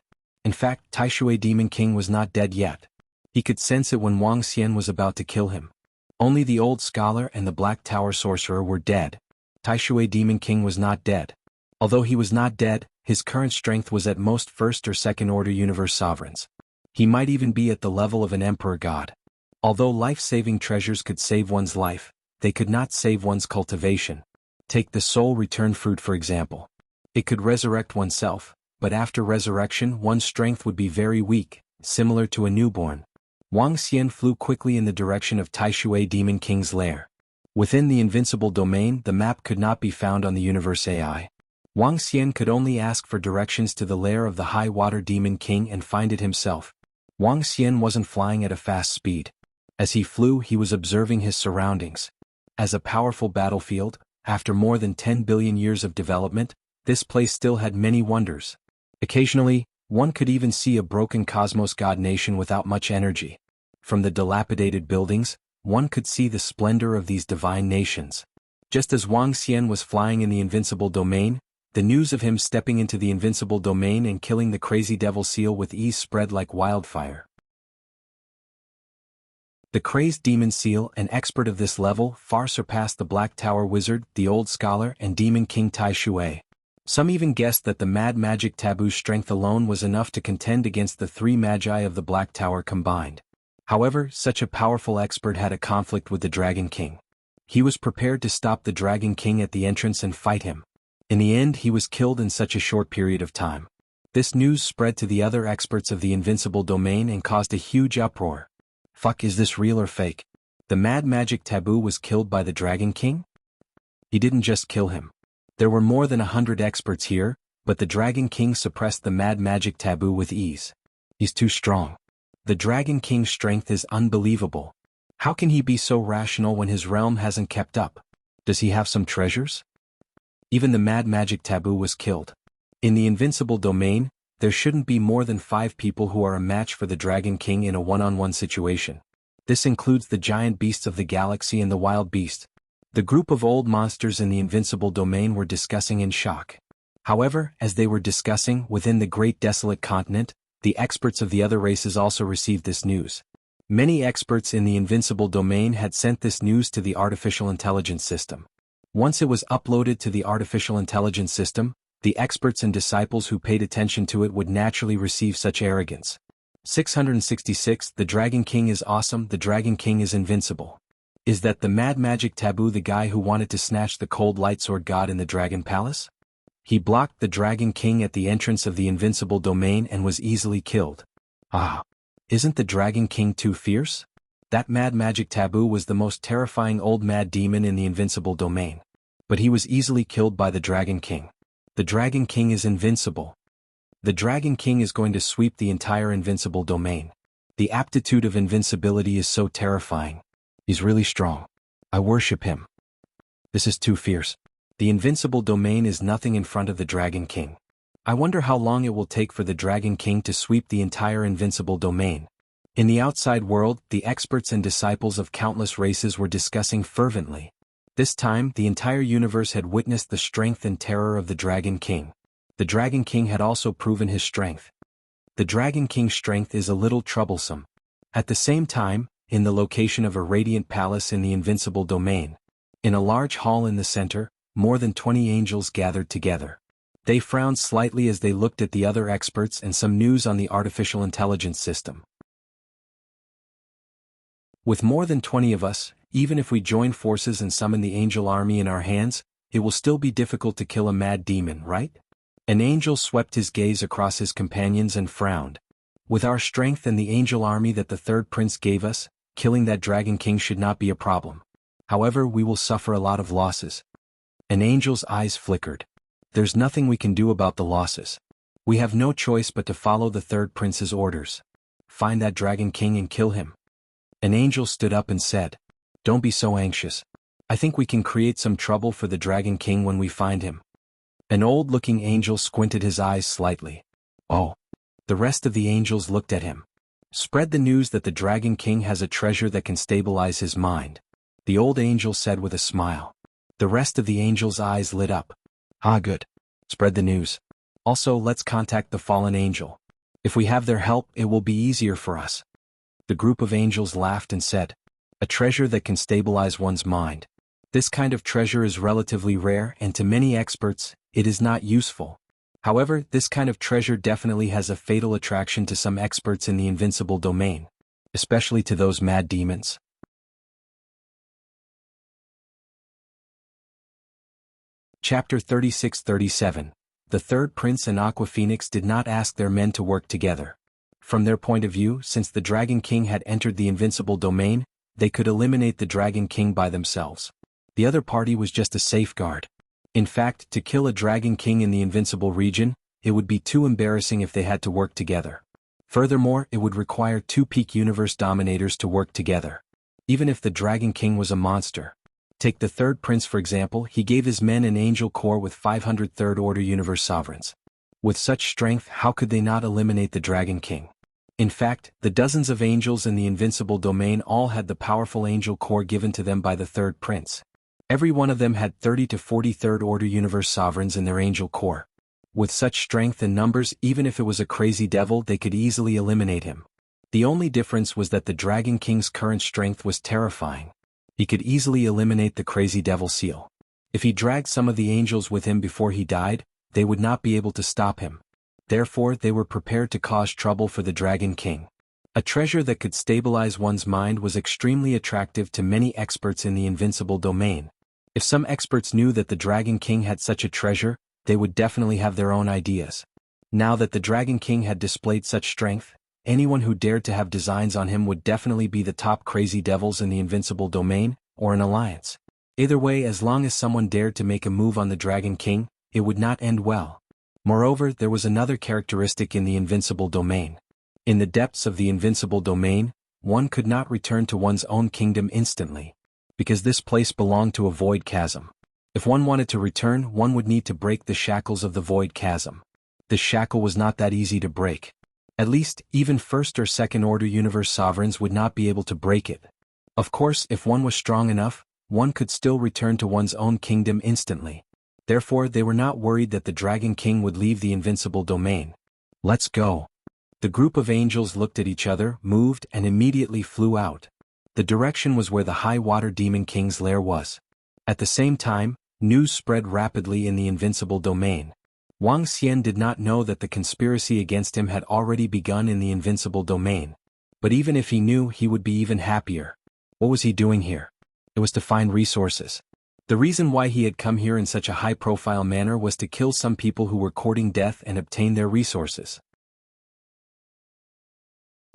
In fact, Taishui Demon King was not dead yet. He could sense it when Wang Xian was about to kill him. Only the old scholar and the Black Tower sorcerer were dead. Taishui Demon King was not dead. Although he was not dead, his current strength was at most First or Second Order Universe Sovereigns. He might even be at the level of an Emperor God. Although life-saving treasures could save one's life, they could not save one's cultivation. Take the Soul Return Fruit for example. It could resurrect oneself, but after resurrection one's strength would be very weak, similar to a newborn. Wang Xian flew quickly in the direction of Taishui Demon King's lair. Within the invincible domain, the map could not be found on the Universe AI. Wang Xian could only ask for directions to the lair of the High Water Demon King and find it himself. Wang Xian wasn't flying at a fast speed. As he flew, he was observing his surroundings. As a powerful battlefield, after more than 10 billion years of development, this place still had many wonders. Occasionally, one could even see a broken cosmos god nation without much energy. From the dilapidated buildings, one could see the splendor of these divine nations. Just as Wang Xian was flying in the invincible domain, the news of him stepping into the invincible domain and killing the crazy devil seal with ease spread like wildfire. The crazed demon seal, an expert of this level, far surpassed the Black Tower wizard, the old scholar, and demon king Taishui. Some even guessed that the mad magic taboo's strength alone was enough to contend against the 3 magi of the Black Tower combined. However, such a powerful expert had a conflict with the Dragon King. He was prepared to stop the Dragon King at the entrance and fight him. In the end, he was killed in such a short period of time. This news spread to the other experts of the invincible domain and caused a huge uproar. Fuck, is this real or fake? The mad magic taboo was killed by the Dragon King? He didn't just kill him. There were more than 100 experts here, but the Dragon King suppressed the mad magic taboo with ease. He's too strong. The Dragon King's strength is unbelievable. How can he be so rational when his realm hasn't kept up? Does he have some treasures? Even the mad magic taboo was killed. In the invincible domain, there shouldn't be more than 5 people who are a match for the Dragon King in a one-on-one situation. This includes the giant beasts of the galaxy and the wild beast. The group of old monsters in the invincible domain were discussing in shock. However, as they were discussing within the great desolate continent, the experts of the other races also received this news. Many experts in the invincible domain had sent this news to the artificial intelligence system. Once it was uploaded to the artificial intelligence system, the experts and disciples who paid attention to it would naturally receive such arrogance. 666. The Dragon King is awesome. The Dragon King is invincible. Is that the mad magic taboo, the guy who wanted to snatch the cold light sword god in the Dragon Palace? He blocked the Dragon King at the entrance of the invincible domain and was easily killed. Ah! Isn't the Dragon King too fierce? That mad magic taboo was the most terrifying old mad demon in the invincible domain. But he was easily killed by the Dragon King. The Dragon King is invincible. The Dragon King is going to sweep the entire invincible domain. The aptitude of invincibility is so terrifying. He's really strong. I worship him. This is too fierce. The invincible domain is nothing in front of the Dragon King. I wonder how long it will take for the Dragon King to sweep the entire invincible domain. In the outside world, the experts and disciples of countless races were discussing fervently. This time, the entire universe had witnessed the strength and terror of the Dragon King. The Dragon King had also proven his strength. The Dragon King's strength is a little troublesome. At the same time, in the location of a radiant palace in the invincible domain, in a large hall in the center, more than 20 angels gathered together. They frowned slightly as they looked at the other experts and some news on the artificial intelligence system. With more than 20 of us, even if we join forces and summon the angel army in our hands, it will still be difficult to kill a mad demon, right? An angel swept his gaze across his companions and frowned. With our strength and the angel army that the third prince gave us, killing that dragon king should not be a problem. However, we will suffer a lot of losses. An angel's eyes flickered. There's nothing we can do about the losses. We have no choice but to follow the third prince's orders. Find that dragon king and kill him. An angel stood up and said, "Don't be so anxious. I think we can create some trouble for the dragon king when we find him." An old-looking angel squinted his eyes slightly. "Oh." The rest of the angels looked at him. "Spread the news that the dragon king has a treasure that can stabilize his mind," the old angel said with a smile. The rest of the angels' eyes lit up. "Ah, good. Spread the news. Also, let's contact the fallen angel. If we have their help, it will be easier for us." The group of angels laughed and said, "A treasure that can stabilize one's mind. This kind of treasure is relatively rare and to many experts, it is not useful. However, this kind of treasure definitely has a fatal attraction to some experts in the invincible domain, especially to those mad demons." Chapter 36-37. The third prince and Aqua Phoenix did not ask their men to work together. From their point of view, since the Dragon King had entered the invincible domain, they could eliminate the Dragon King by themselves. The other party was just a safeguard. In fact, to kill a Dragon King in the invincible region, it would be too embarrassing if they had to work together. Furthermore, it would require two peak universe dominators to work together. Even if the Dragon King was a monster. Take the third prince for example, he gave his men an angel corps with 500 third order universe sovereigns. With such strength, how could they not eliminate the Dragon King? In fact, the dozens of angels in the invincible domain all had the powerful angel corps given to them by the third prince. Every one of them had 30 to 40 third order universe sovereigns in their angel corps. With such strength and numbers, even if it was a crazy devil, they could easily eliminate him. The only difference was that the Dragon King's current strength was terrifying. He could easily eliminate the crazy devil seal. If he dragged some of the angels with him before he died, they would not be able to stop him. Therefore, they were prepared to cause trouble for the Dragon King. A treasure that could stabilize one's mind was extremely attractive to many experts in the invincible domain. If some experts knew that the Dragon King had such a treasure, they would definitely have their own ideas. Now that the Dragon King had displayed such strength, anyone who dared to have designs on him would definitely be the top crazy devils in the invincible domain, or an alliance. Either way, as long as someone dared to make a move on the Dragon King, it would not end well. Moreover, there was another characteristic in the invincible domain. In the depths of the invincible domain, one could not return to one's own kingdom instantly, because this place belonged to a void chasm. If one wanted to return, one would need to break the shackles of the void chasm. The shackle was not that easy to break. At least, even first or second order universe sovereigns would not be able to break it. Of course, if one was strong enough, one could still return to one's own kingdom instantly. Therefore, they were not worried that the Dragon King would leave the invincible domain. "Let's go." The group of angels looked at each other, moved, and immediately flew out. The direction was where the high water demon king's lair was. At the same time, news spread rapidly in the invincible domain. Wang Xian did not know that the conspiracy against him had already begun in the invincible domain. But even if he knew, he would be even happier. What was he doing here? It was to find resources. The reason why he had come here in such a high-profile manner was to kill some people who were courting death and obtain their resources.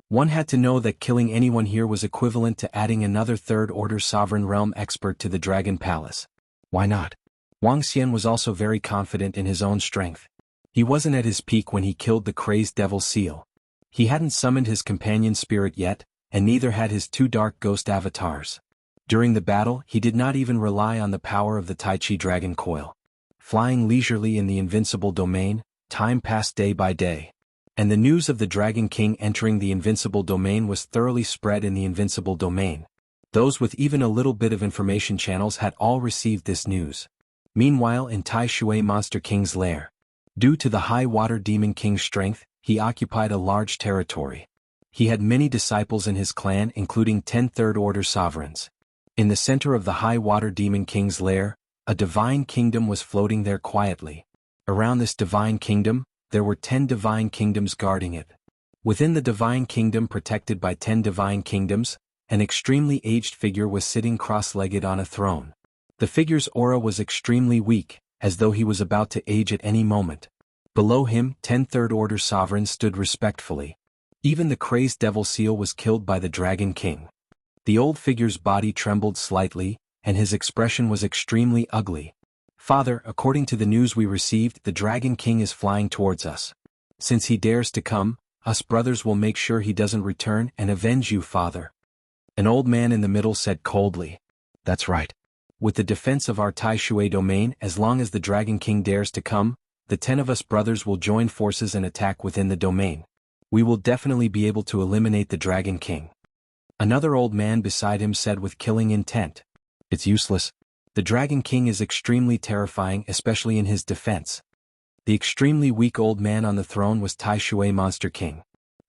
One had to know that killing anyone here was equivalent to adding another third-order sovereign realm expert to the Dragon Palace. Why not? Wang Xian was also very confident in his own strength. He wasn't at his peak when he killed the crazed devil seal. He hadn't summoned his companion spirit yet, and neither had his two dark ghost avatars. During the battle, he did not even rely on the power of the Tai Chi Dragon Coil. Flying leisurely in the invincible domain, time passed day by day. And the news of the Dragon King entering the invincible domain was thoroughly spread in the invincible domain. Those with even a little bit of information channels had all received this news. Meanwhile, in Tai Shui Monster King's lair, due to the high water demon king's strength, he occupied a large territory. He had many disciples in his clan, including 10 third-order sovereigns. In the center of the high water demon king's lair, a divine kingdom was floating there quietly. Around this divine kingdom, there were 10 divine kingdoms guarding it. Within the divine kingdom, protected by 10 divine kingdoms, an extremely aged figure was sitting cross-legged on a throne. The figure's aura was extremely weak, as though he was about to age at any moment. Below him, 10 Third-Order sovereigns stood respectfully. Even the crazed Devil Seal was killed by the Dragon King. The old figure's body trembled slightly, and his expression was extremely ugly. Father, according to the news we received, the Dragon King is flying towards us. Since he dares to come, us brothers will make sure he doesn't return and avenge you, Father. An old man in the middle said coldly. That's right. With the defense of our Tai Shui domain, as long as the Dragon King dares to come, the 10 of us brothers will join forces and attack within the domain. We will definitely be able to eliminate the Dragon King. Another old man beside him said with killing intent. It's useless. The Dragon King is extremely terrifying, especially in his defense. The extremely weak old man on the throne was Tai Shui Monster King.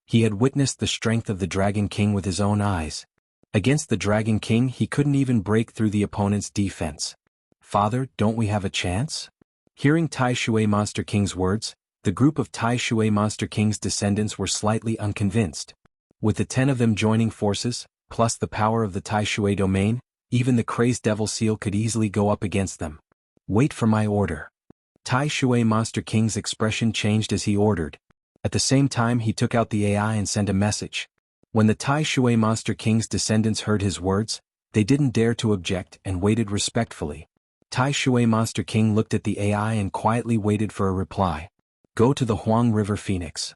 He had witnessed the strength of the Dragon King with his own eyes. Against the Dragon King, he couldn't even break through the opponent's defense. Father, don't we have a chance? Hearing Tai Shui Monster King's words, the group of Tai Shui Monster King's descendants were slightly unconvinced. With the 10 of them joining forces, plus the power of the Tai Shui domain, even the crazed Devil Seal could easily go up against them. Wait for my order. Tai Shui Monster King's expression changed as he ordered. At the same time he took out the AI and sent a message. When the Tai Shui Monster King's descendants heard his words, they didn't dare to object and waited respectfully. Tai Shui Monster King looked at the AI and quietly waited for a reply. Go to the Huang River Phoenix.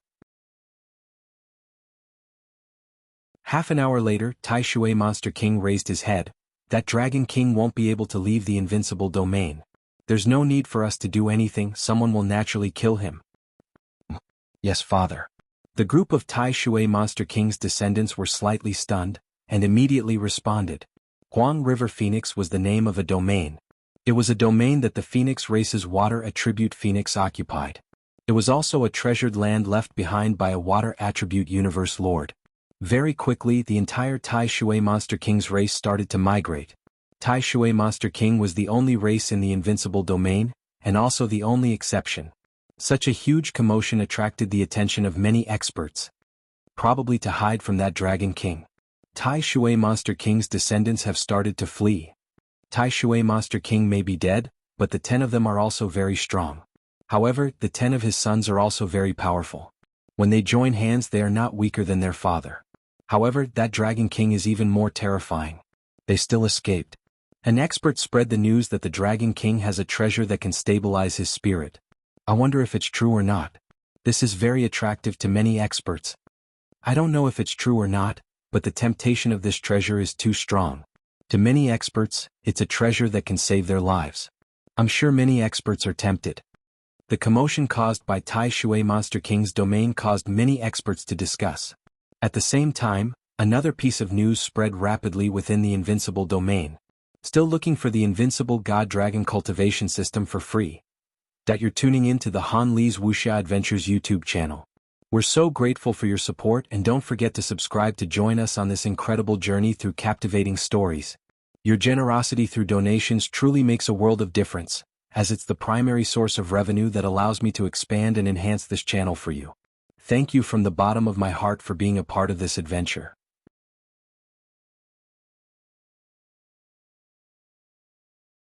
Half an hour later, Tai Shui Monster King raised his head. That Dragon King won't be able to leave the invincible domain. There's no need for us to do anything, someone will naturally kill him. Yes, Father. The group of Tai Shui Monster King's descendants were slightly stunned, and immediately responded. Huang River Phoenix was the name of a domain. It was a domain that the Phoenix race's water attribute Phoenix occupied. It was also a treasured land left behind by a water attribute universe lord. Very quickly, the entire Tai Shui Monster King's race started to migrate. Tai Shui Monster King was the only race in the invincible domain, and also the only exception. Such a huge commotion attracted the attention of many experts. Probably to hide from that Dragon King. Tai Shui Monster King's descendants have started to flee. Tai Shui Monster King may be dead, but the 10 of them are also very strong. However, the 10 of his sons are also very powerful. When they join hands, they are not weaker than their father. However, that Dragon King is even more terrifying. They still escaped. An expert spread the news that the Dragon King has a treasure that can stabilize his spirit. I wonder if it's true or not. This is very attractive to many experts. I don't know if it's true or not, but the temptation of this treasure is too strong. To many experts, it's a treasure that can save their lives. I'm sure many experts are tempted. The commotion caused by Tai Shui Monster King's domain caused many experts to discuss. At the same time, another piece of news spread rapidly within the invincible domain. Still looking for the invincible God Dragon cultivation system for free? You're tuning in to the Han Li's Wuxia Adventures YouTube channel. We're so grateful for your support, and don't forget to subscribe to join us on this incredible journey through captivating stories. Your generosity through donations truly makes a world of difference, as it's the primary source of revenue that allows me to expand and enhance this channel for you. Thank you from the bottom of my heart for being a part of this adventure.